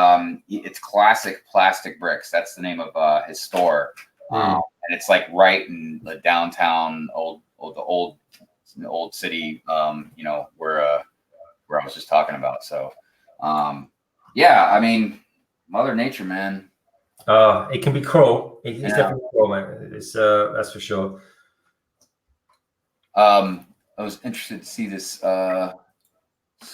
it's Classic Plastic Bricks. That's the name of his store, and it's like right in the downtown the old city. Where I was just talking about. So, yeah, I mean, Mother Nature, man. It can be cruel. It's definitely cruel, man. It's that's for sure. I was interested to see this.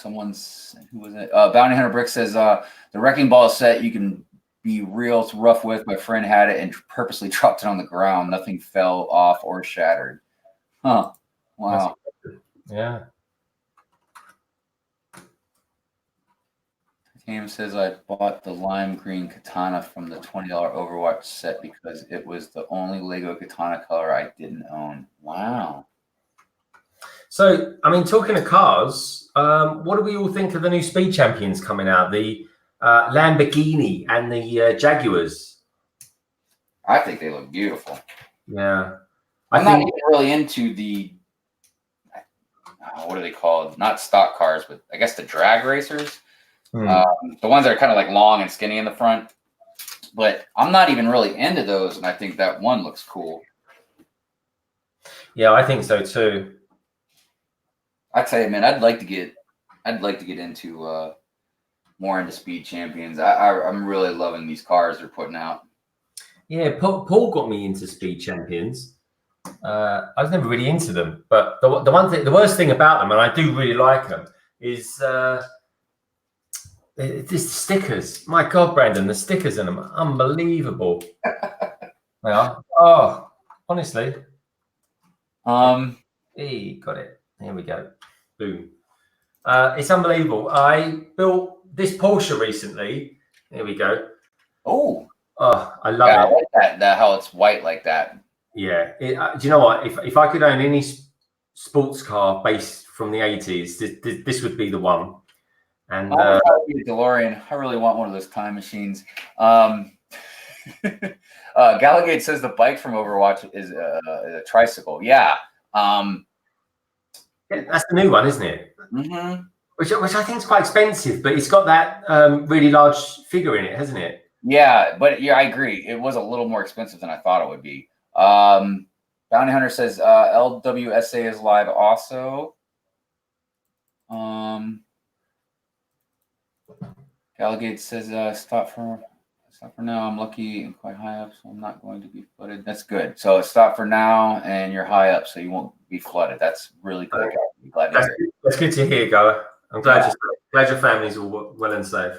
Who was it? Bounty Hunter Brick says the wrecking ball set you can be real rough with. My friend had it and purposely dropped it on the ground. Nothing fell off or shattered. Huh. Wow. Yeah. Titanium says I bought the lime green katana from the $20 Overwatch set because it was the only Lego katana color I didn't own. Wow. So, I mean, talking of cars, what do we all think of the new Speed Champions coming out? The Lamborghini and the Jaguars. I think they look beautiful. Yeah. I'm not even really into the, what are they called? Not stock cars, but I guess the drag racers. The ones that are kind of like long and skinny in the front. But I'm not even really into those, and I think that one looks cool. Yeah, I think so too. I tell you, man, I'd like to get into more into Speed Champions. I'm really loving these cars they're putting out. Yeah, Paul got me into Speed Champions. I was never really into them, but the worst thing about them, and I do really like them, is it's stickers. My God, Brandon, the stickers in them are unbelievable. They are. Oh, honestly. Hey, got it. Here we go. Boom. It's unbelievable. I built this Porsche recently. Here we go. Oh, I love yeah, it. I like that how it's white like that. Yeah. Do you know what? If I could own any sports car based from the 80s, this would be the one. And Oh, be a DeLorean. I really want one of those time machines. Gallagate says the bike from Overwatch is a tricycle. Yeah. that's the new one, isn't it? Mm-hmm. Which I think is quite expensive, but it's got that really large figure in it, hasn't it? Yeah, but yeah, I agree. It was a little more expensive than I thought it would be. Bounty Hunter says LWSA is live also. Gallagate says stop for now. I'm lucky and quite high up, so I'm not going to be flooded. That's good. So stop for now, and you're high up, so you won't be flooded. That's really good. I'm glad to hear. That's good to hear, Goa. I'm glad your family's all well and safe.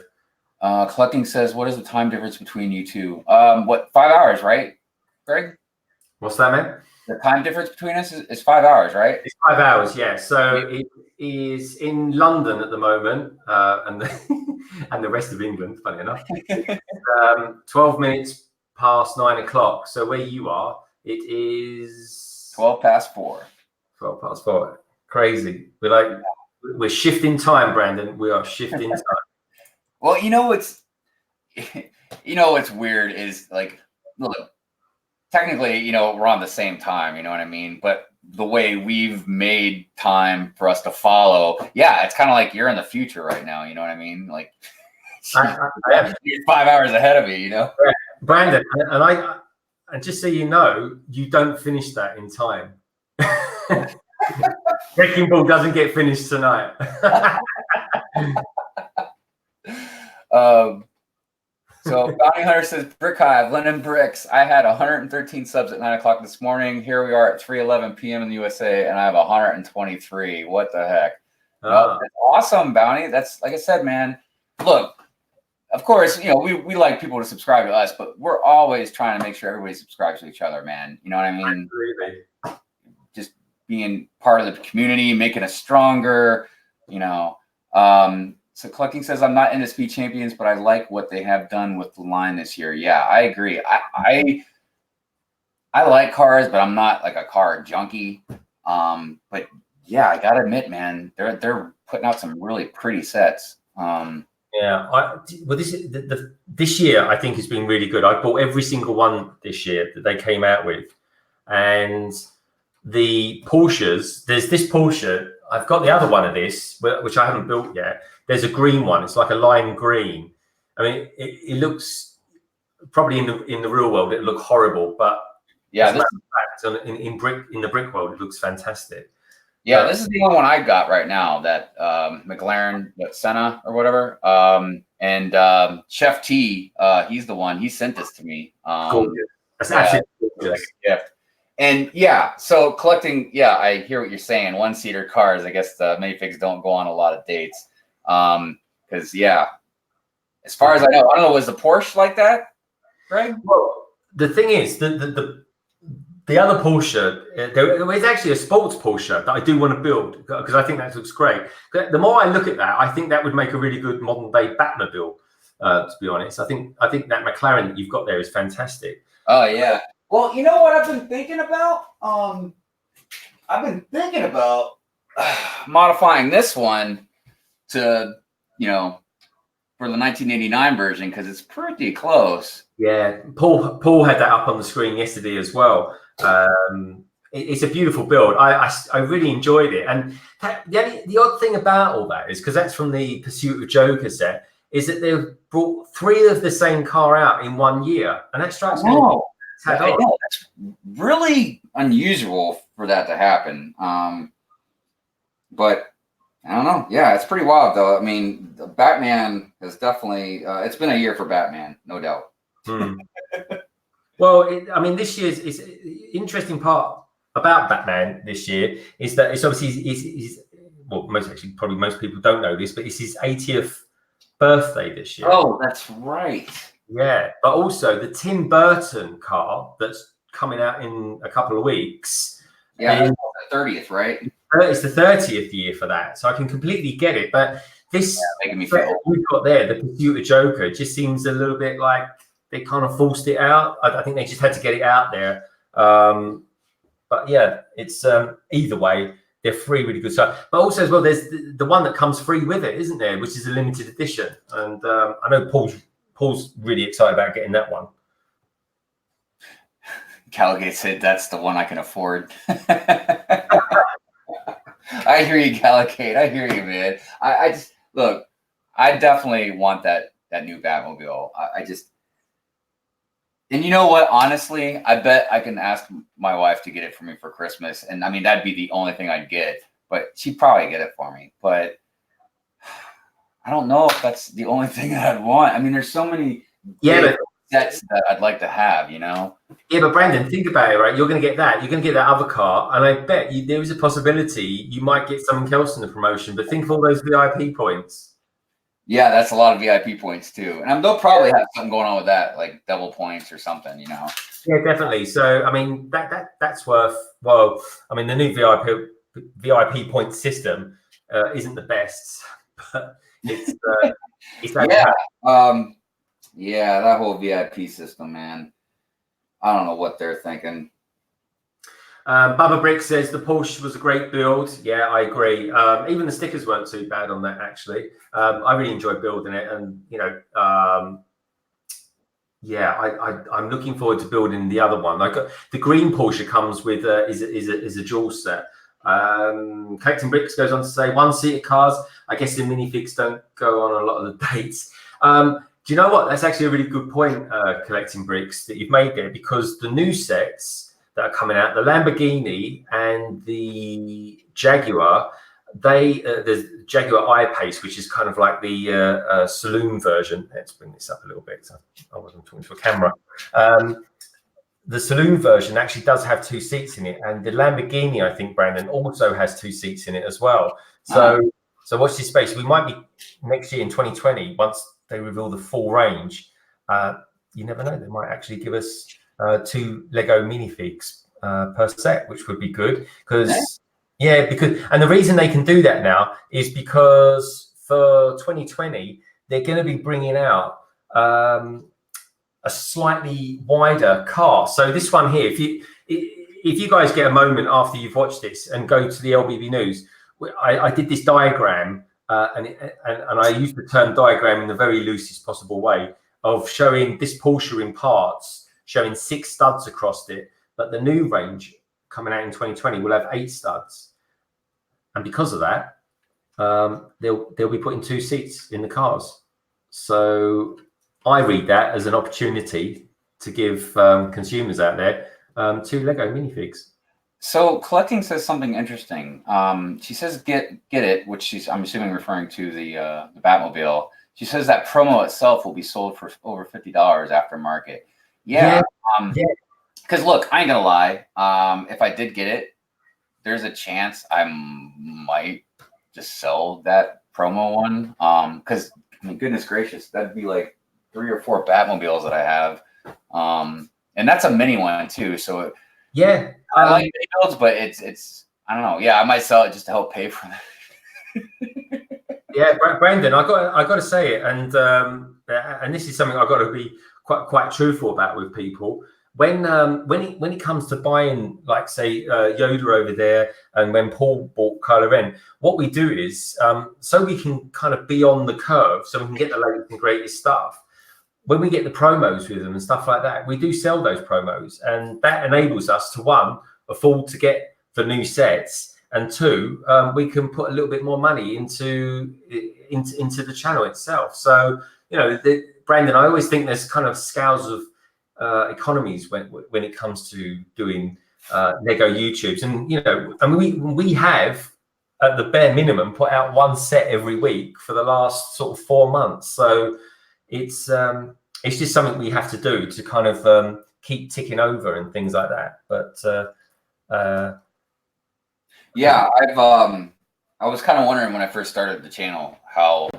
Collecting says, what is the time difference between you two? 5 hours, right, Greg? What's that, man? The time difference between us is 5 hours, right? It's 5 hours, yeah. So it is in London at the moment, and the rest of England, funny enough. 12 minutes past 9 o'clock. So where you are, it is 12 past 4. 12 past 4. Crazy. We're shifting time, Brandon. We are shifting time. Well, what's weird is like, look, technically, we're on the same time, you know what I mean? But the way we've made time for us to follow, yeah, it's kind of like you're in the future right now, you know what I mean? Like, you're 5 hours ahead of me, Brandon, and just so you know, you don't finish that in time. Wrecking Ball doesn't get finished tonight. So Bounty Hunter says, Brick Hive, London Bricks. I had 113 subs at 9 o'clock this morning. Here we are at 3:11 p.m. in the USA, and I have 123. What the heck? That's awesome, Bounty. That's, like I said, man. Look, of course, we like people to subscribe to us, but we're always trying to make sure everybody subscribes to each other, man. You know what I mean? Absolutely. Just being part of the community, making us stronger, So Collecting says, I'm not into Speed Champions, but I like what they have done with the line this year. Yeah, I agree. I like cars, but I'm not like a car junkie. But yeah, I gotta admit, man, they're putting out some really pretty sets. This year I think has been really good. I bought every single one this year that they came out with, and the Porsches. There's this Porsche. I've got the other one of this, which I haven't built yet. There's a green one. It's like a lime green. I mean, it looks probably in the real world it look horrible, but yeah, in the brick world it looks fantastic. Yeah, this is the only one I got right now. That McLaren, Senna or whatever, and Chef T. He's the one. He sent this to me. That's actually gorgeous. Yeah. And yeah, so Collecting, yeah, I hear what you're saying. One-seater cars, I guess the minifigs don't go on a lot of dates. Because yeah, as far as I don't know, was the Porsche like that, Greg? Well, the thing is, the other Porsche, there is actually a sports Porsche that I do want to build because I think that looks great. The more I look at that, I think that would make a really good modern day Batmobile. To be honest, I think that McLaren that you've got there is fantastic. Oh yeah. Well, you know what I've been thinking about? I've been thinking about modifying this one to, for the 1989 version because it's pretty close. Yeah, Paul had that up on the screen yesterday as well. It's a beautiful build. I really enjoyed it, and the odd thing about all that is because that's from the Pursuit of Joker set, is that they've brought 3 of the same car out in 1 year, and that strikes me. I know that's really unusual for that to happen. But I don't know. Yeah, it's pretty wild though. I mean, the Batman has definitely. It's been a year for Batman, no doubt. Well, this year's is interesting part about Batman this year is that it's obviously he's probably most people don't know this, but it's his 80th birthday this year. Oh, that's right. Yeah, but also the Tim Burton car that's coming out in a couple of weeks. Yeah, 30th, right? It's the 30th year for that, so I can completely get it. But this Making me feel we've got there, the Pursuit of Joker, just seems a little bit like they kind of forced it out. I think they just had to get it out there. But yeah, it's either way, they're free, really good stuff. But also as well, there's the one that comes free with it, isn't there? Which is a limited edition, and I know Paul's really excited about getting that one. Calgate said that's the one I can afford. I hear you, Calgate. I hear you, man. I just look. I definitely want that new Batmobile. I just, and you know what? Honestly, I bet I can ask my wife to get it for me for Christmas, and I mean that'd be the only thing I'd get. But she'd probably get it for me. But I don't know if that's the only thing that I'd want. I mean, there's so many sets that I'd like to have, you know? Yeah, but Brandon, think about it, right? You're going to get that. You're going to get that other car, and I bet there is a possibility you might get something else in the promotion. But think of all those VIP points. Yeah, that's a lot of VIP points too, and they'll probably have something going on with that, like double points or something, you know? Yeah, definitely. So, I mean, that's worth. Well, I mean, the new VIP point system isn't the best, but it's yeah, that whole VIP system, man. I don't know what they're thinking. Bubba Brick says the Porsche was a great build. Yeah, I agree. Even the stickers weren't too bad on that, actually. I really enjoyed building it, and you know, I'm looking forward to building the other one. Like the green Porsche comes with is a dual set. Collecting Bricks goes on to say one-seater cars. I guess the minifigs don't go on a lot of the dates. Do you know what? That's actually a really good point, Collecting Bricks, that you've made there, because the new sets that are coming out, the Lamborghini and the Jaguar, the Jaguar I-Pace, which is kind of like the saloon version. Let's bring this up a little bit. So I wasn't talking to a camera. The saloon version actually does have 2 seats in it, and the Lamborghini, I think, Brandon, also has 2 seats in it as well. So watch this space. We might be next year in 2020, once they reveal the full range. You never know; they might actually give us 2 Lego minifigs per set, which would be good. Because and the reason they can do that now is because for 2020 they're going to be bringing out a slightly wider car. So this one here, if you guys get a moment after you've watched this and go to the LBB News, I did this diagram, and I used the term diagram in the very loosest possible way of showing this Porsche in parts, showing 6 studs across it. But the new range coming out in 2020 will have 8 studs, and because of that, they'll be putting 2 seats in the cars. So I read that as an opportunity to give consumers out there 2 Lego minifigs. So Collecting says something interesting. She says get it, which I'm assuming referring to the Batmobile. She says that promo itself will be sold for over $50 aftermarket. Yeah. Because look, I ain't gonna lie. If I did get it, there's a chance I might just sell that promo one. Because I mean, goodness gracious, that'd be like 3 or 4 Batmobiles that I have. And that's a mini one too. So yeah, I like mini builds, but it's I don't know. Yeah, I might sell it just to help pay for that. Yeah, Brandon, I got to say it, and this is something I've got to be quite truthful about with people. When it comes to buying, like say Yoda over there, and when Paul bought Kylo Ren, what we do is so we can kind of be on the curve, so we can get the latest and greatest stuff. When we get the promos with them and stuff like that, we do sell those promos, and that enables us to, 1, afford to get the new sets, and 2, we can put a little bit more money into the channel itself. So you know, Brandon, I always think there's kind of scales of economies when it comes to doing Lego YouTubes, and you know, I mean, we have at the bare minimum put out 1 set every week for the last sort of 4 months. So it's just something we have to do to kind of keep ticking over and things like that. But yeah, I was kind of wondering when I first started the channel how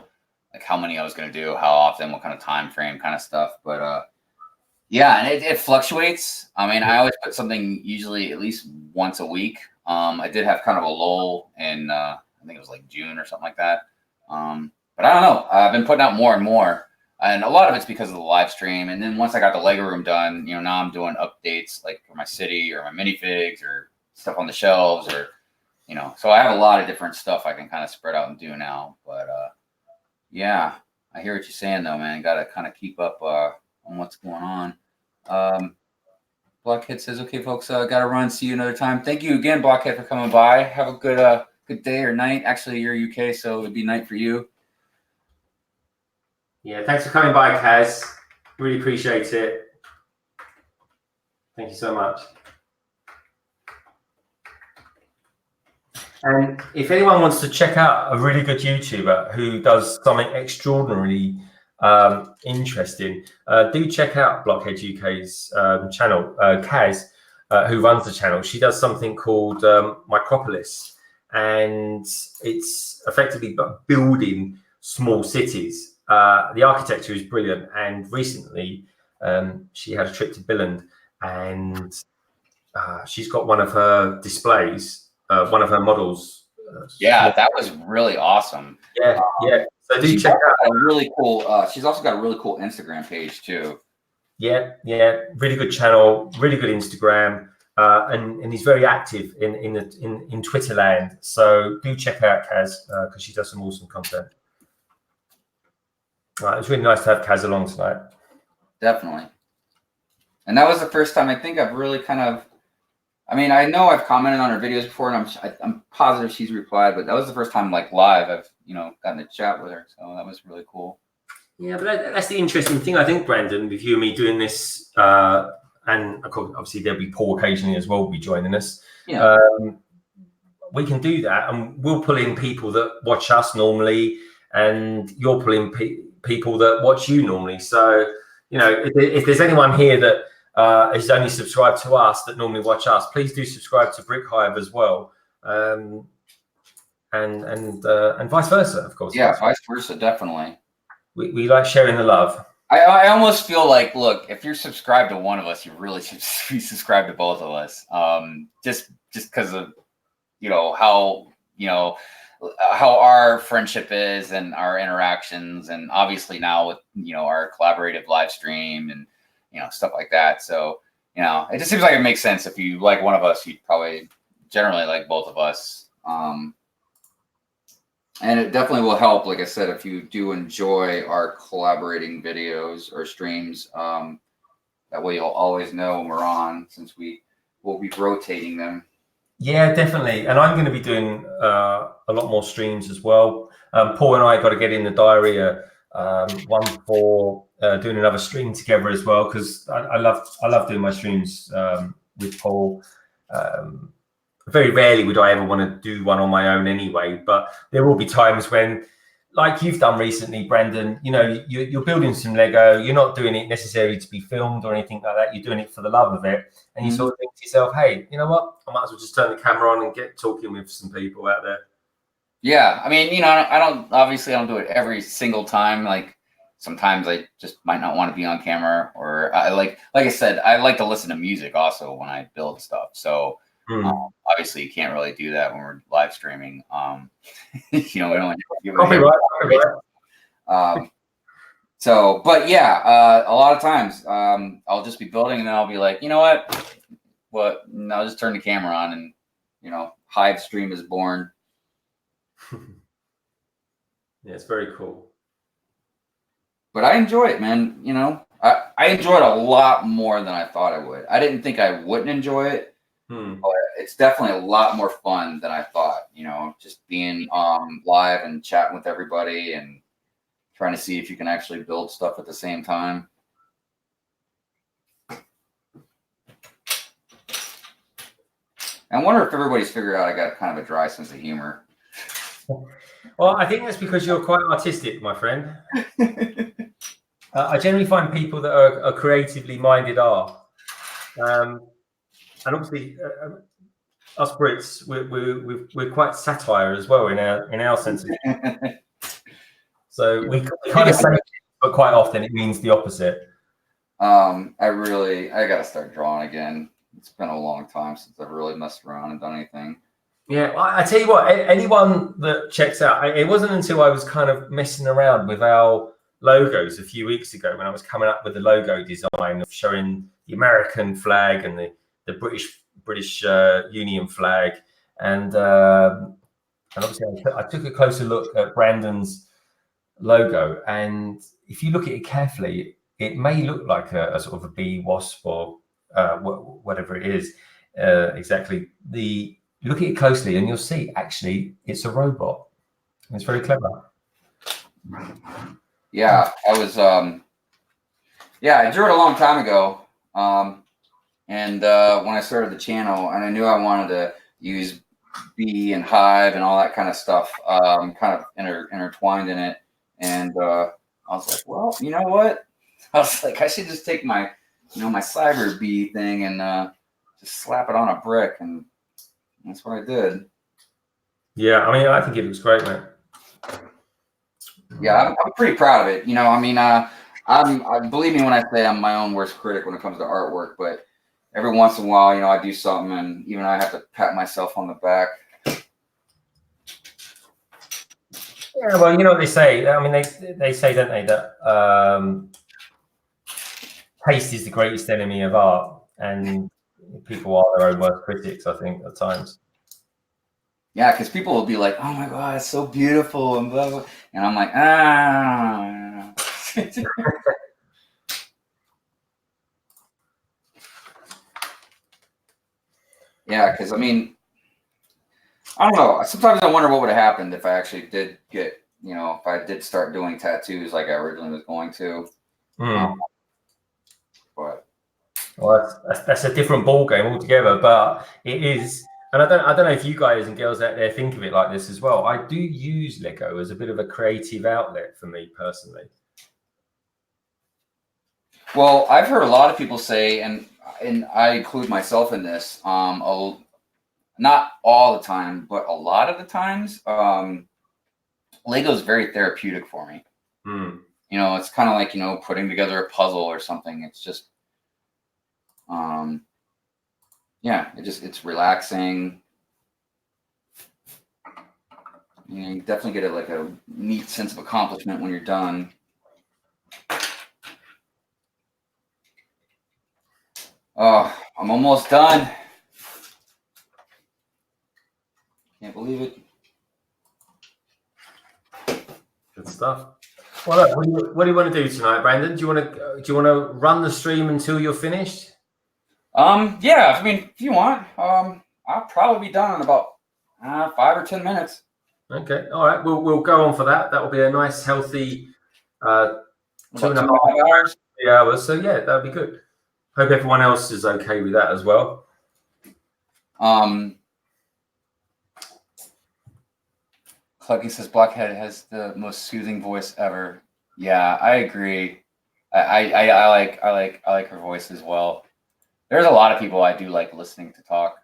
many I was going to do, how often, what kind of time frame, kind of stuff. But yeah, and it fluctuates. I mean, I always put something usually at least once a week. I did have kind of a lull in, I think it was like June or something like that. But I don't know. I've been putting out more and more. And a lot of it's because of the live stream. And then once I got the Lego room done, now I'm doing updates like for my city or my minifigs or stuff on the shelves or, so I have a lot of different stuff I can kind of spread out and do now. But yeah, I hear what you're saying though, man. Got to kind of keep up on what's going on. Blockhead says, okay, folks, got to run. See you another time. Thank you again, Blockhead, for coming by. Have a good day or night. Actually, you're UK, so it would be night for you. Yeah, thanks for coming by, Kaz. Really appreciate it. Thank you so much. And if anyone wants to check out a really good YouTuber who does something extraordinarily interesting, do check out Blockhead UK's channel. Kaz, who runs the channel, she does something called Micropolis, and it's effectively building small cities. The architecture is brilliant, and recently she had a trip to Billund, and she's got one of her displays, one of her models. Yeah, that was really awesome. Yeah. So do check out. A really cool. She's also got a really cool Instagram page too. Yeah, really good channel, really good Instagram, and he's very active in Twitter land. So do check out Kaz because she does some awesome content. It's really nice to have Kaz along tonight. Definitely. And that was the first time I think I've really kind of. I mean, I know I've commented on her videos before, and I'm positive she's replied, but that was the first time like live I've gotten to chat with her. So that was really cool. Yeah, but that's the interesting thing, I think, Brandon, with you and me doing this, and obviously there'll be Paul occasionally as well will be joining us. Yeah. We can do that, and we'll pull in people that watch us normally, and you'll pull in people that watch you normally. So, if there's anyone here that is only subscribed to us that normally watch us, please do subscribe to Brick Hive as well, and vice versa, of course. Yeah, vice versa, definitely. We like sharing the love. I almost feel like, look, if you're subscribed to one of us, you really should be subscribed to both of us. Just because of how our friendship is and our interactions, and obviously now with our collaborative live stream and stuff like that. So it just seems like it makes sense. If you like one of us, you'd probably generally like both of us. And it definitely will help, like I said, if you do enjoy our collaborating videos or streams. That way you'll always know when we're on, since we will be rotating them. Yeah, definitely. And I'm going to be doing a lot more streams as well. Paul and I got to get in the diary one for doing another stream together as well, because I love doing my streams with Paul. Very rarely would I ever want to do one on my own anyway, but there will be times when, like you've done recently, Brendan, you're building some Lego. You're not doing it necessarily to be filmed or anything like that. You're doing it for the love of it. And you sort of think to yourself, hey, you know what? I might as well just turn the camera on and get talking with some people out there. Yeah. I mean, I don't do it every single time. Like sometimes I just might not want to be on camera, or I like I said, I like to listen to music also when I build stuff. So obviously you can't really do that when we're live streaming. We don't so, but yeah, a lot of times I'll just be building and then I'll be like, you know what, and I'll just turn the camera on and Hive stream is born. Yeah, it's very cool. But I enjoy it, man. I enjoy it a lot more than I thought I would. I didn't think I wouldn't enjoy it. But it's definitely a lot more fun than I thought, just being live and chatting with everybody and trying to see if you can actually build stuff at the same time. I wonder if everybody's figured out I got kind of a dry sense of humor. Well, I think that's because you're quite artistic, my friend. I generally find people that are creatively minded are. And obviously, us Brits, we're quite satire as well in our sense of humor. So we kind of say it, but quite often it means the opposite. I got to start drawing again. it's been a long time since I've really messed around and done anything. Yeah, I tell you what, anyone that checks out, it wasn't until I was kind of messing around with our logos a few weeks ago when I was coming up with the logo design of showing the American flag and the British Union flag, and obviously I took a closer look at Brandon's logo, and if you look at it carefully, it may look like a sort of a bee, wasp, or whatever it is exactly. Look at it closely and you'll see actually it's a robot. It's very clever. Yeah, I drew it a long time ago. And when I started the channel, and I knew I wanted to use bee and hive and all that kind of stuff, kind of intertwined in it. And I was like, well, you know what? I was like, I should just take my, my cyber bee thing and just slap it on a brick, and that's what I did. Yeah, I mean, I think it looks great, man. Yeah, I'm pretty proud of it. I believe me when I say I'm my own worst critic when it comes to artwork, but every once in a while, I do something and even I have to pat myself on the back. Yeah, well, you know what they say. I mean, they say, don't they, that taste is the greatest enemy of art, and people are their own worst critics, I think, at times. Yeah, because people will be like, "Oh my God, it's so beautiful," and blah blah, and I'm like, ah. Yeah, because I mean, I don't know. Sometimes I wonder what would have happened if I actually did get, if I did start doing tattoos like I originally was going to. But well, that's a different ball game altogether. But it is, and I don't know if you guys and girls out there think of it like this as well. I do use Lego as a bit of a creative outlet for me personally. Well, I've heard a lot of people say, and I include myself in this, not all the time, but a lot of the times, Lego is very therapeutic for me. It's kind of like, putting together a puzzle or something. It's just, it's relaxing. You definitely get a neat sense of accomplishment when you're done. Oh, I'm almost done. Can't believe it. Good stuff. Well, look, what do you want to do tonight, Brandon? Do you want to run the stream until you're finished? Yeah. I mean, if you want, I'll probably be done in about 5 or 10 minutes. Okay. All right. We'll go on for that. That will be a nice, healthy 2.5 hours. 3 hours. So yeah, that'd be good. Hope everyone else is okay with that as well. Clucky says Blockhead has the most soothing voice ever. Yeah, I agree. I like her voice as well. There's a lot of people I do like listening to talk.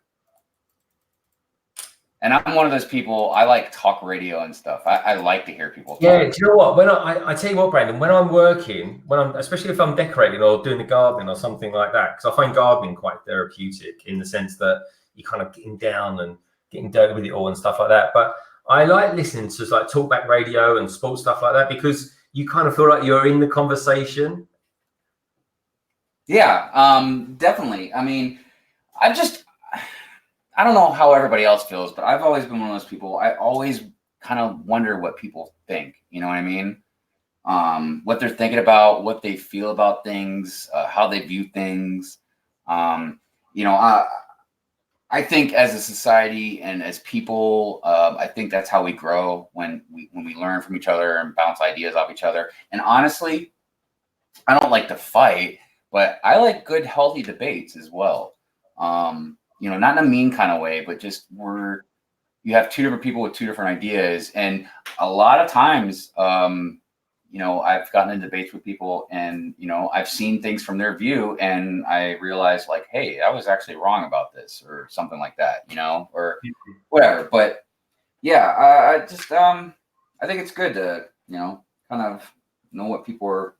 And I'm one of those people, I like talk radio and stuff. I like to hear people talk. Yeah, do you know what? When I tell you what, Brandon, when I'm working, especially if I'm decorating or doing the gardening or something like that, because I find gardening quite therapeutic in the sense that you're kind of getting down and getting dirty with it all and stuff like that. But I like listening to like talkback radio and sports stuff like that because you kind of feel like you're in the conversation. Yeah, definitely. I mean, I don't know how everybody else feels, but I've always been one of those people. I always kind of wonder what people think. You know what I mean? What they're thinking about, what they feel about things, how they view things. I think as a society and as people, I think that's how we grow when we learn from each other and bounce ideas off each other. And honestly, I don't like to fight, but I like good, healthy debates as well. Not in a mean kind of way, but just you have two different people with two different ideas. And a lot of times, I've gotten in debates with people and, I've seen things from their view and I realized like, hey, I was actually wrong about this or something like that, or whatever. But yeah, I just, I think it's good to, kind of know what people are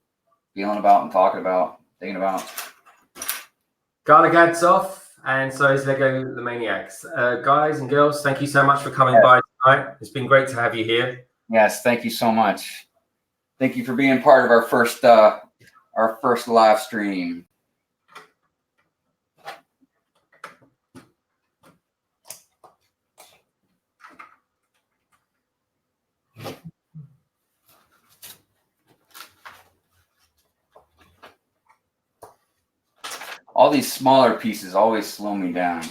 feeling about and talking about, thinking about. Garlic ads off. and so is Lego the Maniacs. Guys and girls, thank you so much for coming by tonight. It's been great to have you here. Yes, thank you so much. Thank you for being part of our first live stream. All these smaller pieces always slow me down.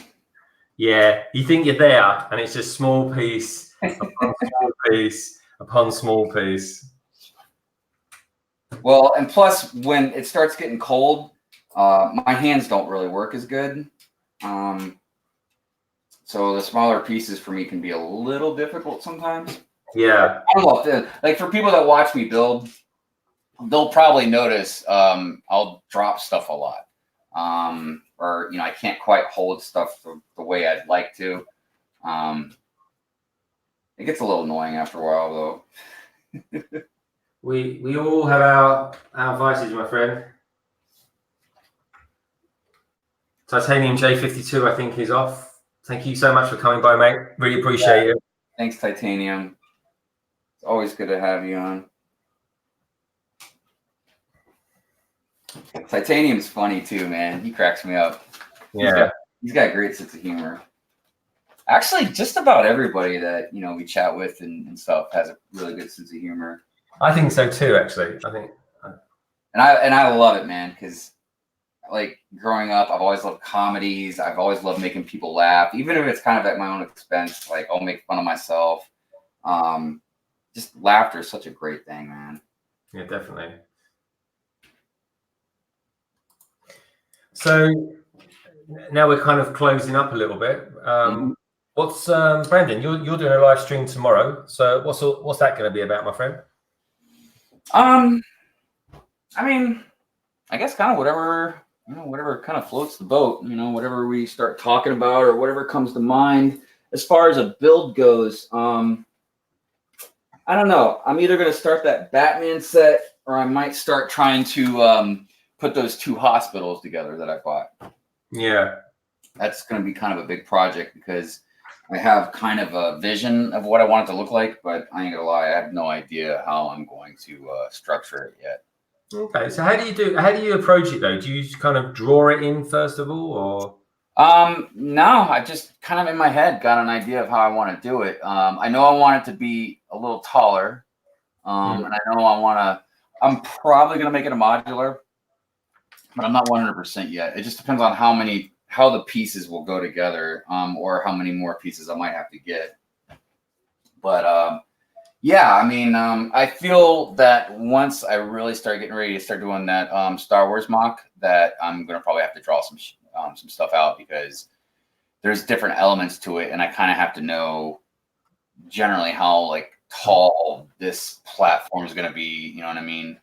Yeah, you think you're there, and it's just small piece upon small piece upon small piece. Well, and plus, when it starts getting cold, my hands don't really work as good. So the smaller pieces for me can be a little difficult sometimes. Yeah. I don't know, like for people that watch me build, they'll probably notice I'll drop stuff a lot. Or I can't quite hold stuff the way I'd like to. It gets a little annoying after a while, though. We all have our vices, my friend. Titanium J52, I think, is off. Thank you so much for coming by, mate. Really appreciate it. Thanks, Titanium. It's always good to have you on. Titanium's funny too, man. He cracks me up. Yeah. He's got a great sense of humor. Actually, just about everybody that we chat with and stuff has a really good sense of humor. I think so too, actually. And I love it, man, because like growing up, I've always loved comedies. I've always loved making people laugh, even if it's kind of at my own expense. Like I'll make fun of myself. Just laughter is such a great thing, man. Yeah, definitely. So now we're kind of closing up a little bit. What's Brandon? You're doing a live stream tomorrow. So what's that going to be about, my friend? I mean, I guess kind of whatever kind of floats the boat. Whatever we start talking about or whatever comes to mind. As far as a build goes, I don't know. I'm either going to start that Batman set or I might start trying to put those two hospitals together that I bought. Yeah. That's going to be kind of a big project because I have kind of a vision of what I want it to look like, but I ain't going to lie, I have no idea how I'm going to structure it yet. Okay. So how do you approach it though? Do you just kind of draw it in first of all, or? No, I just kind of in my head got an idea of how I want to do it. I know I want it to be a little taller. And I know I'm probably going to make it a modular, but I'm not 100% yet. It just depends on how the pieces will go together, or how many more pieces I might have to get. But, yeah, I mean, I feel that once I really start getting ready to start doing that Star Wars mock, that I'm going to probably have to draw some stuff out because there's different elements to it, and I kind of have to know generally how like tall this platform is going to be. You know what I mean?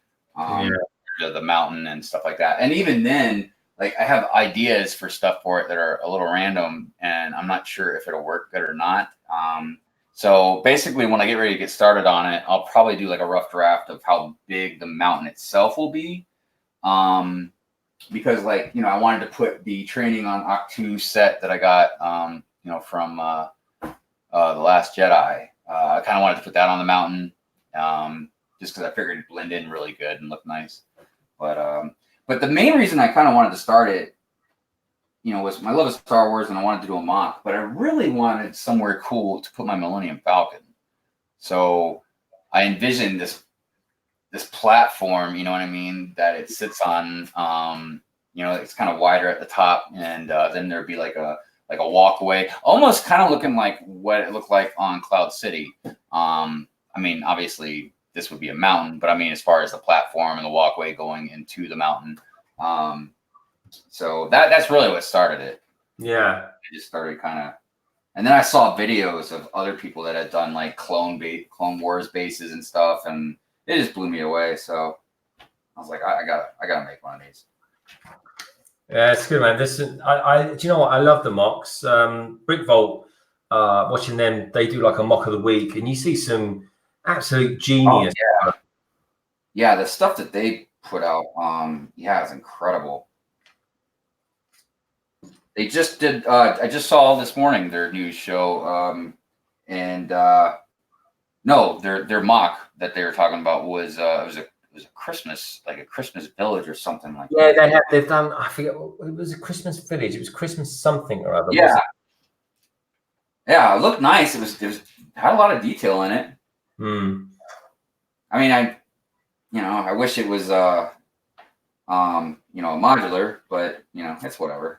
The mountain and stuff like that. And even then, like I have ideas for stuff for it that are a little random, and I'm not sure if it'll work good or not. So basically, when I get ready to get started on it, I'll probably do like a rough draft of how big the mountain itself will be. Because like, I wanted to put the Training on Octu set that I got, from The Last Jedi. I kind of wanted to put that on the mountain, just because I figured it'd blend in really good and look nice. But the main reason I kind of wanted to start it, was my love of Star Wars, and I wanted to do a mock, but I really wanted somewhere cool to put my Millennium Falcon. So I envisioned this platform, you know what I mean, that it sits on. It's kind of wider at the top, and then there'd be like a walkway, almost kind of looking like what it looked like on Cloud City. I mean, obviously this would be a mountain, but I mean, as far as the platform and the walkway going into the mountain. So that's really what started it. Yeah. I just started kind of, and then I saw videos of other people that had done like Clone Wars bases and stuff, and it just blew me away. So I was like, I gotta make one of these. Yeah, it's good, man. Do you know what? I love the mocks. Brick Vault, watching them, they do like a mock of the week, and you see some absolute genius. Oh, yeah, the stuff that they put out, is incredible. They just did. I just saw this morning their news show, and no, their mock that they were talking about was it was a Christmas, like a Christmas village or something like that. Yeah, they've done. I forget. It was a Christmas village. It was Christmas something or other. Yeah, yeah. It looked nice. It was had a lot of detail in it. I mean, I wish it was modular, but it's whatever.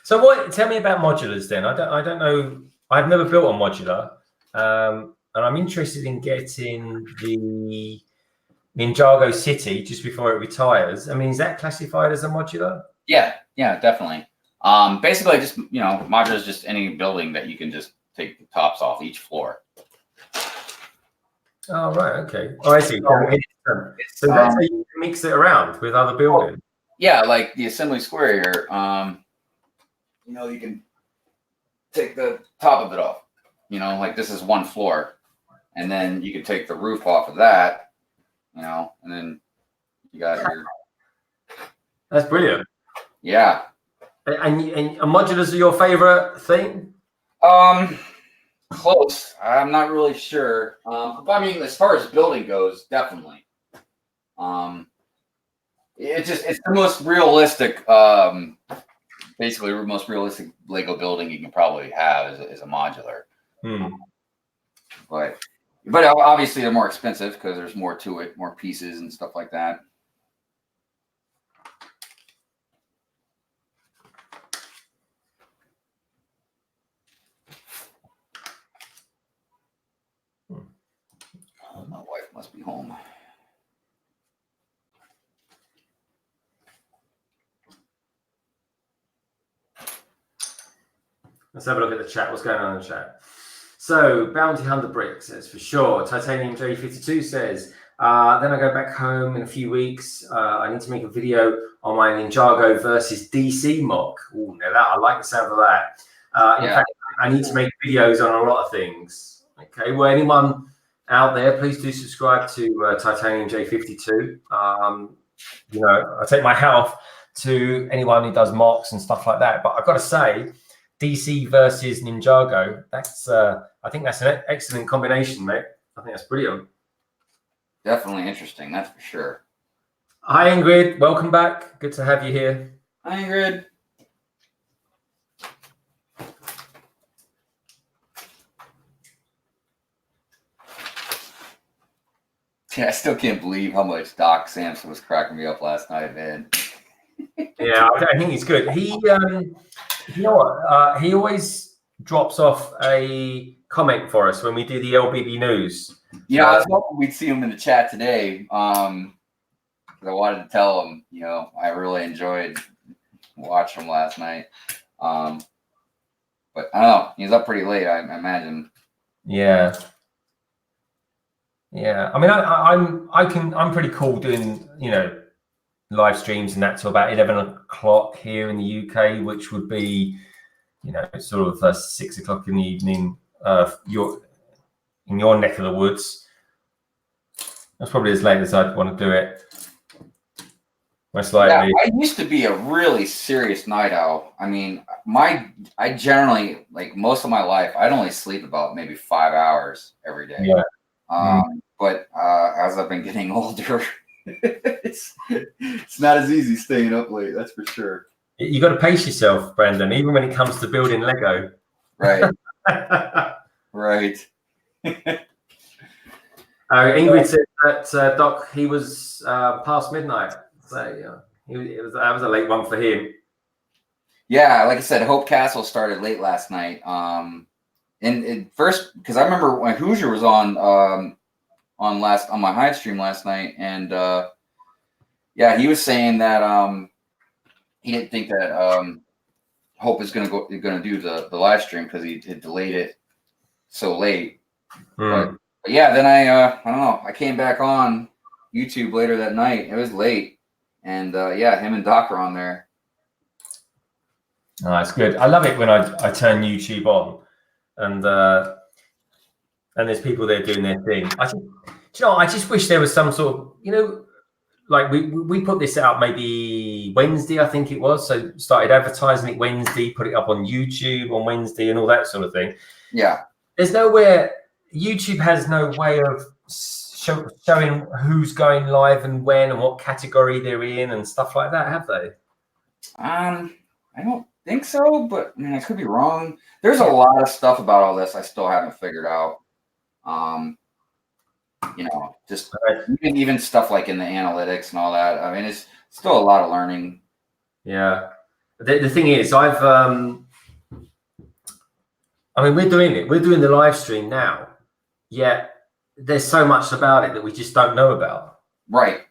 So tell me about modulars then. I don't know. I've never built a modular, and I'm interested in getting the Ninjago City just before it retires. I mean, is that classified as a modular? Yeah, definitely. Basically, just modular is just any building that you can just take the tops off each floor. Oh right, okay. Oh, I see. So that's how you mix it around with other buildings. Yeah, like the assembly square here. You can take the top of it off. Like this is one floor, and then you can take the roof off of that. And then you got your. That's brilliant. Yeah. And modulars are your favorite thing? Close. I'm not really sure. But I mean, as far as building goes, definitely. It's the most realistic. Basically, the most realistic Lego building you can probably have is a modular. But obviously they're more expensive because there's more to it, more pieces and stuff like that. My wife must be home. Let's have a look at the chat. What's going on in the chat? So, Bounty Hunter Brick says, for sure. Titanium J52 says, then I go back home in a few weeks. I need to make a video on my Ninjago versus DC mock. Oh, now that I like the sound of that. In fact, I need to make videos on a lot of things. Okay, well, anyone out there, please do subscribe to Titanium J52. I take my hat off to anyone who does mocks and stuff like that. But I've got to say, DC versus Ninjago, I think that's an excellent combination, mate. I think that's brilliant. Definitely interesting, that's for sure. Hi, Ingrid. Welcome back. Good to have you here. Hi, Ingrid. Yeah, I still can't believe how much Doc Samson was cracking me up last night, man. Yeah, I think he's good. He, you know what? He always drops off a comment for us when we do the LBB news. Yeah, I was hoping we'd see him in the chat today. I wanted to tell him, I really enjoyed watching him last night. But I don't know. He's up pretty late, I imagine. Yeah. Yeah. I mean, I'm pretty cool doing, live streams and that till about 11 o'clock here in the UK, which would be, sort of 6 o'clock in the evening, in your neck of the woods. That's probably as late as I'd want to do it. Most likely. Yeah, I used to be a really serious night owl. I mean, I generally, like most of my life, I'd only sleep about maybe 5 hours every day. Yeah. But as I've been getting older, it's not as easy staying up late. That's for sure. You got to pace yourself, Brandon, even when it comes to building Lego. Right. Right. Ingrid said that Doc, he was past midnight. So that was a late one for him. Yeah, like I said, Hope Castle started late last night. And first, because I remember when Hoosier was on my Hive stream last night, and he was saying that he didn't think that Hope is gonna do the live stream because he had delayed it so late. But yeah, then I don't know. I came back on YouTube later that night. It was late, and him and Doc were on there. Oh, that's good. I love it when I turn YouTube on, and there's people there doing their thing. I just wish there was some sort of, like we put this out maybe Wednesday, I think it was. So started advertising it Wednesday, put it up on YouTube on Wednesday, and all that sort of thing. Yeah. There's nowhere. YouTube has no way of showing who's going live and when and what category they're in and stuff like that, have they? I don't think so, but I mean, I could be wrong. There's a lot of stuff about all this I still haven't figured out. Just even stuff like in the analytics and all that. I mean, it's still a lot of learning. Yeah. The thing is, I mean, we're doing it. We're doing the live stream now, yet there's so much about it that we just don't know about. Right.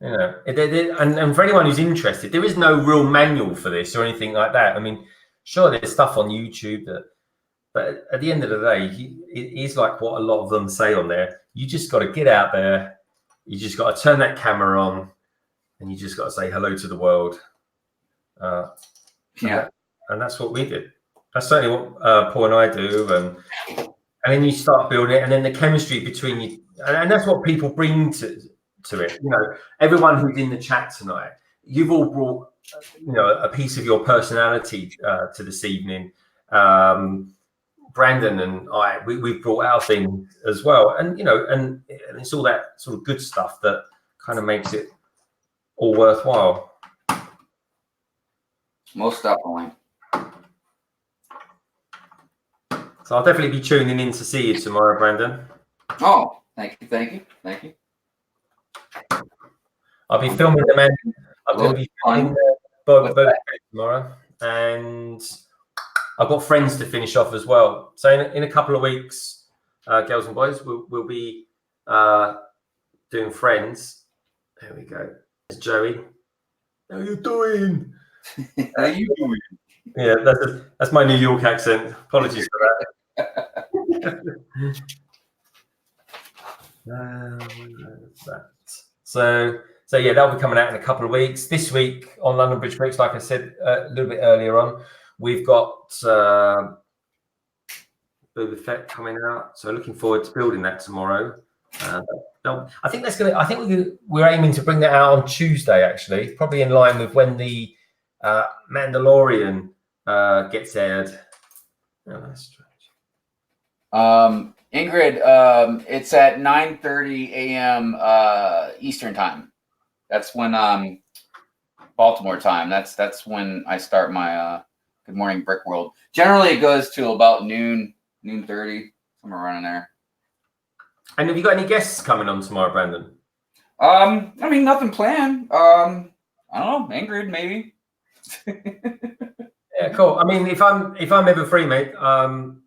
You know, and for anyone who's interested, there is no real manual for this or anything like that. I mean, sure, there's stuff on YouTube but at the end of the day, it is like what a lot of them say on there. You just got to get out there. You just got to turn that camera on, and you just got to say hello to the world. Yeah, and that's what we did. That's certainly what Paul and I do. And then you start building it, and then the chemistry between you, and that's what people bring to it. You know, everyone who's in the chat tonight, you've all brought, you know, a piece of your personality to this evening. Brandon and we've brought our thing as well, and you know, and it's all that sort of good stuff that kind of makes it all worthwhile. Most definitely. So I'll definitely be tuning in to see you tomorrow, Brandon. Oh, thank you. I'll be filming the man. I'm going to be filming the tomorrow, and I've got friends to finish off as well. So in a couple of weeks, girls and boys, we'll be doing friends. There we go. There's Joey. How you doing? How you doing? Yeah, that's my New York accent. Apologies for that. So yeah, that'll be coming out in a couple of weeks. This week on London Bridge Bricks, like I said a little bit earlier on, we've got Boba Fett coming out. So looking forward to building that tomorrow. I think we're aiming to bring that out on Tuesday, actually, probably in line with when the Mandalorian gets aired. Oh, that's strange. Ingrid, it's at 9:30 a.m. Eastern time. That's when Baltimore time. That's when I start my Good Morning Brick World. Generally, it goes to about noon 30, somewhere around in there. And have you got any guests coming on tomorrow, Brandon? I mean, nothing planned. I don't know, Ingrid maybe. Yeah, cool. I mean, if I'm ever free, mate, I'll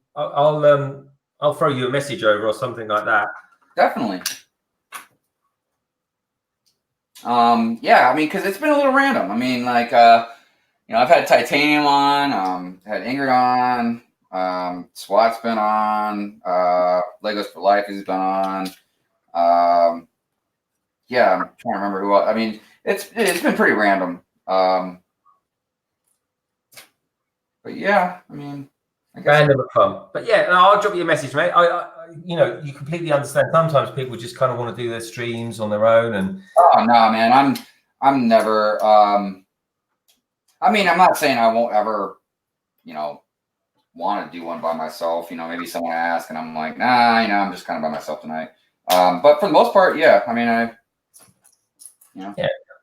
throw you a message over or something like that. Definitely. Yeah, I mean, because it's been a little random. I mean, like, I've had Titanium on, had Ingrid on, SWAT's been on, Legos for Life has been on. Yeah, I'm trying to remember who else. I mean, it's been pretty random. But yeah, I mean, I guess random fun. But yeah, I'll drop you a message, mate. You completely understand. Sometimes people just kind of want to do their streams on their own, and oh no, man, I'm never. I mean, I'm not saying I won't ever, want to do one by myself. Maybe someone asks, and I'm like, nah, I'm just kind of by myself tonight. But for the most part, yeah. I mean, yeah.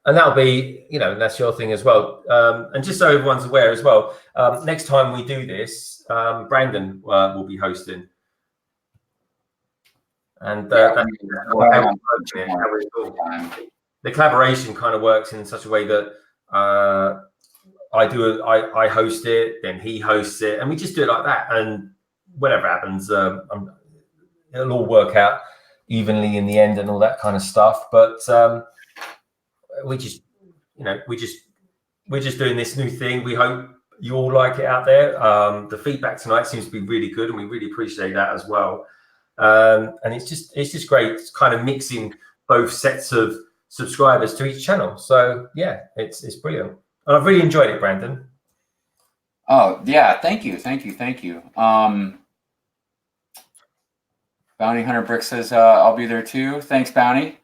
And that'll be, that's your thing as well. And just so everyone's aware as well, next time we do this, Brandon will be hosting. And the collaboration kind of works in such a way that I host it, then he hosts it, and we just do it like that. And whatever happens, it'll all work out evenly in the end and all that kind of stuff. But we're just doing this new thing. We hope you all like it out there. The feedback tonight seems to be really good, and we really appreciate that as well. And it's just great. It's kind of mixing both sets of subscribers to each channel. So yeah, it's brilliant, and I've really enjoyed it, Brandon. Oh yeah, thank you. Bounty Hunter Brick says I'll be there too. Thanks, Bounty.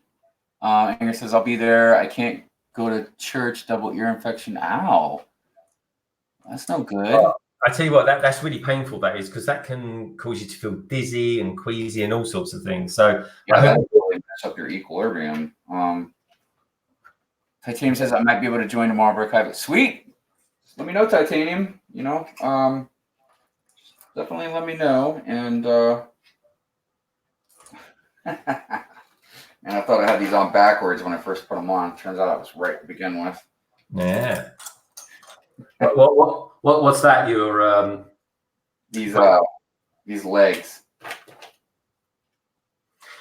Ingrid says, I'll be there. I can't go to church. Double ear infection. Ow. That's no good. Well, I tell you what, that's really painful, that is, because that can cause you to feel dizzy and queasy and all sorts of things. So yeah, that really mess up your equilibrium. Titanium says I might be able to join tomorrow, Brick Hive. Sweet. Let me know, Titanium. You know, definitely let me know. And and I thought I had these on backwards when I first put them on. Turns out I was right to begin with. Yeah. What's that? Your these legs.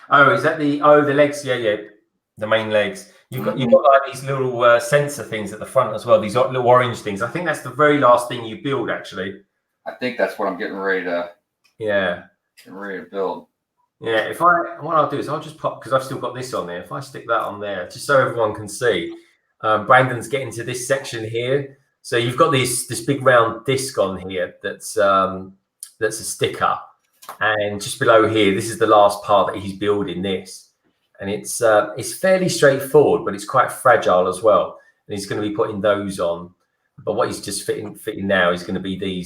Oh, is that the legs? Yeah, the main legs. You've got like these little sensor things at the front as well. These little orange things. I think that's the very last thing you build, actually. I think that's what I'm getting ready to. Yeah. Getting ready to build. Yeah. What I'll do is I'll just pop, because I've still got this on there. If I stick that on there, just so everyone can see, Brandon's getting to this section here. So you've got this big round disc on here that's a sticker, and just below here, this is the last part that he's building this, and it's fairly straightforward, but it's quite fragile as well. And he's going to be putting those on. But what he's just fitting now is going to be the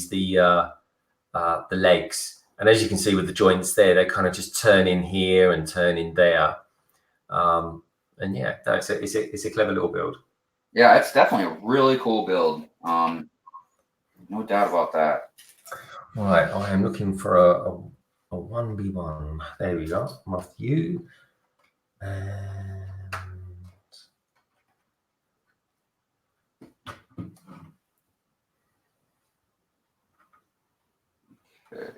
legs, and as you can see with the joints there, they kind of just turn in here and turn in there. And yeah, no, it's a clever little build. Yeah, it's definitely a really cool build. No doubt about that. Right, I am looking for a 1v1. There we go. Matthew. And Okay.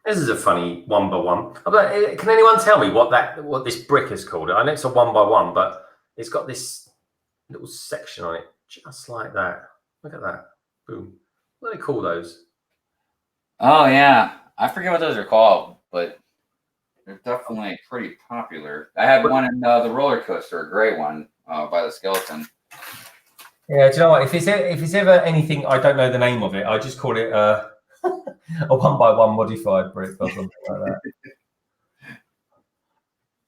this is a funny 1x1. Can anyone tell me what this brick is called? I know it's a 1x1, but it's got this little section on it, just like that. Look at that. Boom. What do they call those? Oh yeah, I forget what those are called, but they're definitely pretty popular. I had one in the roller coaster, a gray one by the skeleton. Yeah, do you know what? If it's ever anything, I don't know the name of it. I just call it a 1x1 modified brick or something like that.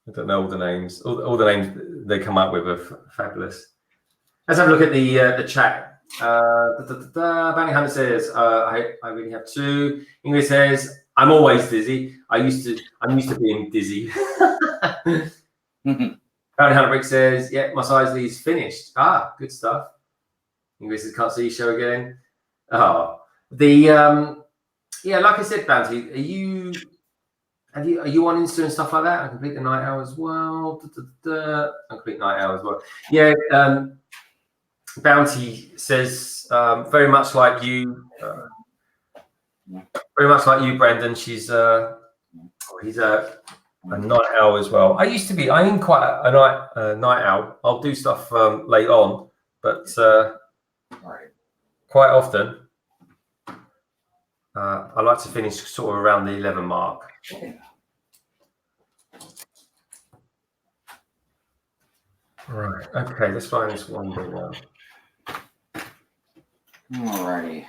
I don't know all the names. All the names they come up with are fabulous. Let's have a look at the chat. Bounty Hunter says, I really have two. Ingrid says, I'm always dizzy. I'm used to being dizzy. Bounty Hunter Brick says, yeah, my size lead's finished. Ah, good stuff. Ingrid says, can't see you show again. Oh, yeah, like I said, Bounty, are you on Insta and stuff like that? I complete the night hour as well. I complete night hour as well. Yeah, Bounty says very much like you, Brendan. He's a night owl as well. I am quite a night owl. I'll do stuff late on, but quite often I like to finish sort of around the 11 mark. Right. Okay. Let's find this one by one. Alrighty.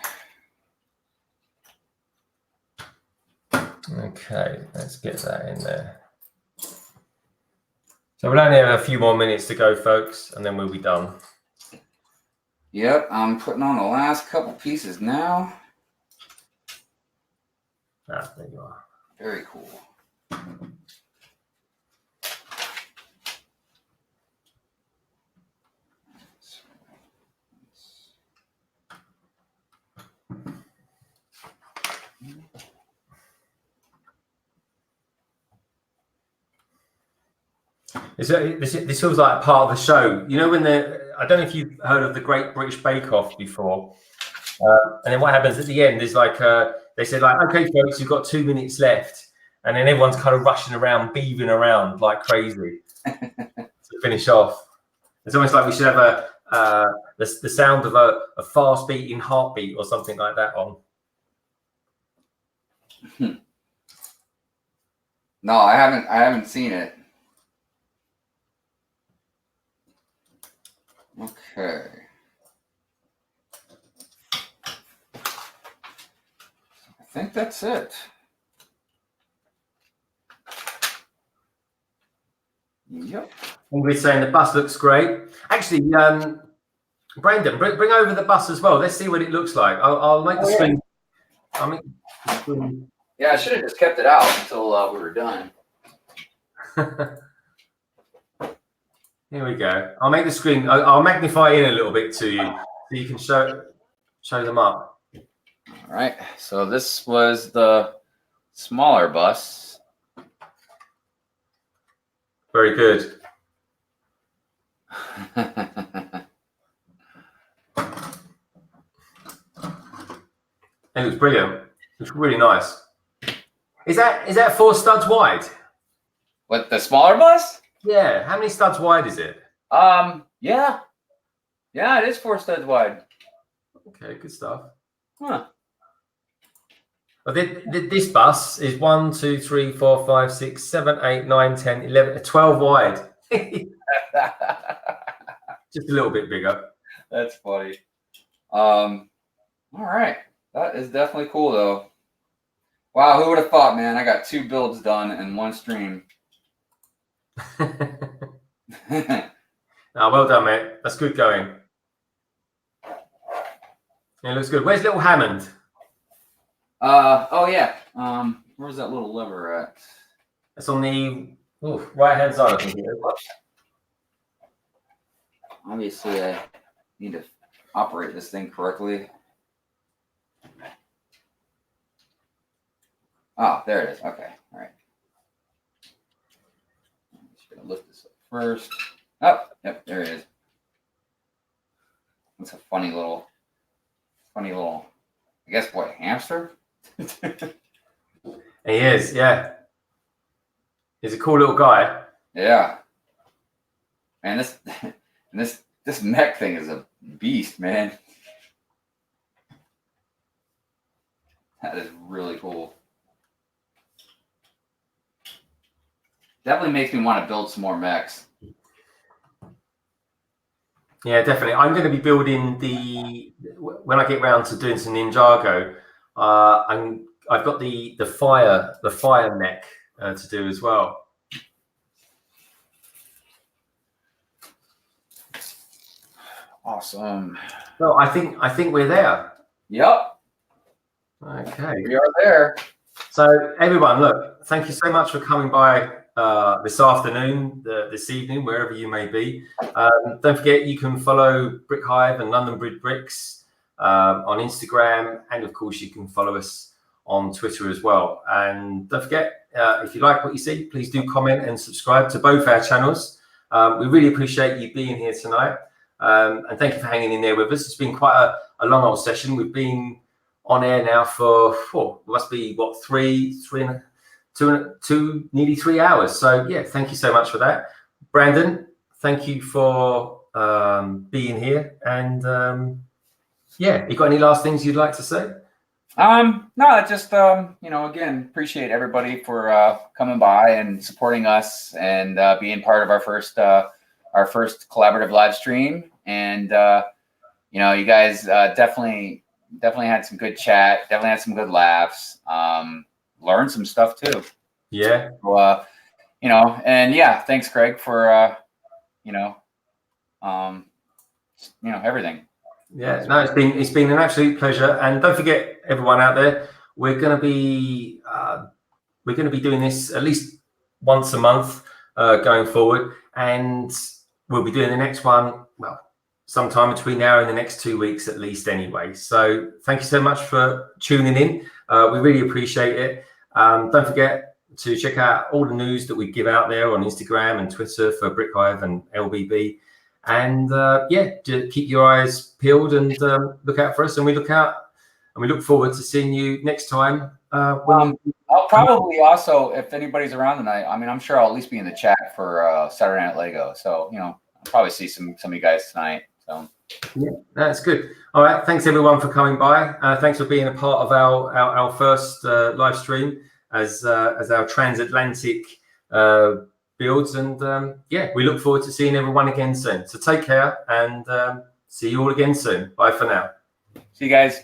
Okay. Let's get that in there. So we'll only have a few more minutes to go, folks, and then we'll be done. Yep, I'm putting on the last couple pieces now. Ah, there you are. Very cool. This feels like a part of the show. You know, I don't know if you've heard of the Great British Bake Off before. And then what happens at the end is like they said, like, okay, folks, you've got 2 minutes left. And then everyone's kind of rushing around, beaving around like crazy to finish off. It's almost like we should have the sound of a fast beating heartbeat or something like that on. No, I haven't seen it. Okay. I think that's it. Yep. Ingrid's saying the bus looks great. Actually, Brandon, bring over the bus as well. Let's see what it looks like. I'll make the screen. I'll make the screen. Yeah, I should have just kept it out until we were done. Here we go. I'll make the screen. I'll magnify in a little bit to you so you can show them up. All right. So this was the smaller bus. Very good. It looks brilliant. It looks really nice. Is that 4 studs wide? What, the smaller bus? Yeah. How many studs wide is it? Yeah, it is 4 studs wide. Okay, good stuff. Huh. Well, this bus is 1, 2, 3, 4, 5, 6, 7, 8, 9, 10, 11, 12 wide. Just a little bit bigger. That's funny. All right. That is definitely cool, though. Wow, who would have thought, man? I got 2 builds done in one stream. Well done, mate. That's good going. It looks good. Where's little Hammond? Oh yeah. Where's that little lever at? It's on the right-hand side, I think it is. Obviously, I need to operate this thing correctly. Oh, there it is. Okay. All right. I'm just gonna lift this up first. Oh, yep, there it is. That's a funny little, I guess, what, hamster? He is, yeah. He's a cool little guy. Yeah. Man, this mech thing is a beast, man. That is really cool. Definitely makes me want to build some more mechs. Yeah, definitely. I'm going to be building when I get round to doing some Ninjago. I've got the fire mech to do as well. Awesome. Well, I think we're there. Yep. Okay. We are there. So everyone, look, thank you so much for coming by this afternoon, this evening, wherever you may be. Don't forget, you can follow Brick Hive and London Bridge Bricks on Instagram, and of course, you can follow us on Twitter as well. And don't forget, if you like what you see, please do comment and subscribe to both our channels. We really appreciate you being here tonight, and thank you for hanging in there with us. It's been quite a long old session. We've been on air now for must be what, nearly 3 hours. So yeah, thank you so much for that. Brandon, thank you for being here. And yeah, you got any last things you'd like to say? No, just again, appreciate everybody for coming by and supporting us and being part of our first collaborative live stream. And you guys definitely had some good chat, definitely had some good laughs. Learned some stuff too. Yeah. So, and yeah, thanks, Greg, for everything. Yeah, no, it's been an absolute pleasure. And don't forget, everyone out there, we're going to be doing this at least once a month going forward, and we'll be doing the next one sometime between now and the next 2 weeks at least anyway. So thank you so much for tuning in. We really appreciate it. Don't forget to check out all the news that we give out there on Instagram and Twitter for Brick Hive and LBB. And keep your eyes peeled and look out for us. And we look forward to seeing you next time. I'll probably also, if anybody's around tonight, I'm sure I'll at least be in the chat for Saturday Night Lego. So I'll probably see some of you guys tonight. So yeah, that's good. All right, thanks everyone for coming by. Thanks for being a part of our first live stream as our Transatlantic builds. And we look forward to seeing everyone again soon. So take care and see you all again soon. Bye for now. See you guys.